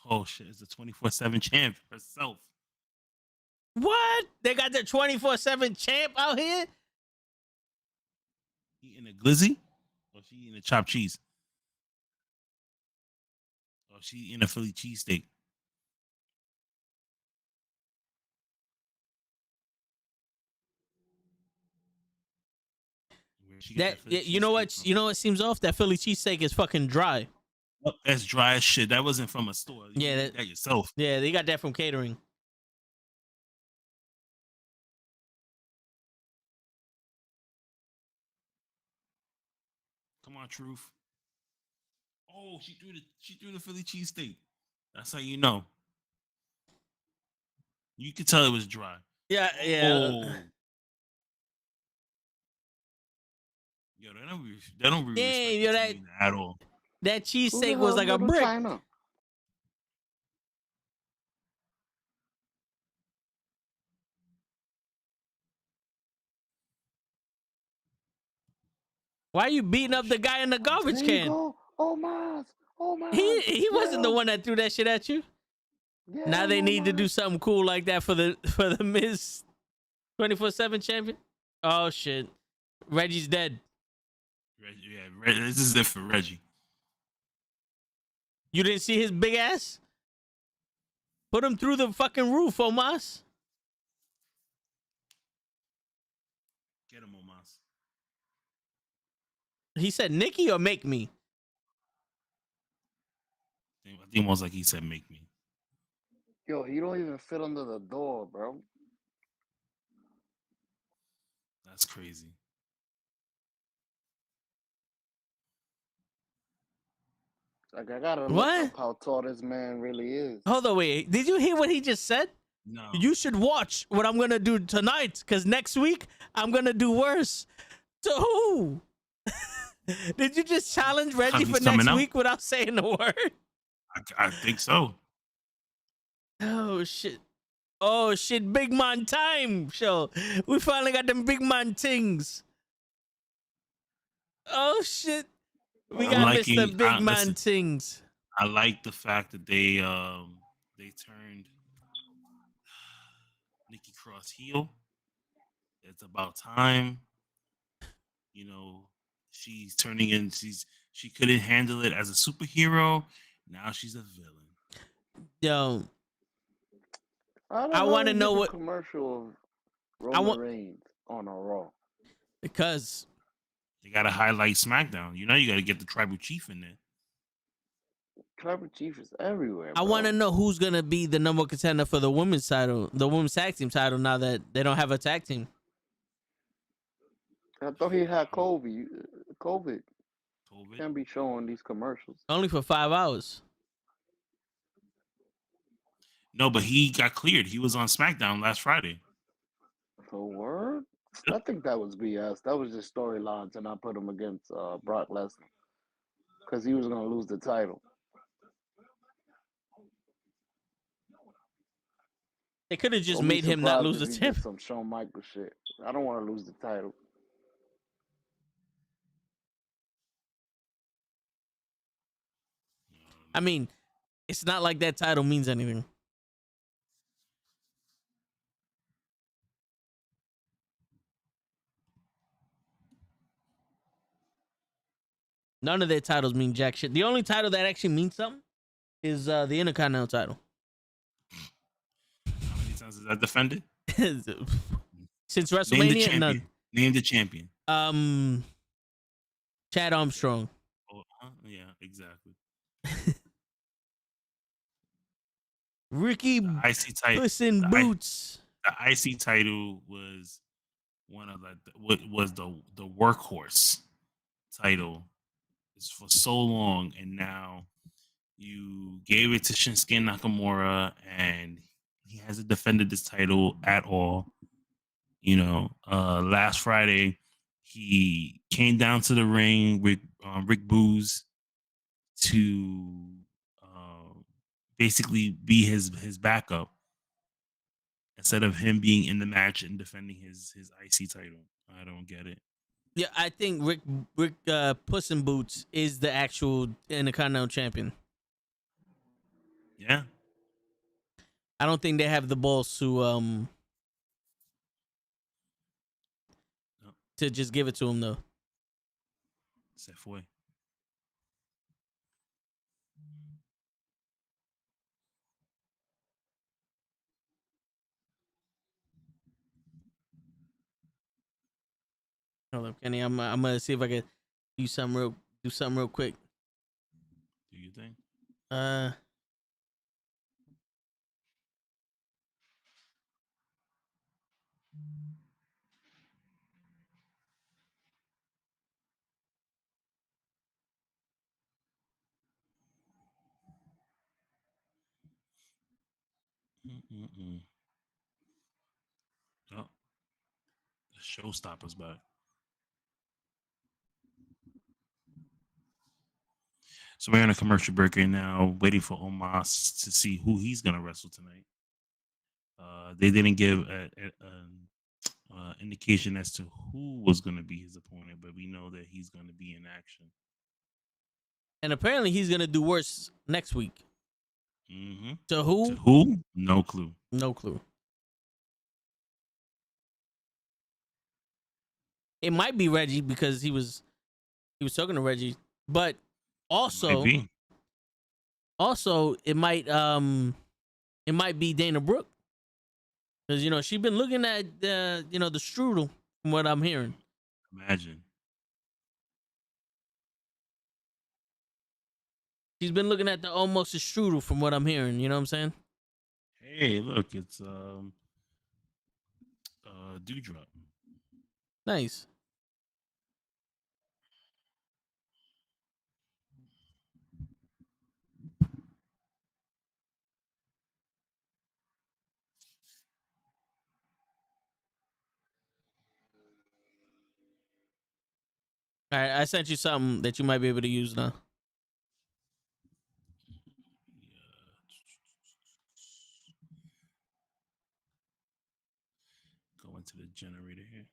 Oh shit! It's a 24/7 champ herself. What? They got the 24/7 champ out here? Eating a glizzy, or she eating a chopped cheese, or she eating a Philly cheesesteak. Where she get That Philly you know what? cheesesteak from? You know what seems off? That Philly cheesesteak is fucking dry. Oh, that's dry as shit. That wasn't from a store. You Yeah, made that yourself. Yeah, they got that from catering. Come on, Truth. Oh, she threw the Philly cheesesteak. That's how you know. You could tell it was dry. Yeah. Oh. Yo, they don't be Damn, respecting yo, Tamina at all. That Who the cheesesteak was hell like a go to brick. China? Why are you beating up the guy in the garbage There you can? go. Oh my. He wasn't the Yeah. one that threw that shit at you. Yeah, Now they oh need to my. do something cool like that for the Miz 24/7 champion. Oh shit, Reggie's dead. This is it for Reggie. You didn't see his big ass? Put him through the fucking roof, Omas. Get him, Omas. He said Nikki or make me. I think almost like he said, "Make me." Yo, he don't even fit under the door, bro. That's crazy. Like I gotta look What? up how tall this man really is. Hold on, wait. Did you hear what he just said? No. You should watch what I'm gonna do tonight, because next week I'm gonna do worse. To who? Did you just challenge Reggie He's for coming next out. week without saying a word? I think so. Oh shit. Oh shit, big man time show. We finally got them big man things. Oh shit. We I'm got liking- Mr. Big Man listen. things. I like the fact that they turned Nikki Cross heel. It's about time. You know, she's turning in. She couldn't handle it as a superhero. Now she's a villain. Yo, I I wanna know what- commercial of I Roman want- Reigns on a Raw. because They got to highlight SmackDown. You know, you got to get the tribal chief in there. Tribal Chief is everywhere. I bro. want to know who's gonna be the number one contender for the women's title, the women's tag team title. Now that they don't have a tag team, I thought he had COVID. COVID COVID. can't be showing these commercials. only for 5 hours. No, but he got cleared. He was on SmackDown last Friday. So word? I think that was BS. That was just storylines, and I put him against Brock Lesnar because he was gonna lose the title. They could have just Don't be made him not lose surprised the if he did champ. some Shawn Michaels shit. I don't want to lose the title. I mean, it's not like that title means anything. None of their titles mean jack shit. The only title that actually means something is the Intercontinental title. How many times is that defended? Since Name the WrestleMania, champion. none. Name the champion. Chad Armstrong. Oh, yeah, exactly. Ricky IC title. Puss in the I- Boots. The IC title was one of what was the workhorse title for so long, and now you gave it to Shinsuke Nakamura, and he hasn't defended this title at all. You know, last Friday he came down to the ring with Rick Booz to basically be his backup instead of him being in the match and defending his IC title. I don't get it. Yeah, I think Rick Puss in Boots is the actual Intercontinental champion. Yeah. I don't think they have the balls to just give it to him though. Se fue. Hold up, Kenny. I'm gonna see if I can do something real quick. Do you think? Mm-mm-mm. Oh, the showstopper's back. So we're on a commercial break right now, waiting for Omos to see who he's gonna wrestle tonight. They didn't give an indication as to who was gonna be his opponent, but we know that he's gonna be in action. And apparently he's gonna do worse next week. Mm-hmm. To who? To who? No clue. No clue. It might be Reggie because he was talking to Reggie, but also it might be Dana Brooke because she's been looking at the strudel from what I'm hearing. Imagine. She's been looking at the almost a strudel from what I'm hearing. You know what I'm saying? Hey, look, it's Doudrop. Nice. All right, I sent you something that you might be able to use now. Go into the generator here.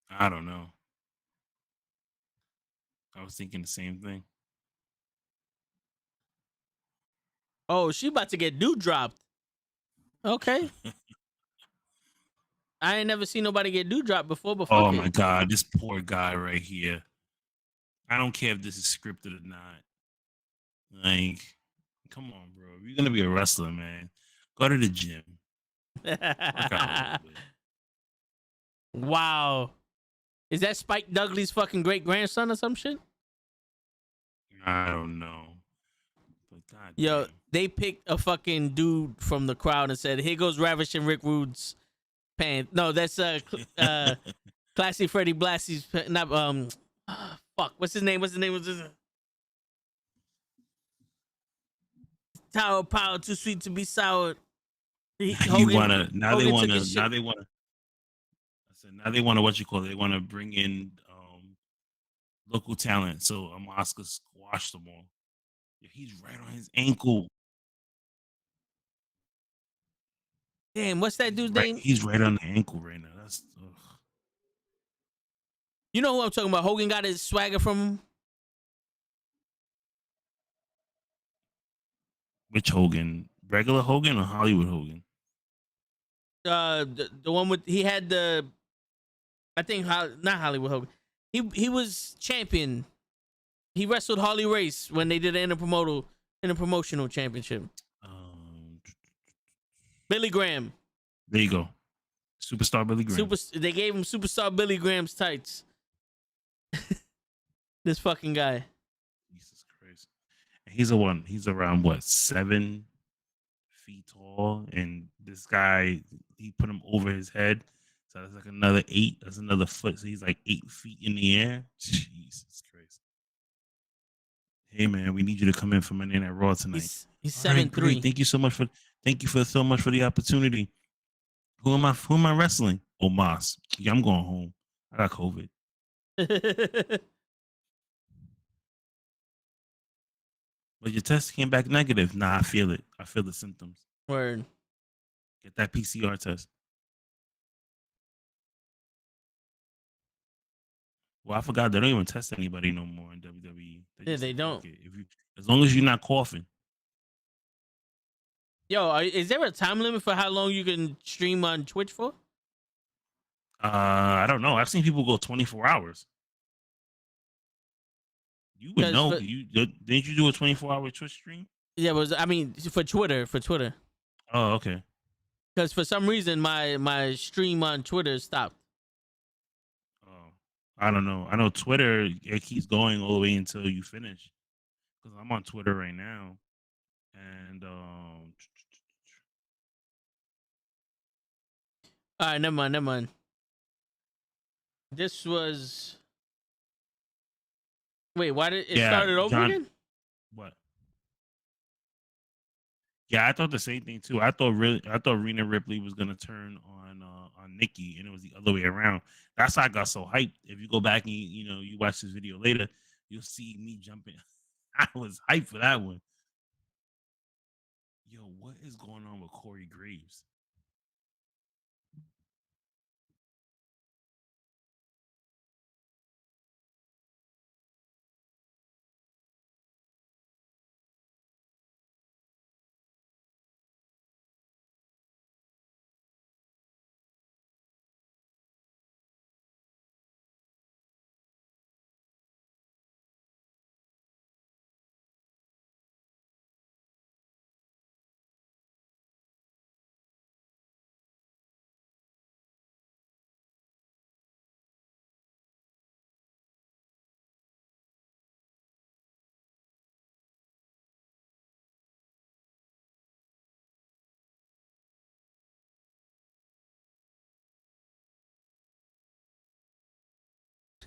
I don't know. I was thinking the same thing. Oh, she about to get dropped. Okay. I ain't never seen nobody get dropped before, but fuck Oh it. my god, this poor guy right here. I don't care if this is scripted or not. Like, come on, bro. If you're gonna be a wrestler, man, go to the gym. Work out a little bit. Wow. Is that Spike Dudley's fucking great grandson or some shit? I don't know. But god Yo, damn. they picked a fucking dude from the crowd and said, "Here goes ravishing Rick Rude's pants." No, that's Classy Freddie Blassie's not fuck. What's his name? What's his name? Tower of Power, too sweet to be sour. You wanna now they Hogan took wanna his now shit. they wanna I said now they wanna what you call it, they wanna bring in local talent. So Oscar squashed them all. Yeah, he's right on his ankle. Damn, what's that dude's Right, name? he's right on the ankle right now. That's You know who I'm talking about? Hogan got his swagger from him. which Hogan? Regular Hogan or Hollywood Hogan? The one with he had the, I think not Hollywood Hogan. He was champion. He wrestled Harley Race when they did an interpromotional championship. Billy Graham. There you go. Superstar Billy Graham. They gave him Superstar Billy Graham's tights. This fucking guy. Jesus Christ. He's around what, 7 feet tall, and this guy, he put him over his head, so that's like another 8. That's another foot, so he's like 8 feet in the air. Jesus Christ. Hey man, we need you to come in for Monday Night Raw tonight. He's All right, 7'3". great. Thank you so much for so much for the opportunity. Who am I wrestling? Omos. Yeah, I'm going home. I got COVID. But your test came back negative. Nah, I feel it. I feel the symptoms. Word. Get that PCR test. Well, I forgot they don't even test anybody no more in WWE. Yeah, they don't. As long as you're not coughing. Yo, is there a time limit for how long you can stream on Twitch for? I don't know. I've seen people go 24 hours. You would know. Didn't you do a 24-hour Twitch stream? Yeah, for Twitter. Oh, okay. Because for some reason my stream on Twitter stopped. Oh, I don't know. I know Twitter, it keeps going all the way until you finish. Because I'm on Twitter right now, and All right, never mind. This was. Wait, why did it started over again? What? Yeah, I thought the same thing too. I thought Rena Ripley was gonna turn on Nikki, and it was the other way around. That's why I got so hyped. If you go back and you watch this video later, you'll see me jumping. I was hyped for that one. Yo, what is going on with Corey Graves?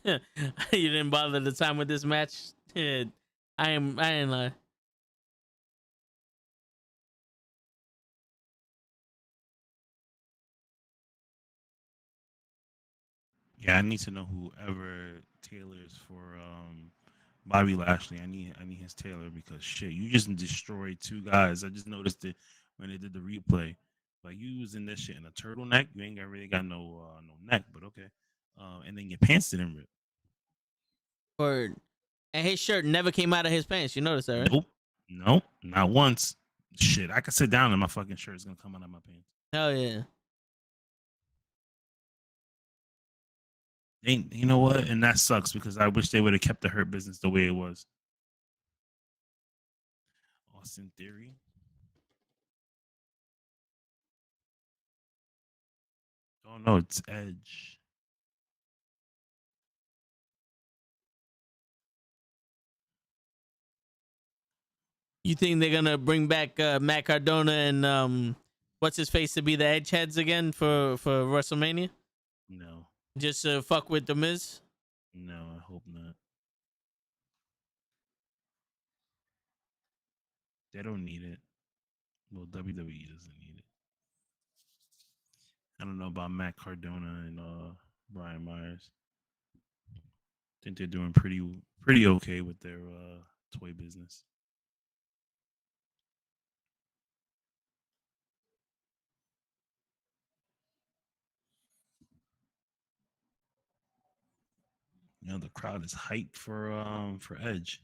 You didn't bother the time with this match. I ain't lying. Yeah, I need to know whoever tailors for Bobby Lashley. I need his tailor because shit, you just destroyed two guys. I just noticed it when they did the replay. Like you using this shit in a turtleneck, you ain't really got no neck, but okay. And then your pants didn't rip. And his shirt never came out of his pants. You notice that, right? Nope, not once. Shit, I could sit down and my fucking shirt is gonna come out of my pants. Hell yeah. You know what? And that sucks because I wish they would have kept the Hurt Business the way it was. Austin Theory. Oh no, it's Edge. You think they're gonna bring back Matt Cardona and what's his face to be the Edge heads again for WrestleMania? No, Just fuck with the Miz. no, I hope not. They don't need it. Well, WWE doesn't need it. I don't know about Matt Cardona and Brian Myers. I think they're doing pretty okay with their toy business. You know, the crowd is hyped for Edge.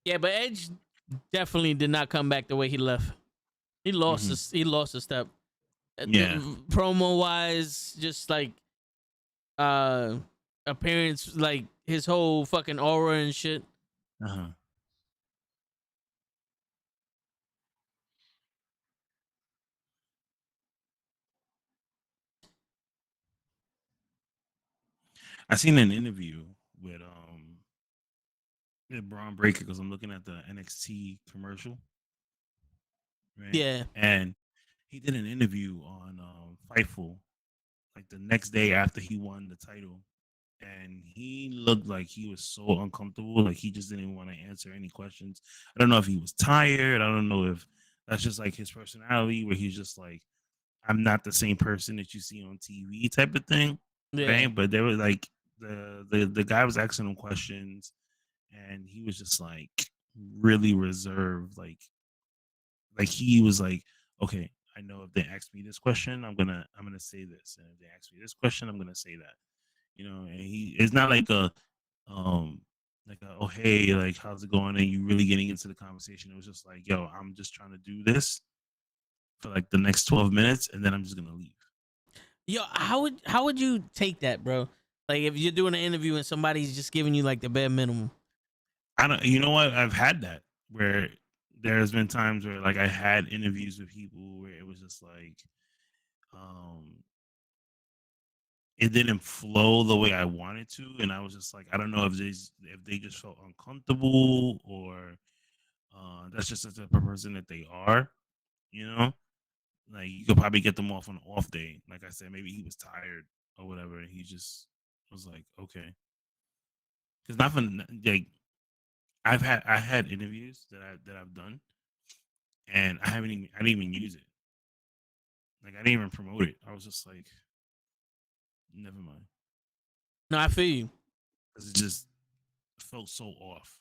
Yeah, but Edge definitely did not come back the way he left. He lost he lost a step. Yeah. Promo wise, just like appearance, like his whole fucking aura and shit. Uh-huh. I seen an interview with Braun Breaker because I'm looking at the NXT commercial. Right? Yeah. And he did an interview on Fightful like the next day after he won the title. And he looked like he was so uncomfortable, like he just didn't want to answer any questions. I don't know if he was tired. I don't know if that's just like his personality, where he's just like, I'm not the same person that you see on TV type of thing. Yeah. Right? But they were like the guy was asking him questions and he was just like really reserved, like he was like, okay, I know if they ask me this question, I'm gonna say this, and if they ask me this question, I'm gonna say that. You know, and he it's not um oh hey, like how's it going, and you really getting into the conversation. It was just like, yo, I'm just trying to do this for like the next 12 minutes, and then I'm just gonna leave. Yo, how would you take that, bro? Like if you're doing an interview and somebody's just giving you like the bare minimum. I don't. You know what? I've had that where there's been times where like I had interviews with people where it was just like, um, it didn't flow the way I wanted to, and I was just like, I don't know if they just felt uncomfortable or that's just the type of person that they are. You know, like you could probably get them off on an off day. Like I said, maybe he was tired or whatever, and he just was like, okay, because not for like I had interviews that I've done, and I didn't even use it. Like I didn't even promote it. I was just like, never mind, No, I feel you. because it just felt so off.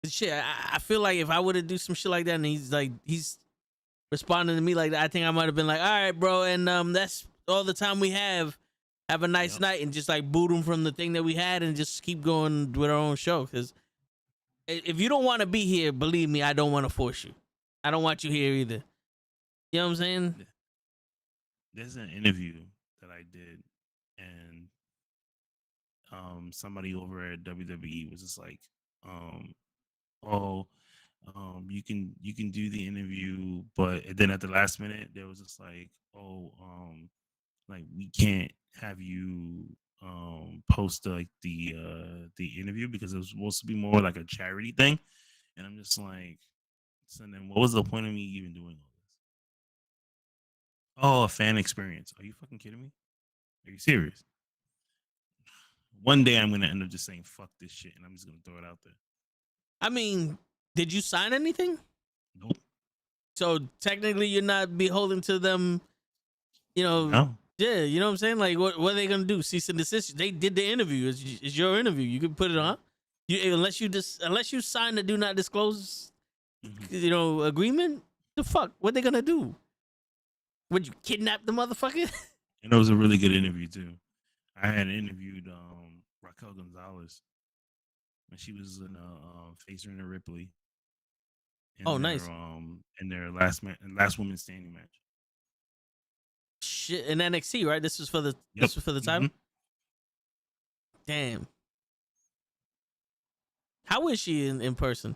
Shit, I feel like if I would have do some shit like that and he's responding to me like that, I think I might have been like, all right, bro, and that's all the time we have. Have a nice night, and just like boot him from the thing that we had and just keep going with our own show. Because if you don't want to be here, believe me, I don't want to force you. I don't want you here either. You know what I'm saying? There's an interview that I did, and somebody over at WWE was just like, oh, you can do the interview, but then at the last minute there was just like, oh, like we can't have you post like the interview because it was supposed to be more like a charity thing, and I'm just like, so then what was the point of me even doing all this? Oh, a fan experience. Are you fucking kidding me? Are you serious? One day I'm gonna end up just saying fuck this shit, and I'm just gonna throw it out there. I mean, did you sign anything? Nope. So technically, you're not beholden to them. You know, No. yeah. You know what I'm saying? Like, what are they gonna do? Cease and desist? They did the interview. It's your interview. You can put it on. Unless you sign the do not disclose, agreement. The fuck? What they gonna do? Would you kidnap the motherfucker? And it was a really good interview too. I had interviewed Raquel Gonzalez when she was in facing Rhea Ripley. Nice. In their last woman standing match. Shit, in NXT, right? This was for the title. Damn. How is she in person?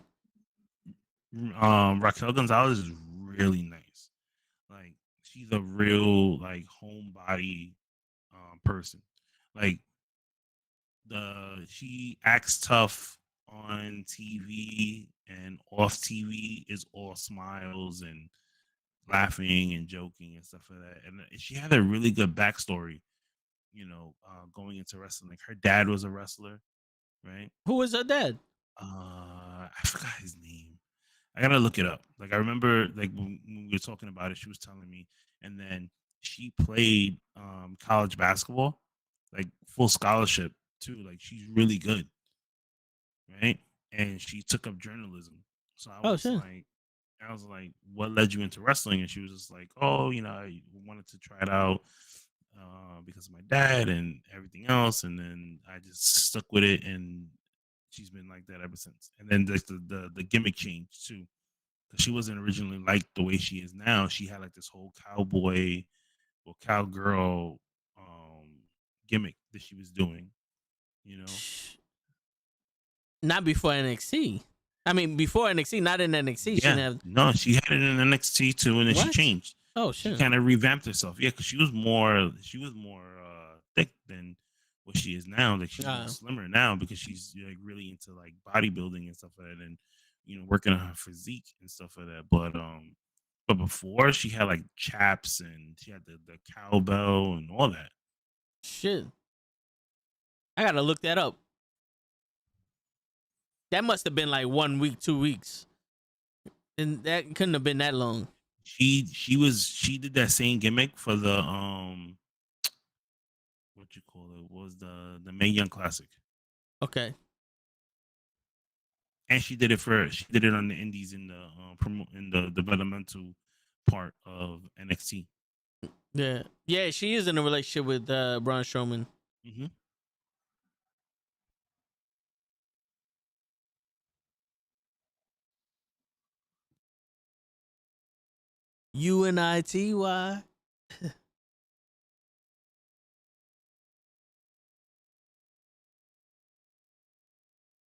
Raquel Gonzalez is really nice. Like she's a real like homebody person. Like she acts tough on TV and off TV is all smiles and laughing and joking and stuff like that. And she had a really good backstory, going into wrestling. Like her dad was a wrestler, right? Who was her dad? I forgot his name. I gotta look it up. Like I remember, like when we were talking about it, she was telling me, and then she played college basketball, like full scholarship too. Like she's really good, right? And she took up journalism. So I was like, what led you into wrestling? And she was just like, oh, I wanted to try it out because of my dad and everything else. And then I just stuck with it, and she's been like that ever since. And then the gimmick changed too. Because she wasn't originally like the way she is now. She had like this whole cowboy or cowgirl gimmick that she was doing, Not before NXT. I mean, before NXT, not in NXT. Yeah, no, she had it in NXT too, and then she changed. Oh shit! She kind of revamped herself. Yeah, because she was more thick than what she is now. Like she's more slimmer now because she's like really into like bodybuilding and stuff like that, and working on her physique and stuff like that. But before she had like chaps and she had the cowbell and all that. Shit, I gotta look that up. That must have been like 1 week, 2 weeks, and that couldn't have been that long. She did that same gimmick for the what you call it was the Mae Young Classic. Okay. And she did it on the indies in the developmental part of NXT. Yeah, she is in a relationship with Braun Strowman. Mm-hmm. UNITY.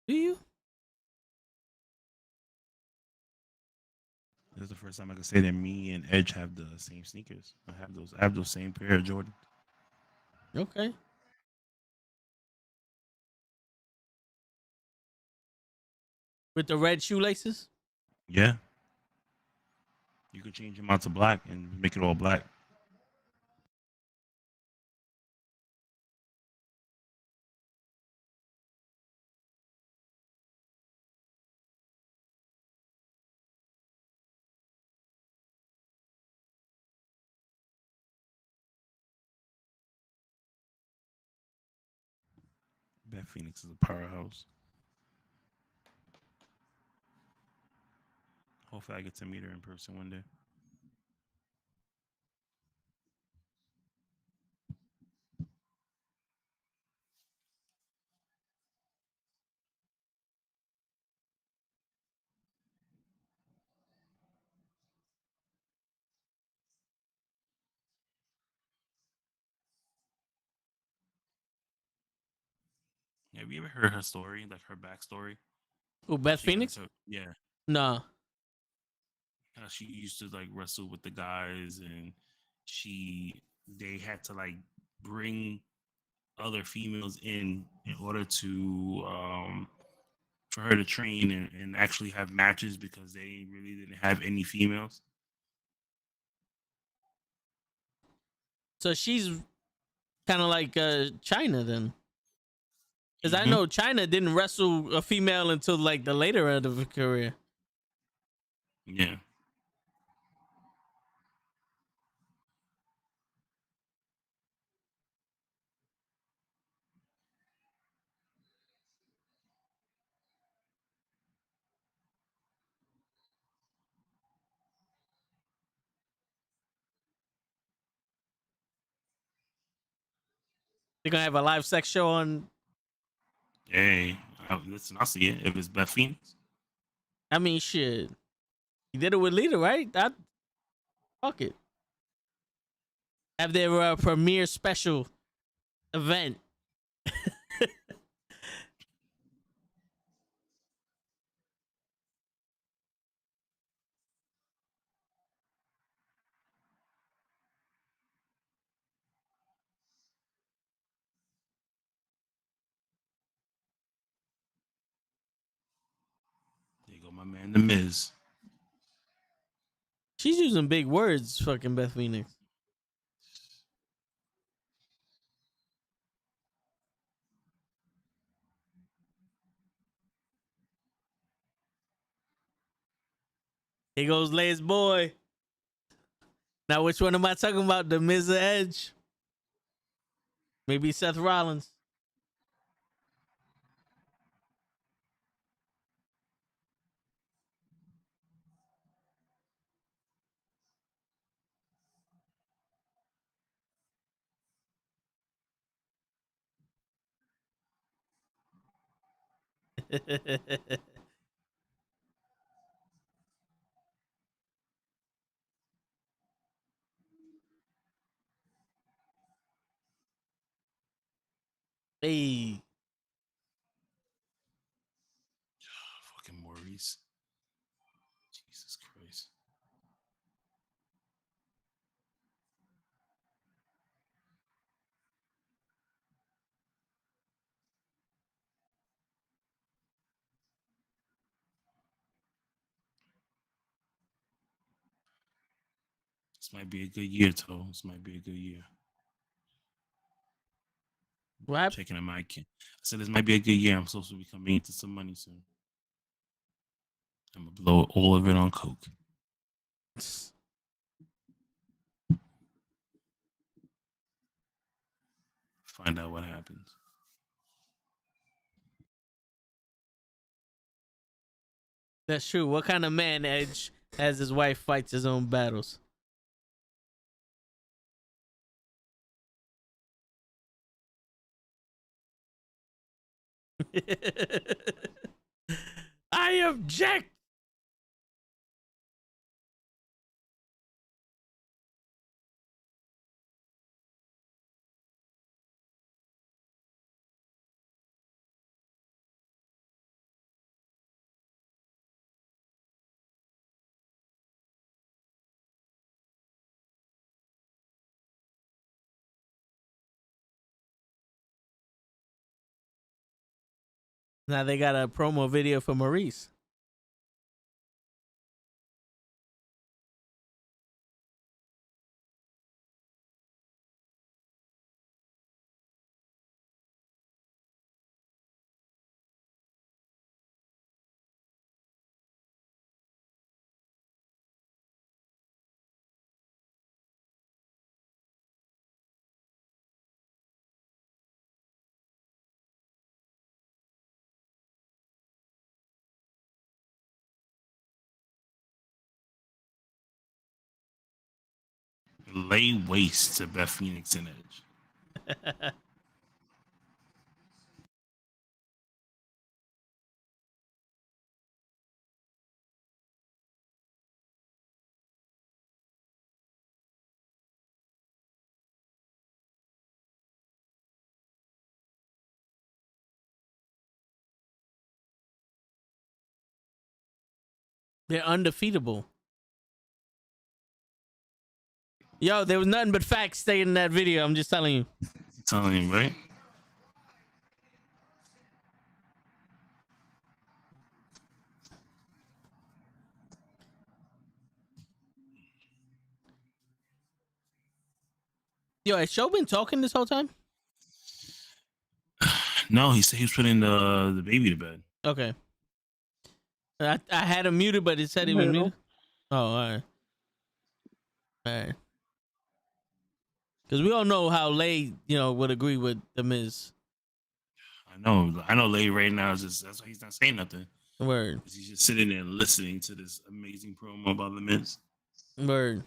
Do you? This is the first time I can say that me and Edge have the same sneakers. I have those same pair of Jordans. Okay. With the red shoelaces? Yeah. You could change them out to black and make it all black. Beth Phoenix is a powerhouse. Hopefully I get to meet her in person one day. Have you ever heard her story, like her backstory? Oh, Beth Phoenix? Yeah. No. She used to like wrestle with the guys, and they had to like bring other females in order to for her to train and actually have matches because they really didn't have any females. So she's kind of like China then. Because I Mhm. know China didn't wrestle a female until like the later end of her career. Yeah. They're gonna have a live sex show on. Hey, listen, I'll see it if it's Beth Phoenix. I mean, shit. You did it with Lita, right? Fuck it. Have their premiere special event. There you go, my man, The Miz. She's using big words, fucking Beth Phoenix. Here goes Lay's boy. Now, which one am I talking about? The Miz or Edge? Maybe Seth Rollins. Hey, Fucking Maurice. Jesus Christ. This might be a good year, Toe. This might be a good year. what happened? Checking in my account. I said this might be a good year. I'm supposed to be coming into some money soon. I'm gonna blow all of it on coke. Find out what happens. That's true. What kind of man Edge has his wife fights his own battles? I object. Now they got a promo video for Maurice. Lay waste to Beth Phoenix and Edge. They're undefeatable. Yo, there was nothing but facts staying in that video. I'm just telling you. I'm telling you, right? Yo, has Show been talking this whole time? No, he said he was putting the baby to bed. Okay. I had him muted, but it said he was muted. Oh, all right. All right. Because we all know how Lay, would agree with The Miz. I know. Lay right now is just that's why he's not saying nothing. Word. He's just sitting there listening to this amazing promo about the Miz. Word.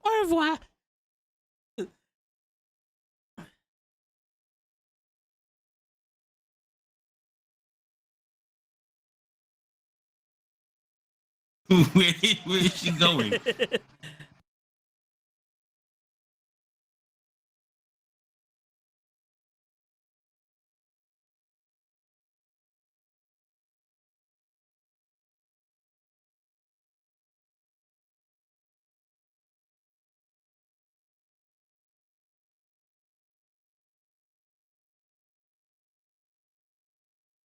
Au revoir. Where is she going?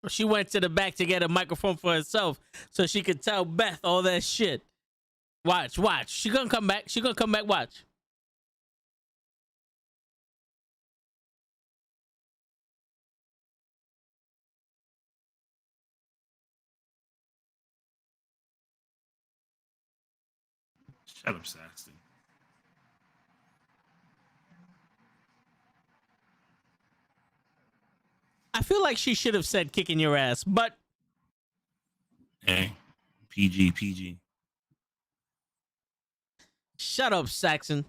She went to the back to get a microphone for herself so she could tell Beth all that shit. Watch. She gonna come back. Watch. Shut up, Saxton. I feel like she should have said kicking your ass, but Hey, PG. shut up, Saxon.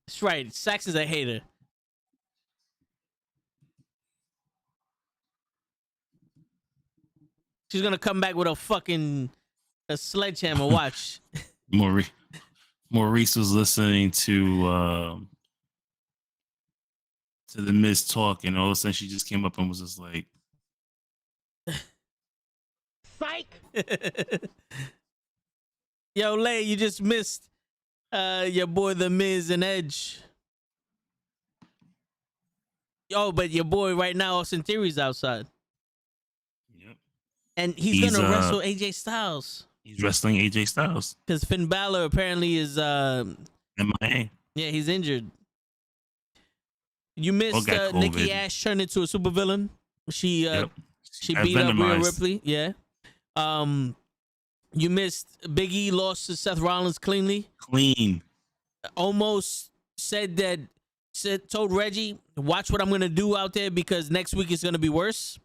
That's right. Saxon's a hater. She's gonna come back with a sledgehammer. Watch. Maurice was listening to the Miz talk, and all of a sudden she just came up and was just like, Psych. Yo, Lay, you just missed your boy The Miz and Edge. Yo, but your boy right now, Austin Theory's outside. "Yep, And he's gonna wrestle AJ Styles. he's wrestling AJ Styles." Because Finn Balor apparently is MIA. yeah, he's injured. You missed got Nikki COVID. Ash turned into a supervillain. She Yep. she Got beat up Rhea venomized. Ripley. Yeah. You missed Big E lost to Seth Rollins cleanly. Clean. Almost told Reggie, watch what I'm gonna do out there because next week is gonna be worse.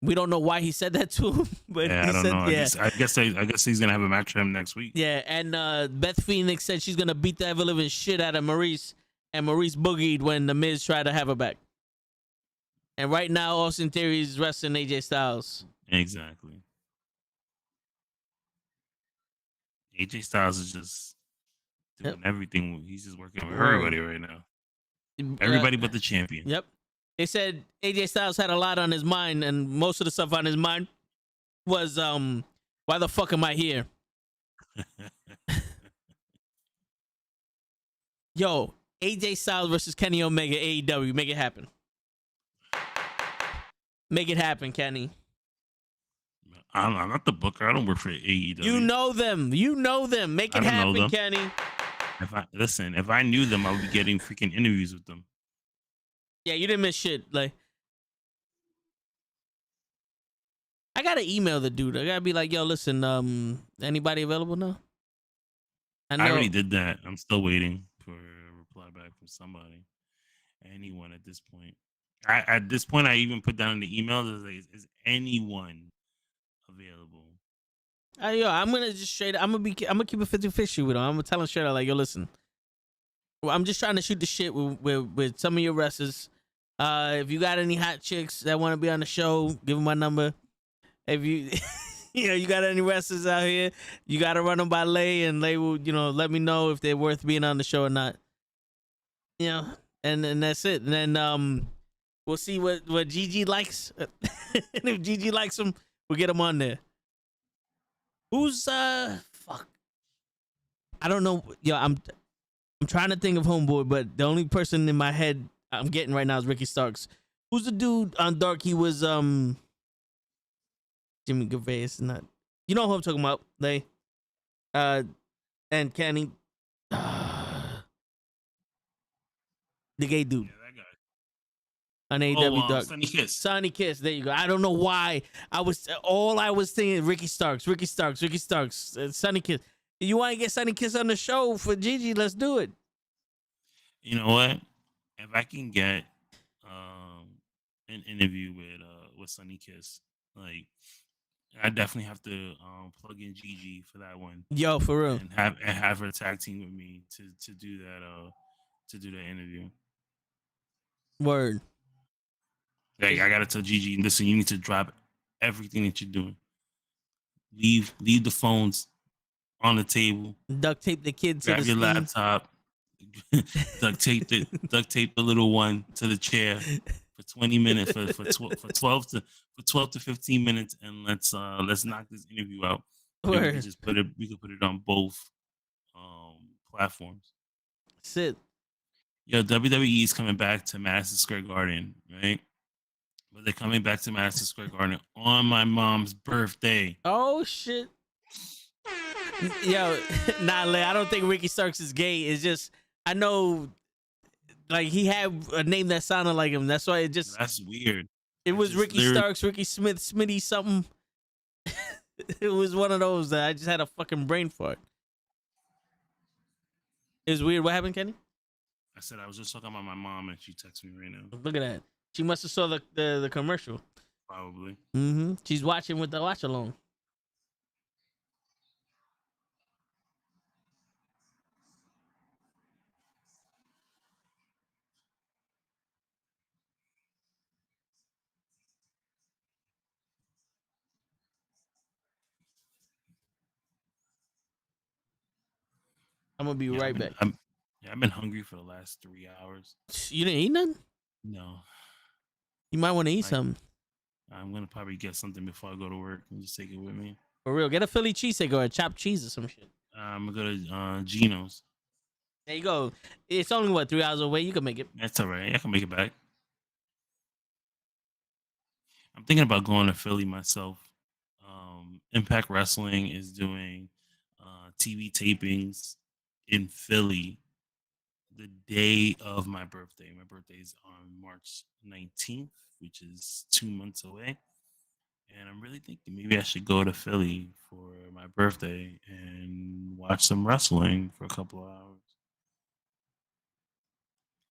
We don't know why he said that to him, but Yeah, he I don't said, know. yeah. I guess he's gonna have a match for him next week. Yeah, and Beth Phoenix said she's gonna beat the ever living shit out of Maurice, and Maurice boogied when the Miz tried to have her back. And right now, Austin Theory is wrestling AJ Styles. Exactly. AJ Styles is just doing everything. He's just working with everybody right now. Everybody but the champion. Yep. They said AJ Styles had a lot on his mind, and most of the stuff on his mind was why the fuck am I here? Yo, AJ Styles versus Kenny Omega, AEW. Make it happen. Make it happen, Kenny. I'm not the booker. I don't work for AEW. You know them. Make it happen, Kenny. If I knew them, I would be getting freaking interviews with them. Yeah, you didn't miss shit. Like, I gotta email the dude. I gotta be like, yo, listen, anybody available now? I already did that. I'm still waiting for a reply back from somebody, anyone at this point. At this point, I even put down in the email, is anyone available? Yo, I'm gonna just straight. I'm gonna keep it 50-50 with him. I'm gonna tell him straight out, like, yo, listen. Well, I'm just trying to shoot the shit with some of your wrestlers. If you got any hot chicks that want to be on the show, give them my number. If you, you got any wrestlers out here, you got to run them by Lay, and Lay will, let me know if they're worth being on the show or not. And that's it. And then we'll see what Gigi likes. And if Gigi likes them, we'll get them on there. Who's fuck? I don't know. Yo, I'm trying to think of homeboy, but the only person in my head I'm getting right now is Ricky Starks. Who's the dude on Dark? He was Jimmy Gervais, not. You know who I'm talking about, Lay. And Kenny. The gay dude. Yeah, that guy. On AEW Dark. Sonny Kiss. Sonny Kiss. There you go. I don't know why. I was thinking Ricky Starks. Sonny Kiss. You want to get Sonny Kiss on the show for Gigi? Let's do it. You know what? If I can get an interview with Sonny Kiss, like, I definitely have to plug in Gigi for that one. Yo, for real. And have her tag team with me to do that interview. Word. Like, I gotta tell Gigi, listen, you need to drop everything that you're doing. Leave the phones on the table. Duct tape the kid to Grab the your screen. laptop. duct tape the little one to the chair for 20 minutes for 12 to 15 minutes, and let's knock this interview out. We can just put it on both platforms. Sit. Yo, WWE is coming back to Madison Square Garden, right? But they're coming back to Madison Square Garden on my mom's birthday. Oh shit. Yo, I don't think Ricky Starks is gay. It's just I know, like, he had a name that sounded like him. That's why That's weird. It was Ricky Starks, Ricky Smith, Smitty something. It was one of those that I just had a fucking brain fart. It was weird. What happened, Kenny? I said I was just talking about my mom, and she texted me right now. Look at that. She must have saw the commercial. Probably. Mm-hmm. She's watching with the watch along. I'm gonna be right back. I've been hungry for the last 3 hours. You didn't eat nothing? No. You might want to eat something. I'm gonna probably get something before I go to work and just take it with me. For real, get a Philly cheesesteak or a chopped cheese or some shit. I'm gonna go to Geno's. There you go. It's only 3 hours away. You can make it. That's all right. I can make it back. I'm thinking about going to Philly myself. Impact Wrestling is doing TV tapings in Philly the day of my birthday. My birthday is on March 19th, which is 2 months away. And I'm really thinking maybe I should go to Philly for my birthday and watch some wrestling for a couple of hours.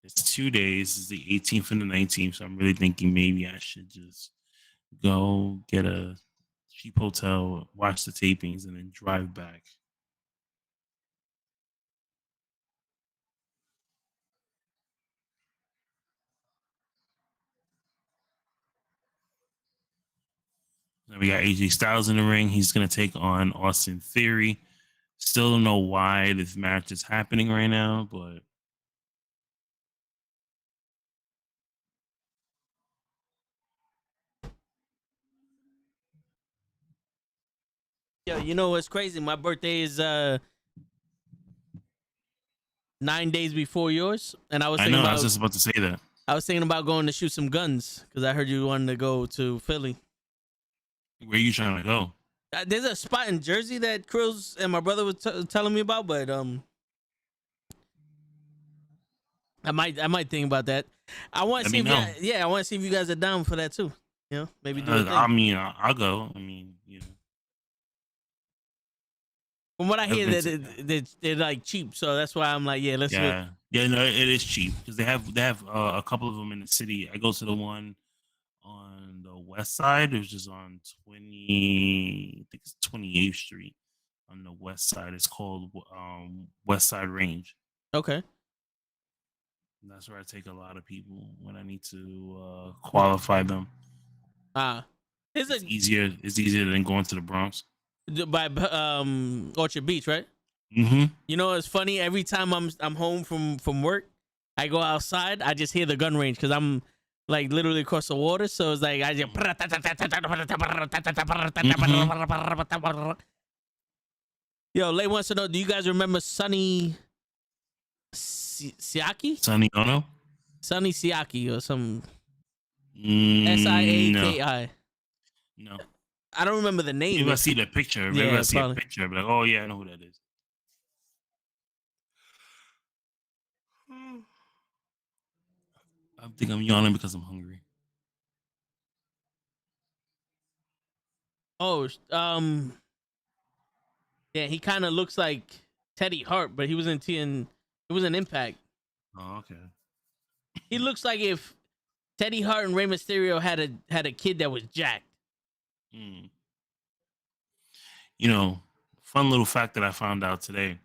It's 2 days. It's the 18th and the 19th. So I'm really thinking maybe I should just go get a cheap hotel, watch the tapings, and then drive back. Then we got AJ Styles in the ring. He's going to take on Austin Theory. Still don't know why this match is happening right now, but Yo, you know what's crazy? My birthday is 9 days before yours, and I was thinking I was just about to say that. I was thinking about going to shoot some guns because I heard you wanted to go to Philly. Where are you trying to go? There's a spot in Jersey that Krills and my brother was telling me about, but I might think about that. I want to see if I want to see if you guys are down for that too. You know, maybe do a thing. I mean, I'll go. I mean, you know. From what I hear, I've that they're like cheap, so that's why I'm like, yeah, let's do it. Yeah, no, it is cheap because they have a couple of them in the city. I go to the one on the west side, which is on 20, I think it's 28th Street on the west side. It's called West Side Range. Okay. And that's where I take a lot of people when I need to qualify them. It's easier. It's easier than going to the Bronx. By Orchard Beach, right? Mm-hmm. You know, it's funny. Every time I'm home from work, I go outside. I just hear the gun range because I'm like literally across the water. So it's like I just. Yo, Lay wants to know: do you guys remember Sonny Siaki? Sonny Ono? Sonny Siaki or some Siaki? No. I don't remember the name. Maybe I see the picture. Maybe I see probably. a picture. But like, oh yeah, I know who that is. I think I'm yawning because I'm hungry. Oh, yeah, he kind of looks like Teddy Hart, but he was in Impact. Oh, okay. He looks like if Teddy Hart and Rey Mysterio had a kid that was jacked. You know, fun little fact that I found out today.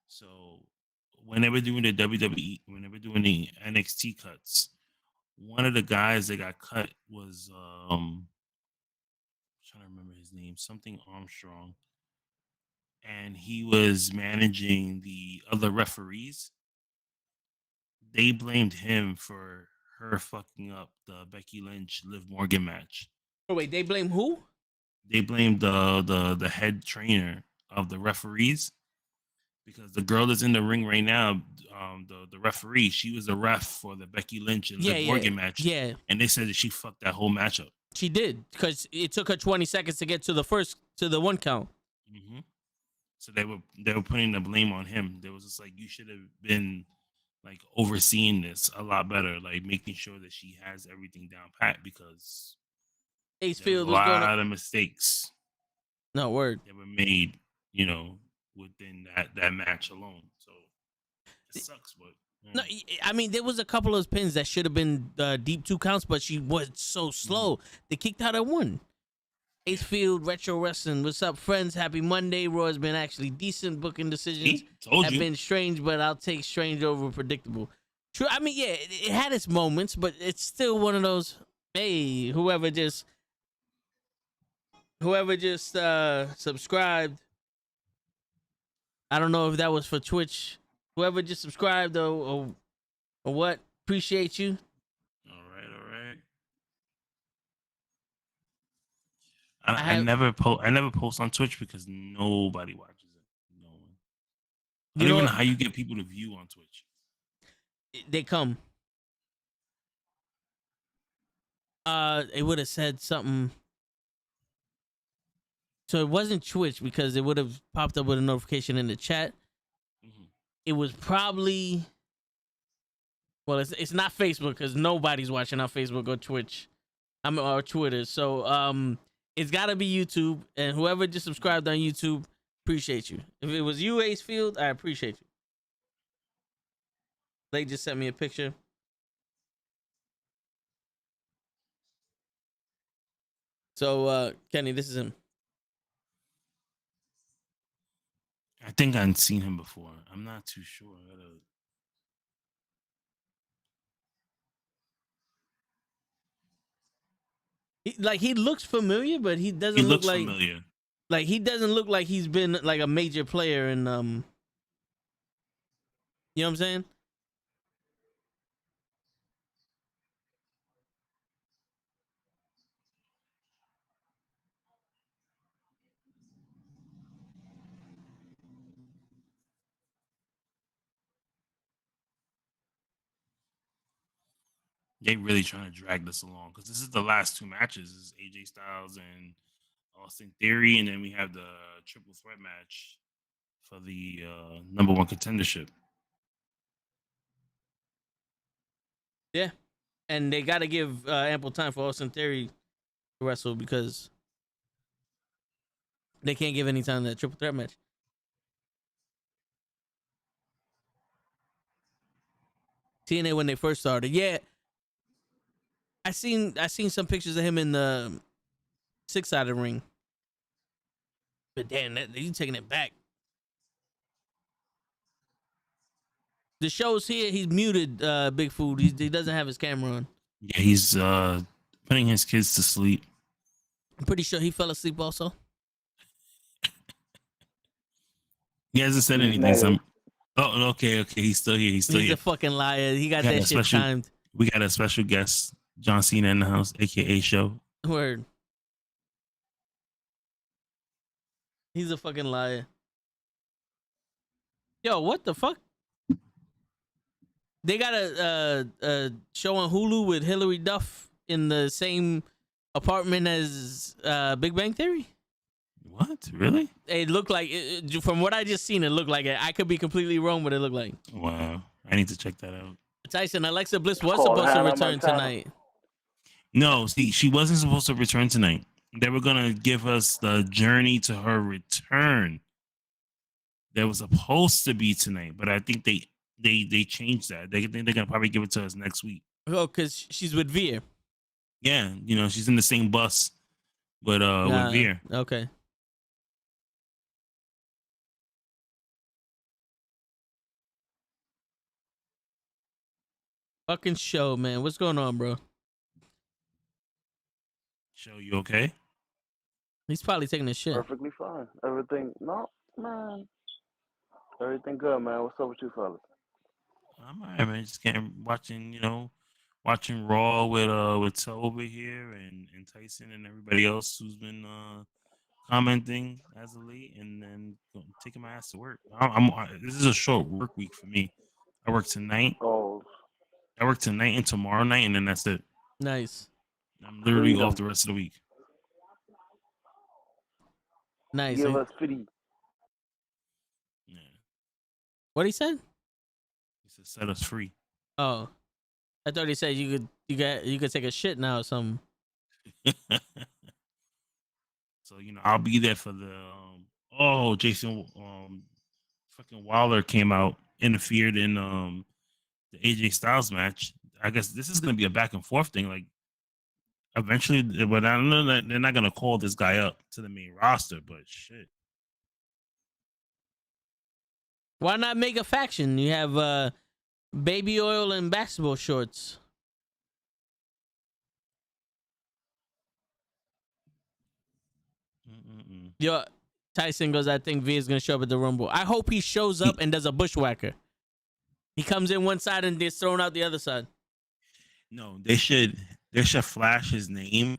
So when they were doing the WWE, when they were doing the NXT cuts, one of the guys that got cut was I'm trying to remember his name, something Armstrong. And he was managing the other referees. They blamed him for her fucking up the Becky Lynch Liv Morgan match. Oh wait, they blame who? They blamed the head trainer of the referees because the girl that's in the ring right now, the referee, she was the ref for the Becky Lynch and Liv Morgan match. Yeah, and they said that she fucked that whole match up. She did because it took her 20 seconds to get to the one count. Mm-hmm. So they were putting the blame on him. They was just like, you should have been like overseeing this a lot better, like making sure that she has everything down pat because Ace there's Field a was going lot of mistakes. No word. That were made, you know, within that match alone. So it sucks, but. No, I mean there was a couple of pins that should have been deep 2 counts, but she was so slow. They kicked out at 1. Ace Field Retro Wrestling. What's up, friends? Happy Monday. Raw has been actually decent. Booking decisions have been strange, but I'll take strange over predictable. True. I mean, yeah, it had its moments, but it's still one of those. Hey, whoever just subscribed. I don't know if that was for Twitch. Whoever just subscribed or what? Appreciate you. All right. I never post on Twitch because nobody watches it. No one. I don't even know how you get people to view on Twitch. They come. It would have said something. So it wasn't Twitch because it would have popped up with a notification in the chat. Mm-hmm. It was probably. Well, it's not Facebook because nobody's watching on Facebook or Twitch. Or Twitter. So it's got to be YouTube, and whoever just subscribed on YouTube, appreciate you. If it was you, Ace Field, I appreciate you. They just sent me a picture. So, Kenny, this is him. I think I've seen him before. I'm not too sure. He looks familiar, but he doesn't look like familiar. Like he doesn't look like he's been like a major player in you know what I'm saying? They really trying to drag this along because this is the last 2 matches. This is AJ Styles and Austin Theory, and then we have the triple threat match for the number 1 contendership. Yeah, and they got to give ample time for Austin Theory to wrestle because they can't give any time in that triple threat match. TNA when they first started, yeah. I seen some pictures of him in the 6-sided ring, but damn, you taking it back. The show's here. He's muted. Big Food. He doesn't have his camera on. Yeah, he's putting his kids to sleep. I'm pretty sure he fell asleep also. He hasn't said anything. So okay. He's still here. He's a fucking liar. He got that shit timed. We got a special guest, John Cena, in the house, aka Show. Word. He's a fucking liar. Yo, what the fuck? They got a show on Hulu with Hilary Duff in the same apartment as Big Bang Theory. What? Really? It looked like from what I just seen, it looked like it. I could be completely wrong, but it looked like. Wow, I need to check that out. Tyson, Alexa Bliss was supposed to return tonight. No, see, she wasn't supposed to return tonight. They were gonna give us the journey to her return. That was supposed to be tonight, but I think they changed that. They think they're gonna probably give it to us next week. Oh, because she's with Veer. Yeah, she's in the same bus with Veer. Okay. Fucking Show, man. What's going on, bro? Show, you okay? He's probably taking a shit. Perfectly fine. Everything, no, man. Everything good, man. What's up with you fellas? I'm all right, man. Just watching Raw with Toba here and Tyson and everybody else who's been commenting as of late, and then taking my ass to work. This is a short work week for me. I work tonight. Oh. I work tonight and tomorrow night, and then that's it. Nice. I'm literally off the rest of the week. Nice. Give us 50. Yeah. What he said? He said set us free. Oh, I thought he said you could take a shit now or something. So I'll be there for the Jason fucking Wilder came out, interfered in the AJ Styles match. I guess this is gonna be a back and forth thing. Like eventually, but I don't know that they're not gonna call this guy up to the main roster. But shit, why not make a faction? You have baby oil and basketball shorts. Yo, Tyson goes, I think V is gonna show up at the Rumble. I hope he shows up and does a bushwhacker. He comes in one side and gets thrown out the other side. No, they should flash his name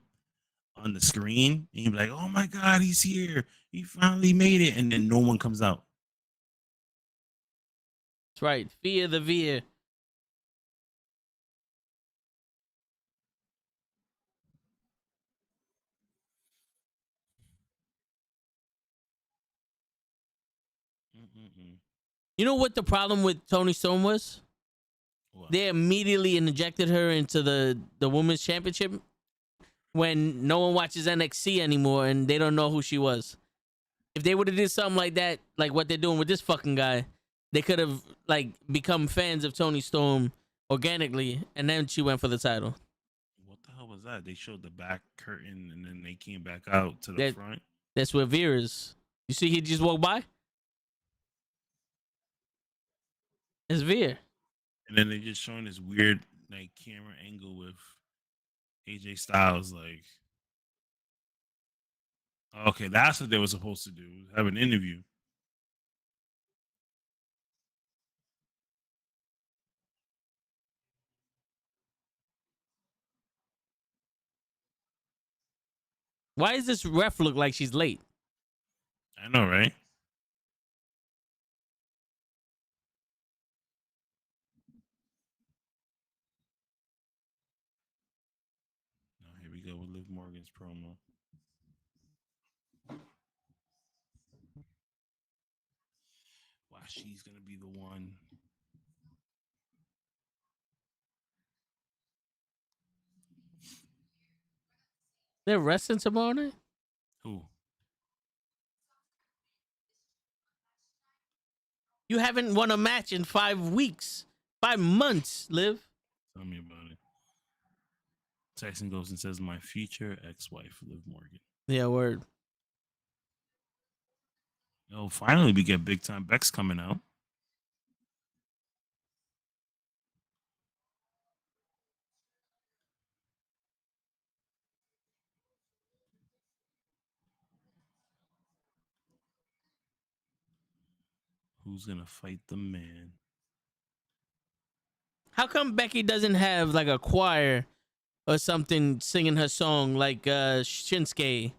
on the screen and you'd be like, oh my God, he's here. He finally made it. And then no one comes out. That's right. Fear the Veer. You know what the problem with Toni Storm was? What? They immediately injected her into the women's championship when no one watches NXT anymore and they don't know who she was. If they would have did something like that, like what they're doing with this fucking guy, they could have like become fans of Toni Storm organically, and then she went for the title. What the hell was that? They showed the back curtain and then they came back out to the front. That's where Veer is. You see, he just walked by. It's Veer. And then they just showing this weird like camera angle with AJ Styles. Like, okay, that's what they were supposed to do. Have an interview. Why does this ref look like she's late? I know, right? Here we go with Liv Morgan's promo. Wow, she's gonna be the one. They're wrestling tomorrow night? Who? You haven't won a match in 5 weeks. 5 months, Liv. Tell me about it. Tyson goes and says, "My future ex-wife, Liv Morgan." Yeah, word. Oh, finally we get big time Bex coming out. Who's gonna fight the man? How come Becky doesn't have like a choir or something singing her song like Shinsuke?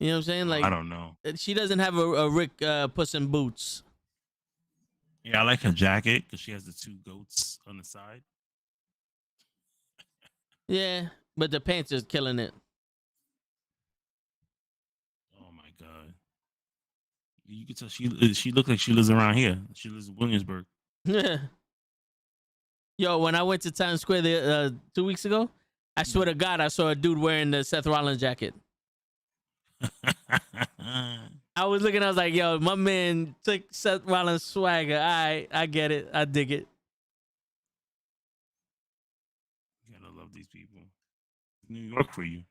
You know what I'm saying? Like I don't know. she doesn't have a Rick Puss in Boots. Yeah, I like her jacket because she has the 2 goats on the side. Yeah, but the pants is killing it. Oh my god! You can tell she looks like she lives around here. She lives in Williamsburg. Yo, when I went to Times Square 2 weeks ago, I swear to God, I saw a dude wearing the Seth Rollins jacket. I was looking, I was like, yo, my man took Seth Rollins swagger. I get it. I dig it. You gotta love these people. New York for you.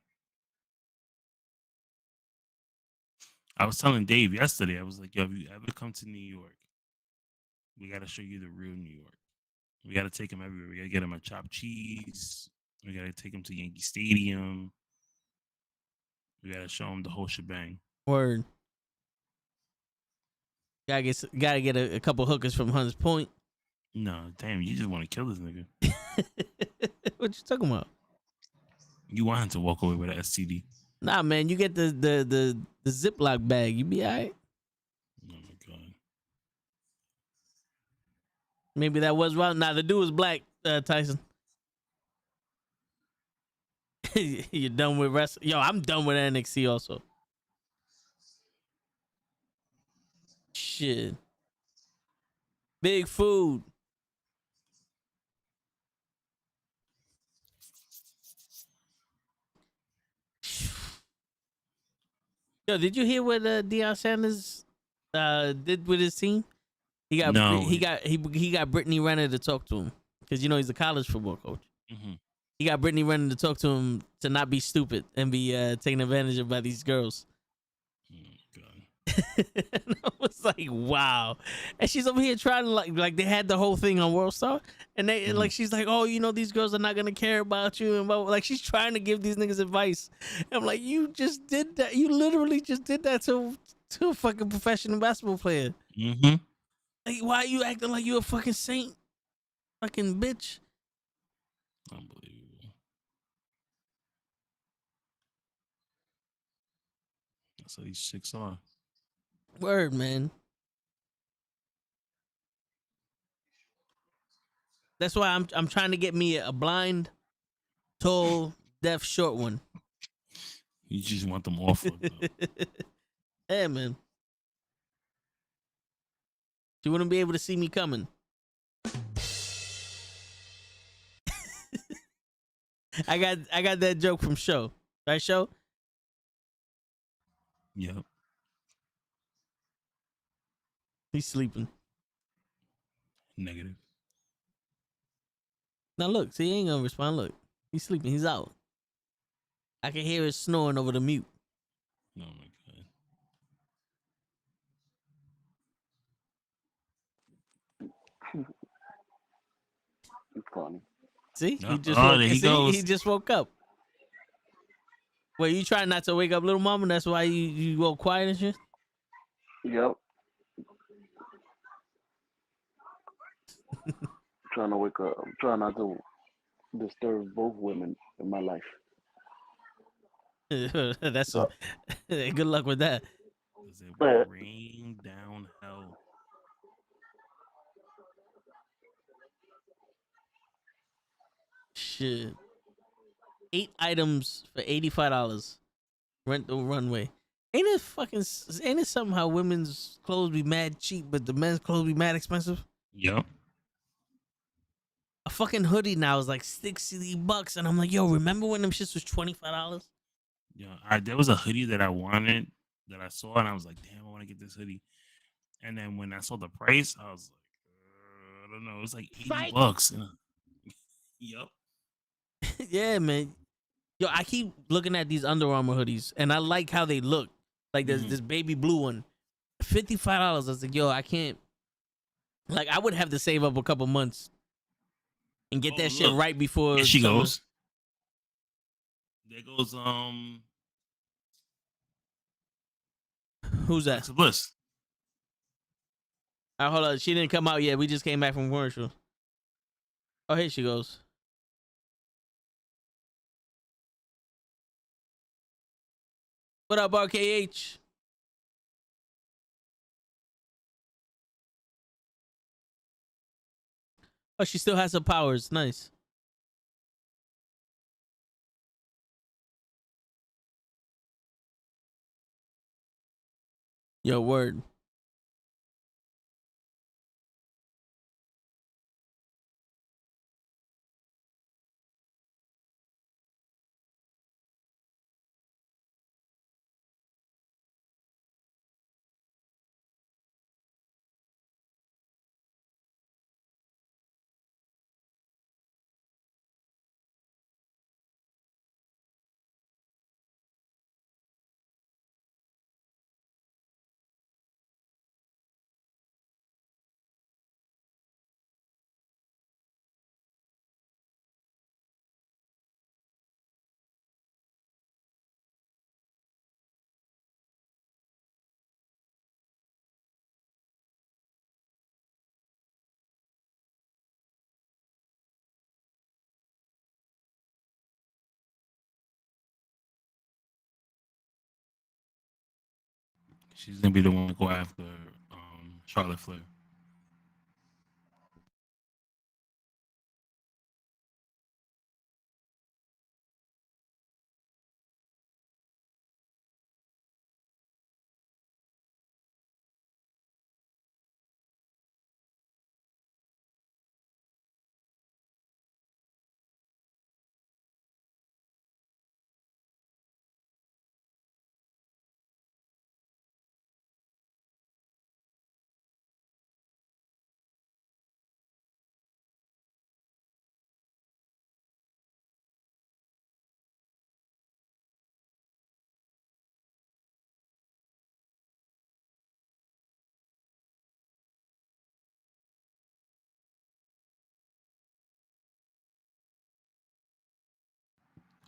I was telling Dave yesterday, I was like, yo, if you ever come to New York, we gotta show you the real New York. We gotta take him everywhere. We gotta get him a chopped cheese. We gotta take him to Yankee Stadium. We gotta show him the whole shebang. Word. Gotta get a couple hookers from Hunts Point. No, damn, you just want to kill this nigga. What you talking about? You want him to walk away with an STD. Nah, man, you get the Ziploc bag. You be all right. Oh my god. Maybe that was wrong. Nah, the dude was black, Tyson. You're done with wrestling? Yo, I'm done with NXT also. Shit. Big food. Yo, did you hear what Deion Sanders did with his team? He got No. he got Brittany Renner to talk to him because you know he's a college football coach. Mm-hmm. He got Brittany Renner to talk to him to not be stupid and be taken advantage of by these girls. Oh my god. And I was like, wow. And she's over here trying to like they had the whole thing on World Star, and they like she's like, oh, you know, these girls are not gonna care about you, and like she's trying to give these niggas advice. And I'm like, you just did that. You literally just did that to a fucking professional basketball player. Mm-hmm. Like, why are you acting like you a fucking saint, fucking bitch? Unbelievable. That's how these chicks are. Word, man. That's why I'm trying to get me a blind, tall, deaf, short one. You just want them off. Yeah, man. She wouldn't be able to see me coming. I got that joke from Show. Right, Show? Yep. He's sleeping. Negative. Now look, see, he ain't gonna respond. Look, he's sleeping. He's out. I can hear his snoring over the mute. Oh my god. Funny. See, No. he just Oh, woke, there he goes. He just woke up. Well, you trying not to wake up little mama? That's why you go quiet and shit. Yep. Trying to wake up. I'm trying not to disturb both women in my life. That's good luck with that. Does it rain down hell? Shit. 8 items for $85. Rent the runway. Ain't it something how women's clothes be mad cheap, but the men's clothes be mad expensive? Yep. A fucking hoodie now is like $60, and I'm like, yo, remember when them shits was $25? There was a hoodie that I wanted that I saw, and I was like, damn, I want to get this hoodie. And then when I saw the price, I was like, I don't know, it was like $80. And yep. Yeah, man. Yo, I keep looking at these Under Armour hoodies, and I like how they look. Like there's this baby blue one, $55. I was like, yo, I can't. Like, I would have to save up a couple months and get that shit right before. Here she summer. goes. There goes Who's that? Alexa Bliss. All right, hold on. She didn't come out yet. We just came back from commercial. Oh, here she goes. What up, RKH? Oh, she still has her powers. Nice. Yo, word. She's gonna be the one to go after Charlotte Flair.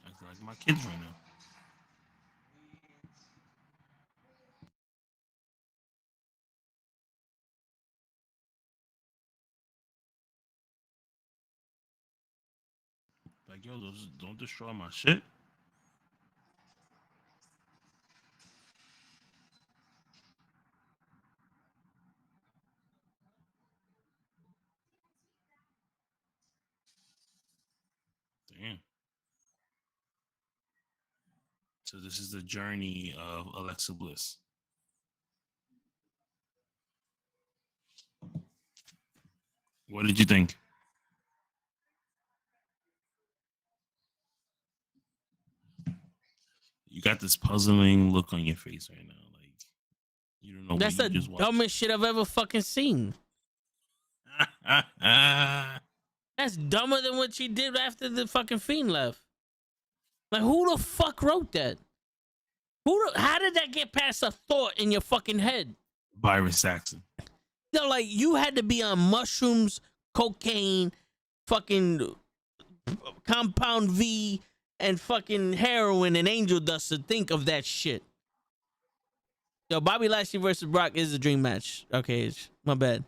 Acting like my kids right now. Like, yo, those don't destroy my shit. Damn. So this is the journey of Alexa Bliss. What did you think? You got this puzzling look on your face right now, like you don't know. That's the what you just dumbest shit I've ever fucking seen. That's dumber than what she did after the fucking Fiend left. Like, who the fuck wrote that? How did that get past a thought in your fucking head? Byron Saxon. You know, like, you had to be on mushrooms, cocaine, fucking compound V, and fucking heroin and angel dust to think of that shit. Yo, Bobby Lashley versus Brock is a dream match. Okay, my bad.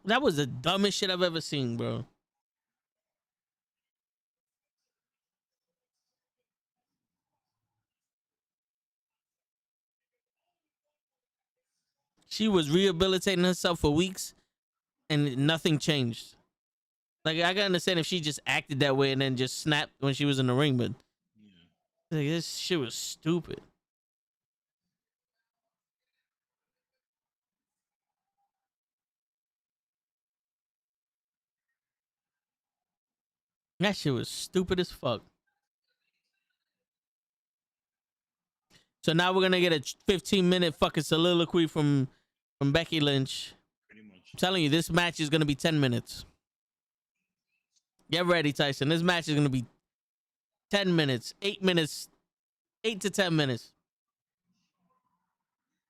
That was the dumbest shit I've ever seen, bro. She was rehabilitating herself for weeks and nothing changed. Like, I can understand if she just acted that way and then just snapped when she was in the ring, but like, this shit was stupid. That shit was stupid as fuck. So now we're gonna get a 15-minute fucking soliloquy from Becky Lynch. Pretty much. I'm telling you, this match is gonna be 10 minutes. Get ready, Tyson. This match is gonna be 10 minutes, 8 minutes, 8 to 10 minutes,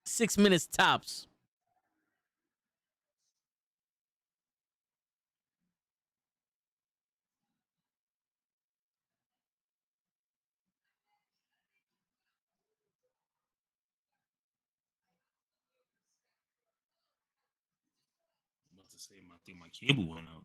6 minutes tops. I'm about to say, I think my cable went out.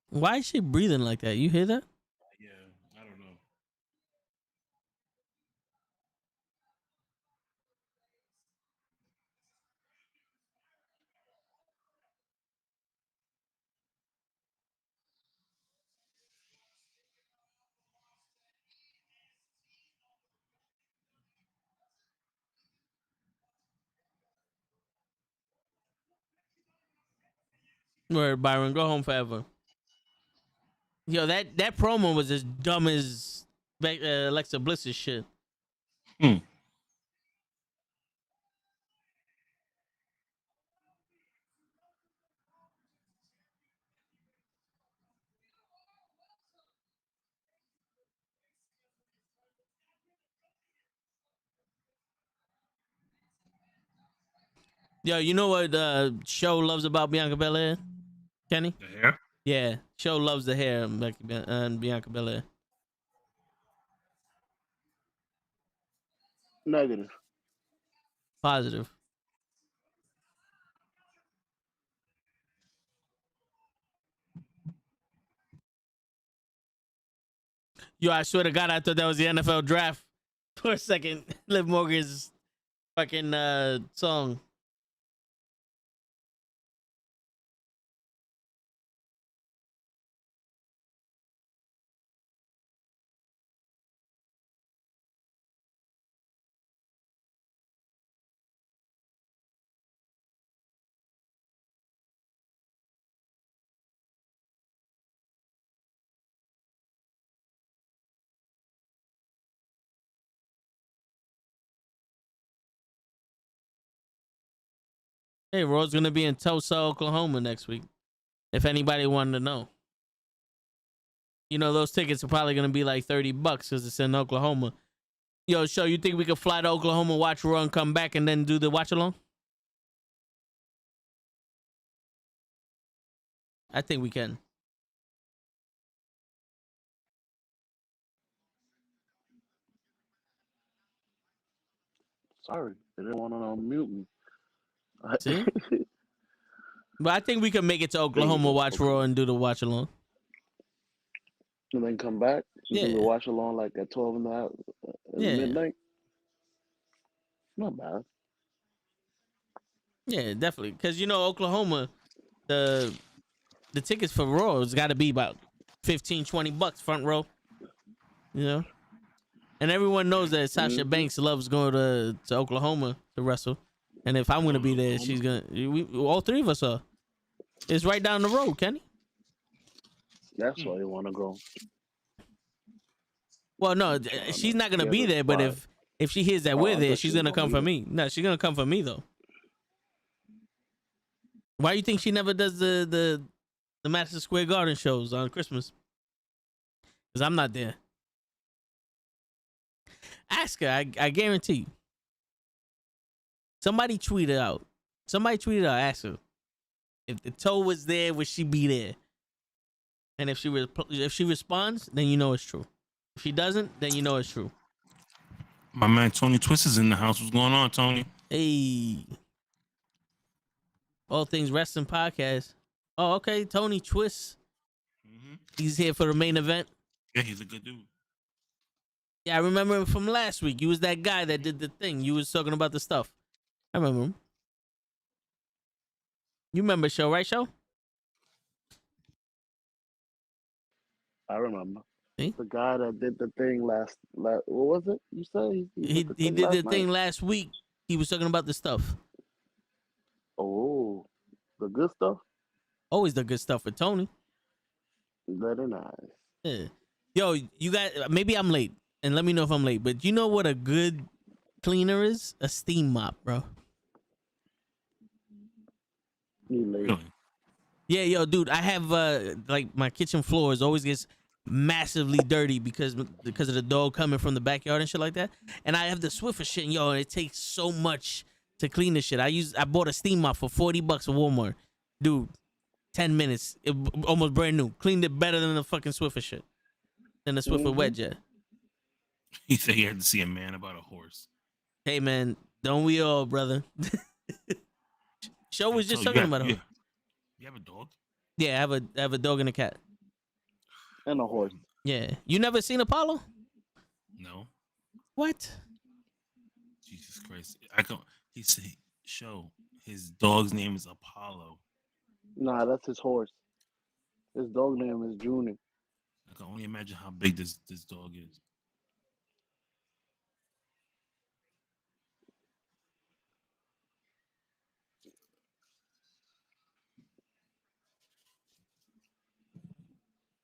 Why is she breathing like that? You hear that? Yeah, I don't know. Word, Byron, go home forever. Yo, that promo was as dumb as Alexa Bliss's shit. Hmm. Yo, you know what show loves about Bianca Belair, Kenny? The hair? Yeah, show loves the hair and Bianca Belair. Negative. Positive. Yo, I swear to God, I thought that was the NFL draft for a second. Liv Morgan's fucking song. Hey, Raw's gonna be in Tulsa, Oklahoma next week. If anybody wanted to know, you know those tickets are probably gonna be like $30 because it's in Oklahoma. Yo, show, you think we could fly to Oklahoma, watch Raw, and come back and then do the watch along? I think we can. Sorry, they didn't want to unmute me. See? But I think we can make it to Oklahoma, watch Raw, and do the watch along. And then come back. You Yeah. can watch along like at 12 in the Yeah. midnight. Not bad. Yeah, definitely. Because, you know, Oklahoma, the tickets for Raw has got to be about $15-20 front row. You know? And everyone knows that Sasha Banks loves going to Oklahoma to wrestle. And if I'm going to be there, she's going to... All three of us are. It's right down the road, Kenny. That's why you want to go. Well, no, she's not going to be there, but if she hears that we're there, she's going to come for me. No, she's going to come for me, though. Why do you think she never does the Madison Square Garden shows on Christmas? Because I'm not there. Ask her. I guarantee you. Somebody tweet it out. Ask her. If the toe was there, would she be there? And if she responds, then you know it's true. If she doesn't, then you know it's true. My man Tony Twist is in the house. What's going on, Tony? Hey. All Things Wrestling Podcast. Oh, okay. Tony Twist. Mm-hmm. He's here for the main event. Yeah, he's a good dude. Yeah, I remember him from last week. You was that guy that did the thing. You was talking about the stuff. I remember him. You remember Show, right, Show? I remember. See? The guy that did the thing last what was it? You said He did the thing last week. He was talking about the stuff. Oh, the good stuff. Always the good stuff with Tony. Very nice. Yeah. Yo, you got, maybe I'm late, and let me know if I'm late, but you know what a good cleaner is? A steam mop, bro. You late. Really? Yeah, yo, dude, I have like my kitchen floors always gets massively dirty because of the dog coming from the backyard and shit like that. And I have the Swiffer shit, and yo, it takes so much to clean this shit. I bought a steam mop for $40 at Walmart, dude. 10 minutes, almost brand new. Cleaned it better than the fucking Swiffer shit, than the Swiffer wet jet. He said he had to see a man about a horse. Hey man, don't we all, brother? Show was just talking about it. You have a dog? Yeah, I have a dog and a cat. And a horse. Yeah, you never seen Apollo? No. What? Jesus Christ! He said, "Show his dog's name is Apollo." Nah, that's his horse. His dog name is Junior. I can only imagine how big this dog is.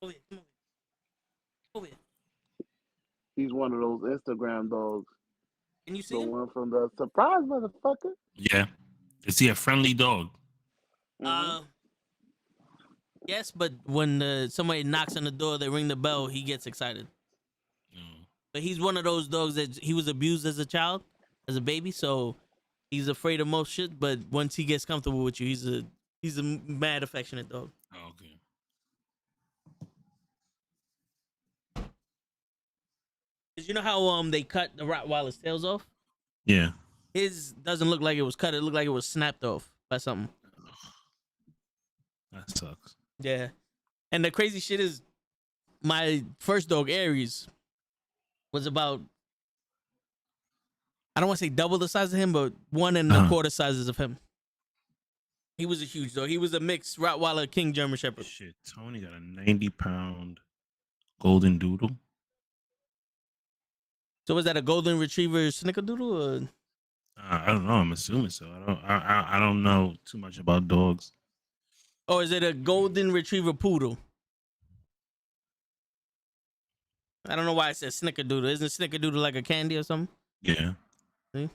Over here, come over here. Over here. He's one of those Instagram dogs. Can you see The him? one from the surprise motherfucker. Yeah. Is he a friendly dog? Yes, but when somebody knocks on the door, they ring the bell, he gets excited. Mm. But he's one of those dogs that he was abused as a child, as a baby, so he's afraid of most shit. But once he gets comfortable with you, he's a mad affectionate dog. Oh, okay. Cause you know how they cut the Rottweiler's tails off? Yeah. His doesn't look like it was cut. It looked like it was snapped off by something. That sucks. Yeah. And the crazy shit is my first dog, Aries, was about, I don't want to say double the size of him, but 1 1/4 sizes of him. He was a huge dog. He was a mixed Rottweiler King German Shepherd. Shit, Tony got a 90-pound golden doodle. So was that a golden retriever snickerdoodle? Or? I don't know. I'm assuming so. I don't know too much about dogs. Or is it a golden retriever poodle? I don't know why I said snickerdoodle. Isn't snickerdoodle like a candy or something? Yeah. See?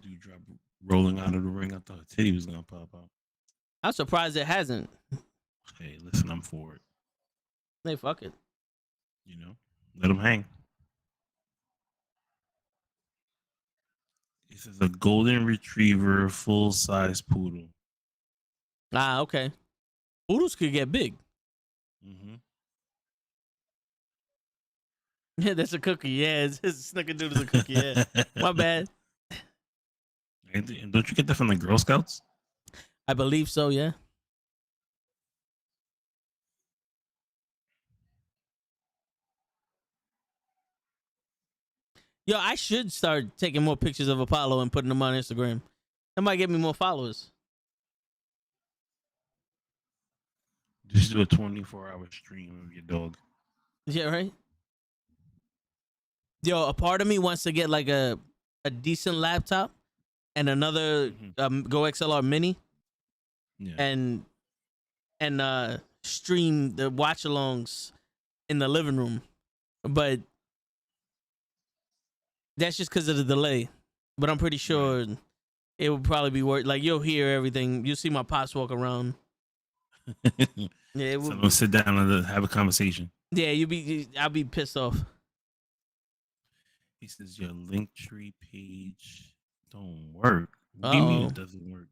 Doudrop rolling out of the ring. I thought a titty was gonna pop out. I'm surprised it hasn't. Hey, listen, I'm for it. Hey, fuck it. You know, let him hang. This is a golden retriever, full-size poodle. Ah, okay. Poodles could get big. Mm-hmm. Yeah, that's a cookie. Yeah, it's snickerdoodle's a cookie. Yeah, my bad. And don't you get that from the Girl Scouts? I believe so. Yeah. Yo, I should start taking more pictures of Apollo and putting them on Instagram. That might get me more followers. Just do a 24-hour stream of your dog. Yeah, right. Yo, a part of me wants to get like a decent laptop and another Go XLR Mini, Yeah. and stream the watch-alongs in the living room, but that's just because of the delay. But I'm pretty sure it would probably be worth. Like you'll hear everything. You'll see my pops walk around. Yeah, it would. Someone sit down and have a conversation. Yeah, I'll be pissed off. He says your Linktree page don't work. What do you mean it doesn't work?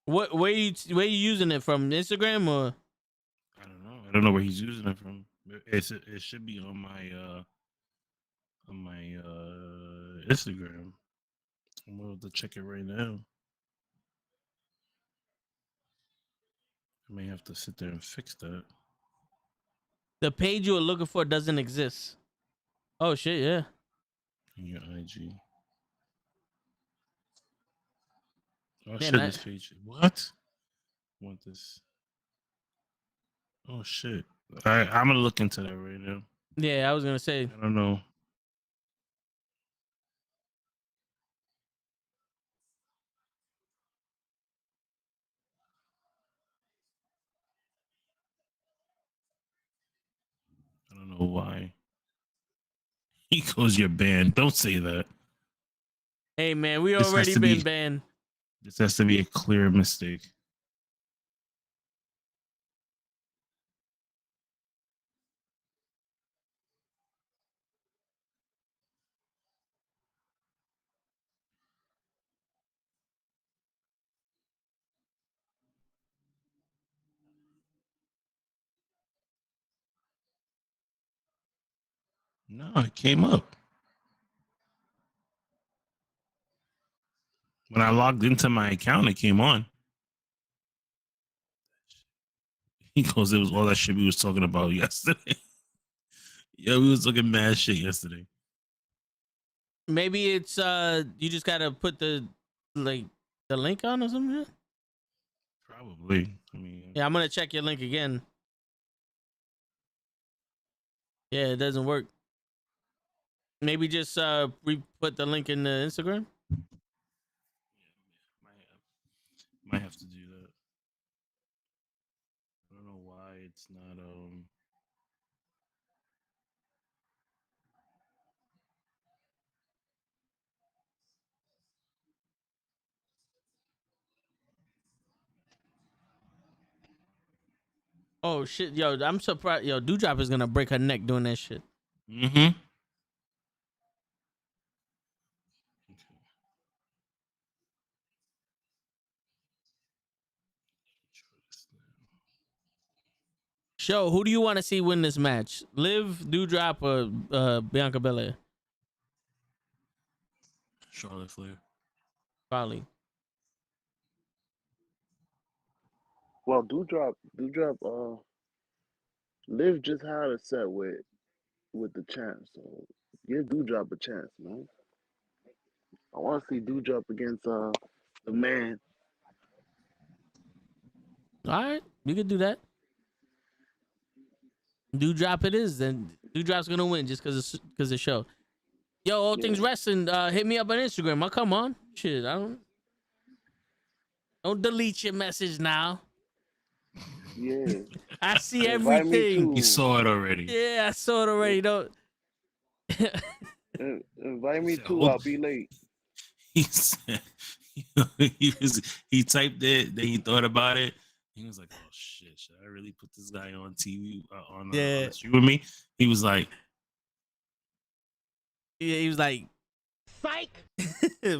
Where you using it from? Instagram or? I don't know. I don't know where he's using it from. It should be on my Instagram. I'm going to check it right now. I may have to sit there and fix that. The page you were looking for doesn't exist. Oh shit, yeah. On your IG. Oh Man, shit, this page. What? I want this. Oh shit. I'm gonna look into that right now. yeah, I was gonna say. I don't know. I don't know why. He goes, you're banned. Don't say that. Hey man, we This has already to been be- banned. This has to be a clear mistake. No, it came up. When I logged into my account, it came on. He goes, it was all that shit we was talking about yesterday. Yeah, we was talking mad shit yesterday. Maybe it's you just gotta put the link on or something. Probably. I mean, Yeah, I'm gonna check your link again. Yeah, it doesn't work. Maybe just put the link in the Instagram. might have to do that. I don't know why it's not. Oh shit, yo, I'm surprised. Yo, Doudrop is gonna break her neck doing that shit. Mm-hmm. Show, who do you want to see win this match? Liv, Doudrop, or Bianca Belair? Charlotte Flair. Probably. Well, Liv just had a set with the champ, so give Doudrop a chance, man. I want to see Doudrop against the man. All right, we could do that. Doudrop it is. Then Doudrop's gonna win just because of the show. Yo, all Yeah. things wrestling. Hit me up on Instagram. I'll come on. Shit, I don't delete your message now. Yeah. I see Invite me everything. too. You saw it already. Yeah, I saw it already. Don't. Invite me said, too. "Hold I'll be late. He said he typed it, then he thought about it. He was like, "Oh shit, should I really put this guy on TV on Yeah. the stream with me?" He was like, Yeah, he was like, "Psych."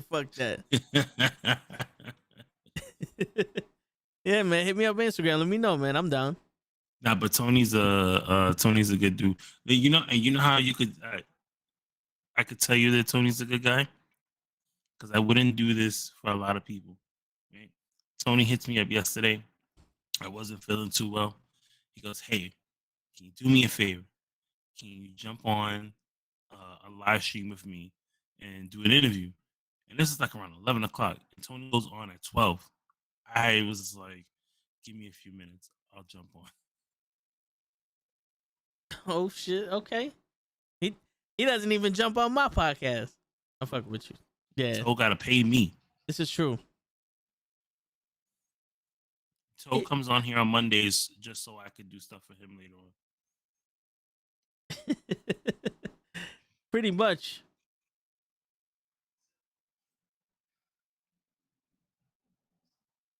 Fuck that. Yeah, man. Hit me up on Instagram. Let me know, man. I'm down. Nah, but Tony's a good dude. You know how you could I could tell you that Tony's a good guy because I wouldn't do this for a lot of people. Right? Tony hits me up yesterday. I wasn't feeling too well. He goes, "Hey, can you do me a favor? Can you jump on a live stream with me and do an interview?" And this is like around 11 o'clock. And Tony goes on at 12. I was like, "Give me a few minutes. I'll jump on." Oh shit. Okay. He doesn't even jump on my podcast. I'm fucking with you. Yeah, Toe got to pay me. this is true. Toe comes on here on Mondays just so I could do stuff for him later on. Pretty much.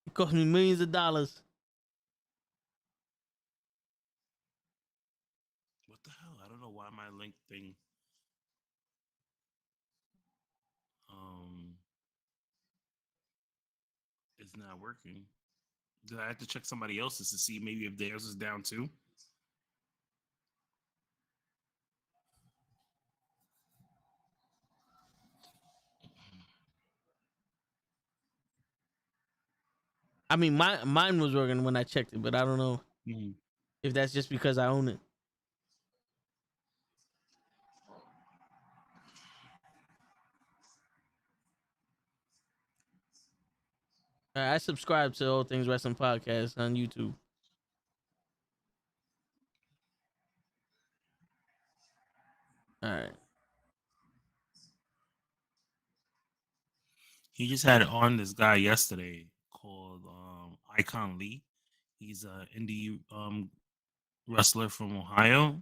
It cost me millions of dollars. What the hell? I don't know why my link thing is not working. Did I have to check somebody else's to see maybe if theirs is down too? I mean, mine was working when I checked it, but I don't know Mhm. if that's just because I own it. I subscribe to All Things Wrestling Podcast on YouTube. All right. He just had on this guy yesterday called Icon Lee. He's an indie wrestler from Ohio.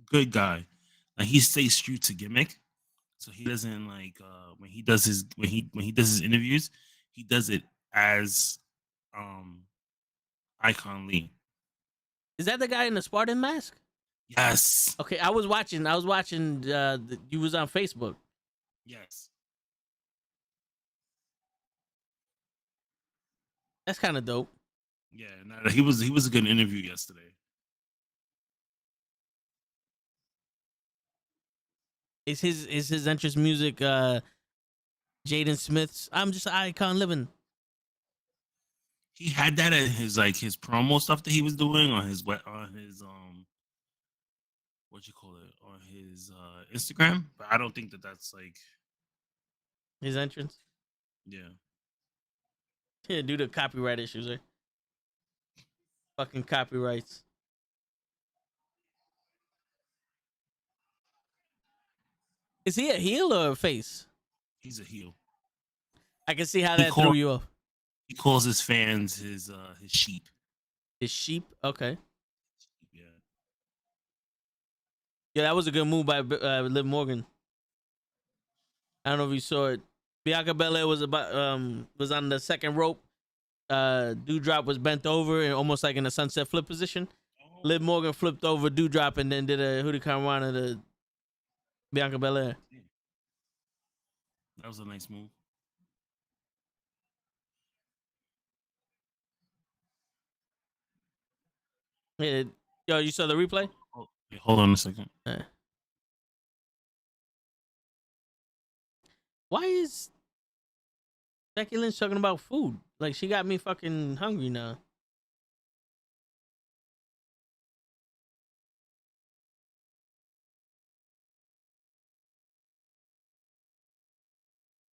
Good guy. Like he stays true to gimmick, so he doesn't like when he does his interviews, he does it as um Icon Lee. Is that the guy in the Spartan mask? Yes. Okay, I was watching. You was on Facebook. Yes. That's kind of dope. Yeah. No, he was a good interview yesterday. Is his entrance music Jaden Smith's "I'm Just an Icon Living"? He had that in his his promo stuff that he was doing on his what you call it, on his Instagram, but I don't think that that's like His entrance? yeah. Yeah, due to copyright issues, right? Fucking copyrights. Is he a heel or a face? He's a heel. I can see how He that threw called you off. he calls his fans his sheep. His sheep? Okay. Yeah. Yeah, that was a good move by Liv Morgan. I don't know if you saw it. Bianca Belair was on the second rope. Doudrop was bent over and almost like in a sunset flip position. Liv Morgan flipped over Doudrop and then did a Hurricanrana to Bianca Belair. That was a nice move. Yeah. Yo, you saw the replay? Oh, wait, hold on a second. Why is Becky Lynch talking about food? Like, she got me fucking hungry now.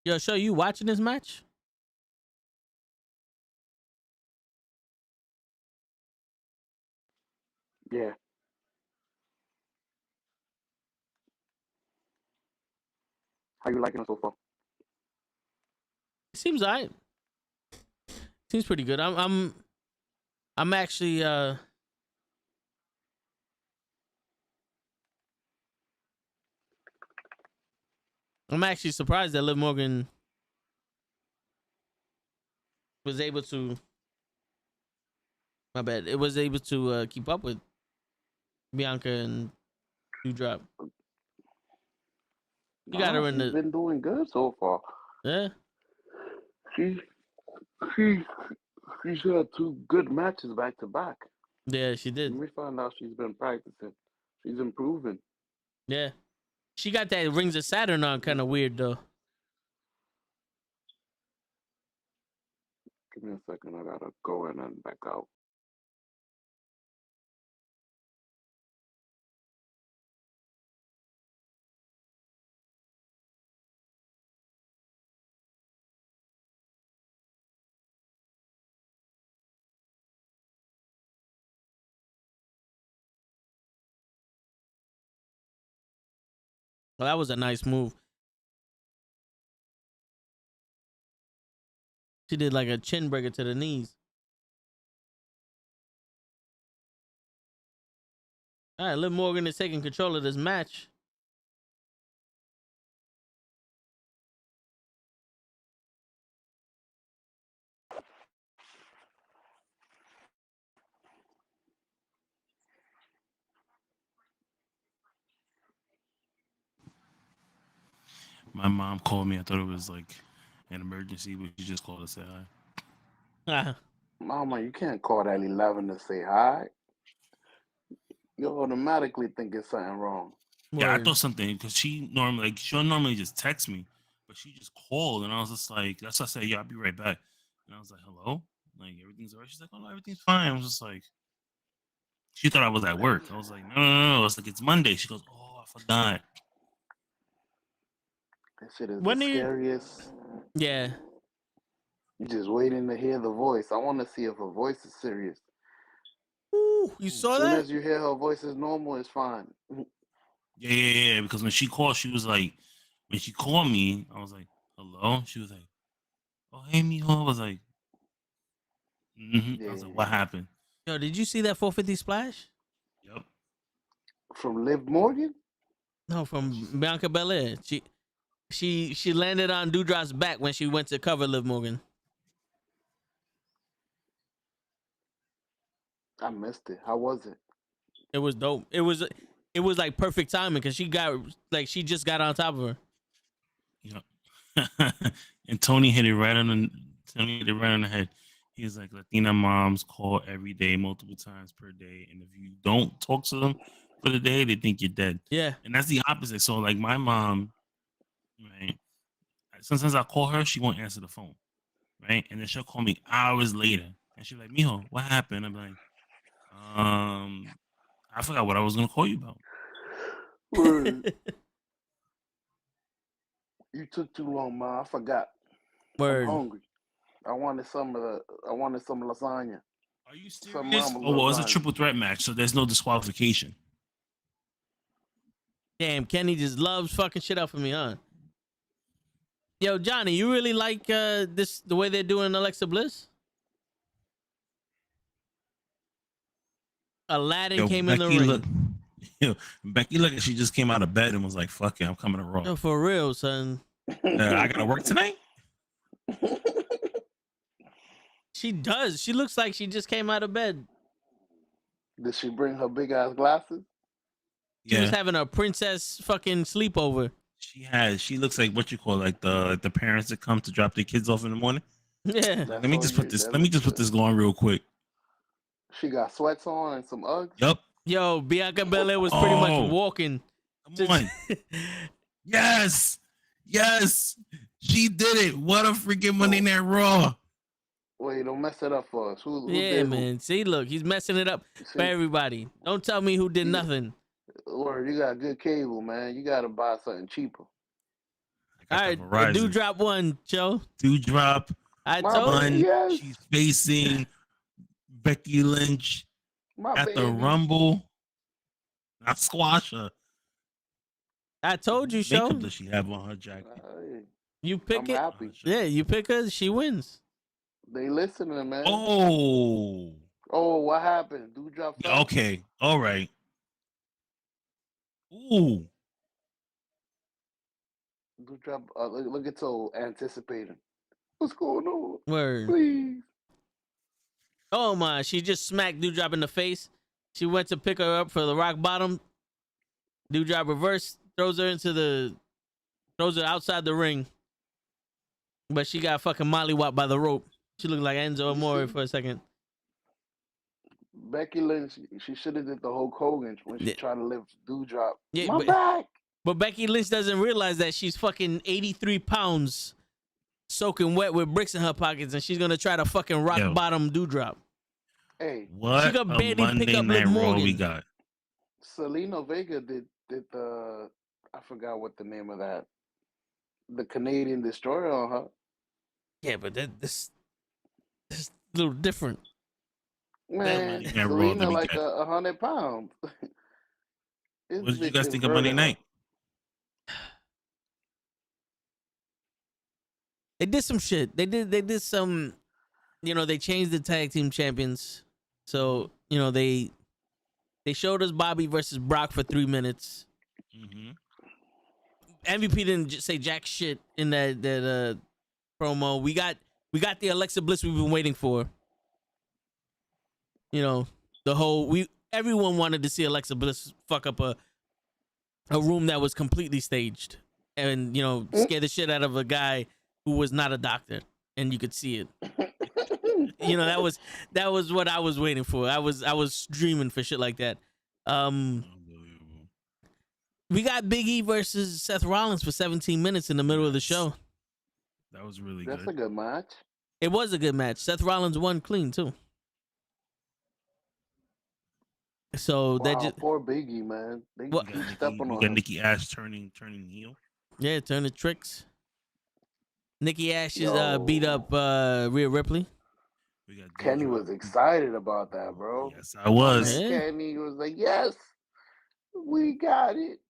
Yo, show you watching this match? Yeah. How you liking it so far? It seems alright. Seems pretty good. I'm actually I'm actually surprised that Liv Morgan was able to. My bad. It was able to keep up with Bianca and Doudrop. You got her in She's the been doing good so far. yeah. She she she's had two good matches back to back. Yeah, she did. We found out she's been practicing. She's improving. Yeah, she got that Rings of Saturn on, kind of weird though. Give me a second. I gotta go in and back out. Well, that was a nice move. She did like a chin breaker to the knees. All right, Liv Morgan is taking control of this match. My mom called me. I thought it was like an emergency, but she just called to say hi. Mama, you can't call that 11 to say hi. You automatically think it's something wrong. Yeah, I thought something because she'll normally just text me, but she just called and I was just like, that's why I said, yeah, I'll be right back. And I was like, hello? Like everything's alright. She's like, oh no, everything's fine. I was just like, she thought I was at work. I was like, no. It's like it's Monday. She goes, oh, I forgot. That shit is When the do you? scariest. Yeah. You just waiting to hear the voice. I want to see if her voice is serious. Ooh, you As saw soon that? as you hear her voice is normal, it's fine. Yeah. Because when she called, she was like, when she called me, I was like, hello. She was like, oh hey mijo. I was like, I was like, what happened? Yo, did you see that 450 splash? Yep. From Liv Morgan? No, from Bianca Belair. She landed on Doudrop's back when she went to cover Liv Morgan. I missed it. How was it? It was dope. It was like perfect timing because she just got on top of her. Yep. And Tony hit it right on the head. He was like, Latina moms call every day, multiple times per day, and if you don't talk to them for the day, they think you're dead. Yeah. And that's the opposite. So like my mom, right? Sometimes I call her, she won't answer the phone, right? And then she'll call me hours later, and she's like, "Mijo, what happened?" I'm like, I forgot what I was gonna call you about. Word. You took too long, man. I forgot. Word. I'm hungry. I wanted some lasagna. Are you serious? Some mama Oh well, it's a lasagna. triple threat match, so there's no disqualification. Damn, Kenny just loves fucking shit up for me, huh? Yo, Johnny, you really like the way they're doing Alexa Bliss? Aladdin came in the ring. Becky looked like she just came out of bed and was like, fuck it, I'm coming to Raw. Yo, for real, son. I gotta work tonight? She does. She looks like she just came out of bed. Did she bring her big ass glasses? She was having a princess fucking sleepover. She looks like what you call like the parents that come to drop their kids off in the morning. Yeah. Let me just put this going real quick. She got sweats on and some Uggs. Yep. Yo, Bianca Belair was pretty much walking. Come on. Yes. She did it. What a freaking Monday Night Raw. Wait, don't mess it up for us. Who yeah, did man. See, look, he's messing it up for everybody. Don't tell me who did nothing. Or you got good cable, man. You got to buy something cheaper. All right, Doudrop won, Joe. Doudrop won. Yes. She's facing Becky Lynch the Rumble. Not squash her. I told you, show. Makeup does she have on her jacket? You pick I'm it. happy. Yeah, you pick her. She wins. They listening, man. Oh, what happened? Doudrop. Okay, all right. Ooh. Doudrop, look at so anticipating. What's going on? Word. Please. Oh my! She just smacked Doudrop in the face. She went to pick her up for the rock bottom. Doudrop reverse throws her outside the ring. But she got fucking mollywhopped by the rope. She looked like Enzo Amore for a second. Becky Lynch, she should have did the Hulk Hogan when she tried to lift Doudrop. Yeah, My back. But Becky Lynch doesn't realize that she's fucking 83 pounds soaking wet with bricks in her pockets, and she's gonna try to fucking rock bottom Doudrop. Hey, what she could barely Monday pick up Night Liv Raw Morgan. we got? Selena Vega did the, I forgot what the name of that, the Canadian Destroyer on her. Yeah, but this is a little different. Man, Selena like 100 pounds. What did you guys think of Monday Night? They did some shit. They did some, they changed the tag team champions. So, they showed us Bobby versus Brock for 3 minutes. Mm-hmm. MVP didn't say jack shit in that promo. We got the Alexa Bliss we've been waiting for. Everyone wanted to see Alexa Bliss fuck up a room that was completely staged and scare the shit out of a guy who was not a doctor, and you could see it. that was what I was waiting for. I was dreaming for shit like that. We got Big E versus Seth Rollins for 17 minutes in the middle of the show. That was really good. That's good. a good match. It was a good match. Seth Rollins won clean too. So that Wow, just poor Biggie, man. They What- We keep got stepping we on got him. Nikki Ash turning heel. yeah, turn the tricks. Nikki Ash is Yo. beat up Rhea Ripley. We got Kenny Doudrop. was excited about that, bro. Yes, I was. Yeah. Kenny was like, "Yes, we got it."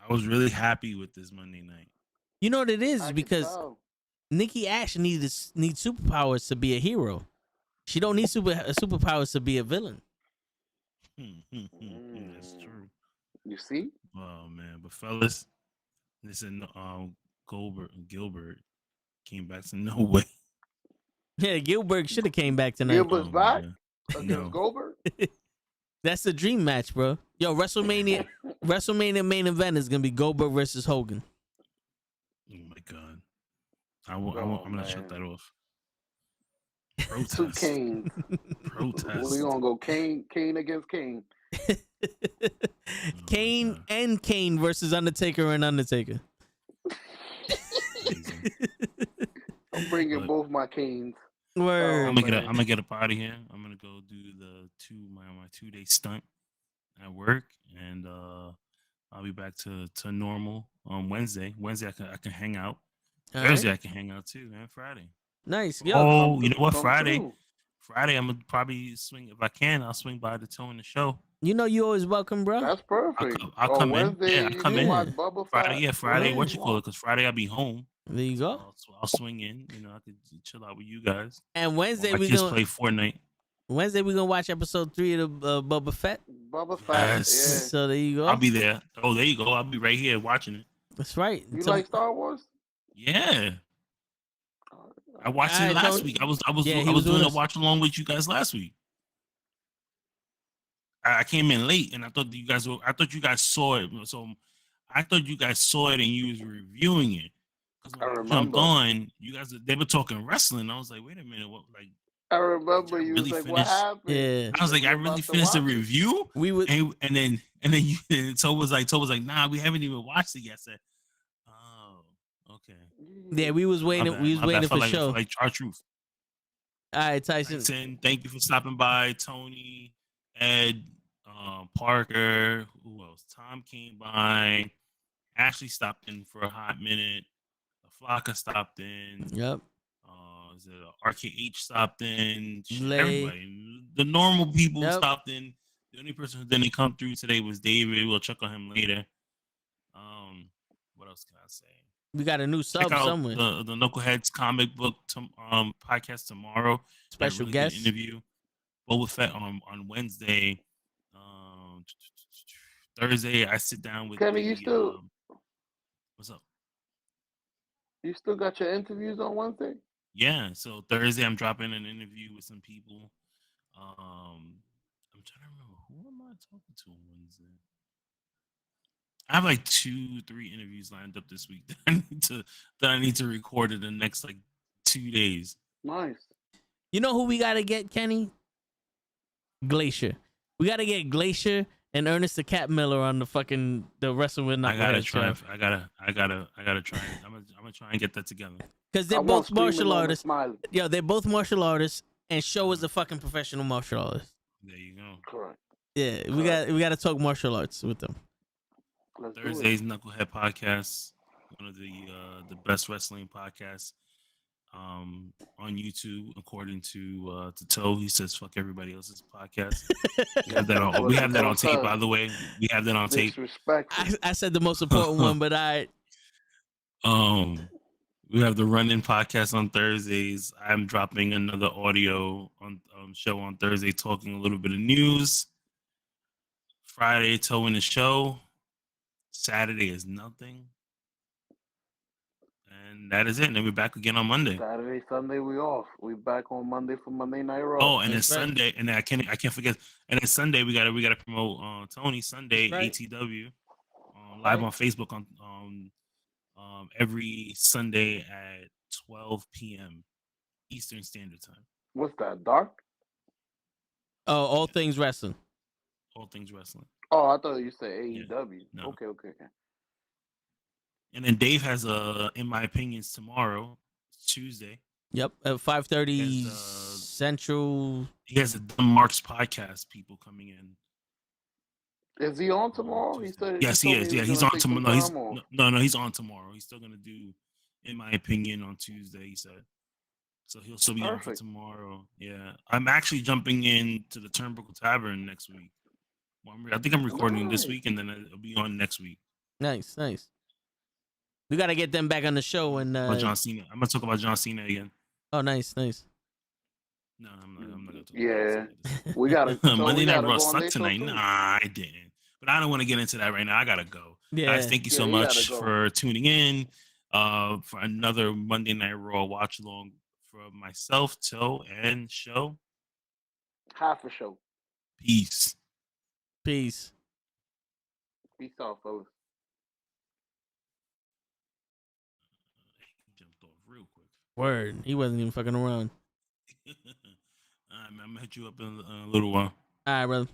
I was really happy with this Monday night. You know what it is? I could Because tell. Nikki Ash needs superpowers to be a hero. She don't need superpowers to be a villain. That's true. You see? Oh man, but fellas, listen, Gilbert came back to no way. Yeah, Gilbert should have came back tonight. Gilbert's back man. against No. Goldberg. That's the dream match, bro. Yo, WrestleMania main event is gonna be Goldberg versus Hogan. Oh my god, I'm gonna shut that off. Two Protest. Kane. Protest. We gonna go Kane against Kane. Kane God. and Kane versus Undertaker and Undertaker. Amazing. I'm bringing But- both my Kanes. Word. I'm gonna get up out of here. I'm gonna go do my 2-day stunt at work, and I'll be back to normal on Wednesday. Wednesday I can hang out. All Thursday right. I can hang out too, man. Friday. Nice. Yo, Oh, you know what? Come Friday. through. Friday I'm gonna probably swing if I can. I'll swing by the toe in the show. you know you always welcome, bro. That's perfect. I'll come in. Wednesday, Yeah, I'll come you in. watch Bubba Friday, Fett. yeah, Friday. Yeah. What you call it? Because Friday I'll be home. There you go. So I'll swing in. You know, I could chill out with you guys. And Wednesday My we kids gonna play Fortnite. gonna watch episode 3 of the Boba Fett. Bubba Fett. Yes. So there you go. I'll be there. Oh, there you go. I'll be right here watching it. That's right. Yeah. You So- like Star Wars? Yeah, I watched All it right, last Tony. week. I was Yeah, he I was was doing with a us. watch along with you guys last week. I came in late, and I thought you guys saw it. So I thought you guys saw it and you was reviewing it. Because when I I jumped remember. on, you guys they were talking wrestling. I was like, wait a minute, what? Like, I remember Did I you really was like, finish? "What happened?" Yeah. I was like, I You're really about to finished the watch it. review, we would and then and Toe was like, nah, we haven't even watched it yet. I said, oh, okay. yeah, we was My waiting bad, we was my bad. waiting for I felt show. like our truth. All right, Tyson. Tyson, thank you for stopping by. Tony, Ed, Parker, who else? Tom came by. Ashley stopped in for a hot minute. Flocka stopped in. Yep. Is it RKH stopped in? Lay. Everybody, the normal people Yep. stopped in. The only person who didn't come through today was David. We'll check on him later. What else can I say? We got a new Check sub out somewhere. the NuKKle HeDDs comic book podcast tomorrow. Special Really good guest. interview. Boba Fett on Wednesday. Thursday I sit down with Kenny, you still what's up? you still got your interviews on Wednesday? Yeah, so Thursday I'm dropping an interview with some people. I'm trying to remember who am I talking to on Wednesday. I have like 2-3 interviews lined up this week that I need to record in the next like 2 days. Nice. You know who we gotta get, Kenny? Glacier. We gotta get Glacier and Ernest the Cat Miller on the Wrestle with I gotta Knucklehead try. show. I gotta try. I'm gonna try and get that together. Because I they're want both Screaming martial on the artists. Smiley. Yo, they're both martial artists, and Show is a fucking professional martial artist. There you go. Correct. Yeah, Correct. we gotta talk martial arts with them. Let's do it. Thursday's Knucklehead podcast, one of the best wrestling podcasts on YouTube, according to Toe. He says fuck everybody else's podcast. We have that on. We have that on tape, by the way. We have that on tape. Disrespectful. I said the most important one, but We have the Run-In podcast on Thursdays. I'm dropping another audio on show on Thursday, talking a little bit of news. Friday, Toe in the show. Saturday is nothing. And that is it. And then we're back again on Monday. Saturday, Sunday, we off. We back on Monday for Monday Night Raw. Oh, and then That's right. Sunday, and I can't forget. And then Sunday we gotta promote Tony Sunday That's right. ATW live on Facebook on every Sunday at 12 p.m. Eastern Standard Time. What's that? Dark? oh, all things wrestling. All things wrestling. Oh, I thought you said AEW. No. Okay. And then Dave has In My Opinions tomorrow, Tuesday. Yep, at 5:30 He has, Central. He has a Dumb Marks podcast. People coming in. Is he on tomorrow? He Tuesday. said. Yes, he told is. me Yeah, was he's gonna on take some tomorrow. time off. No, he's on tomorrow. He's still gonna do, in my opinion, on Tuesday. He said. So he'll still be on for Perfect. tomorrow. Yeah, I'm actually jumping in to the Turnbuckle Tavern next week. Well, I think I'm recording this Nice. week, and then it'll be on next week. Nice. We got to get them back on the show. And About John Cena. I'm gonna talk about John Cena again. oh, nice. No, I'm not gonna talk Yeah, about John Cena. we gotta. So Monday we Night gotta Raw go on sucked their show tonight. too. Nah, I didn't. But I don't want to get into that right now. I gotta go. Yeah. Guys, thank you so Yeah, you much gotta go. for tuning in for another Monday Night Raw watch along from myself, Toe, and Show. Half a show. Peace. Peace. Peace out, fellas. He jumped off real quick. Word. He wasn't even fucking around. All right, man, I'm gonna hit you up in a little while. All right, brother.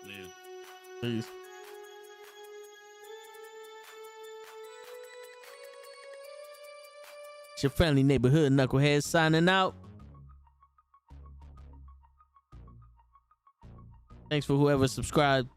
Yeah. Peace. It's your friendly neighborhood knucklehead signing out. Thanks for whoever subscribed.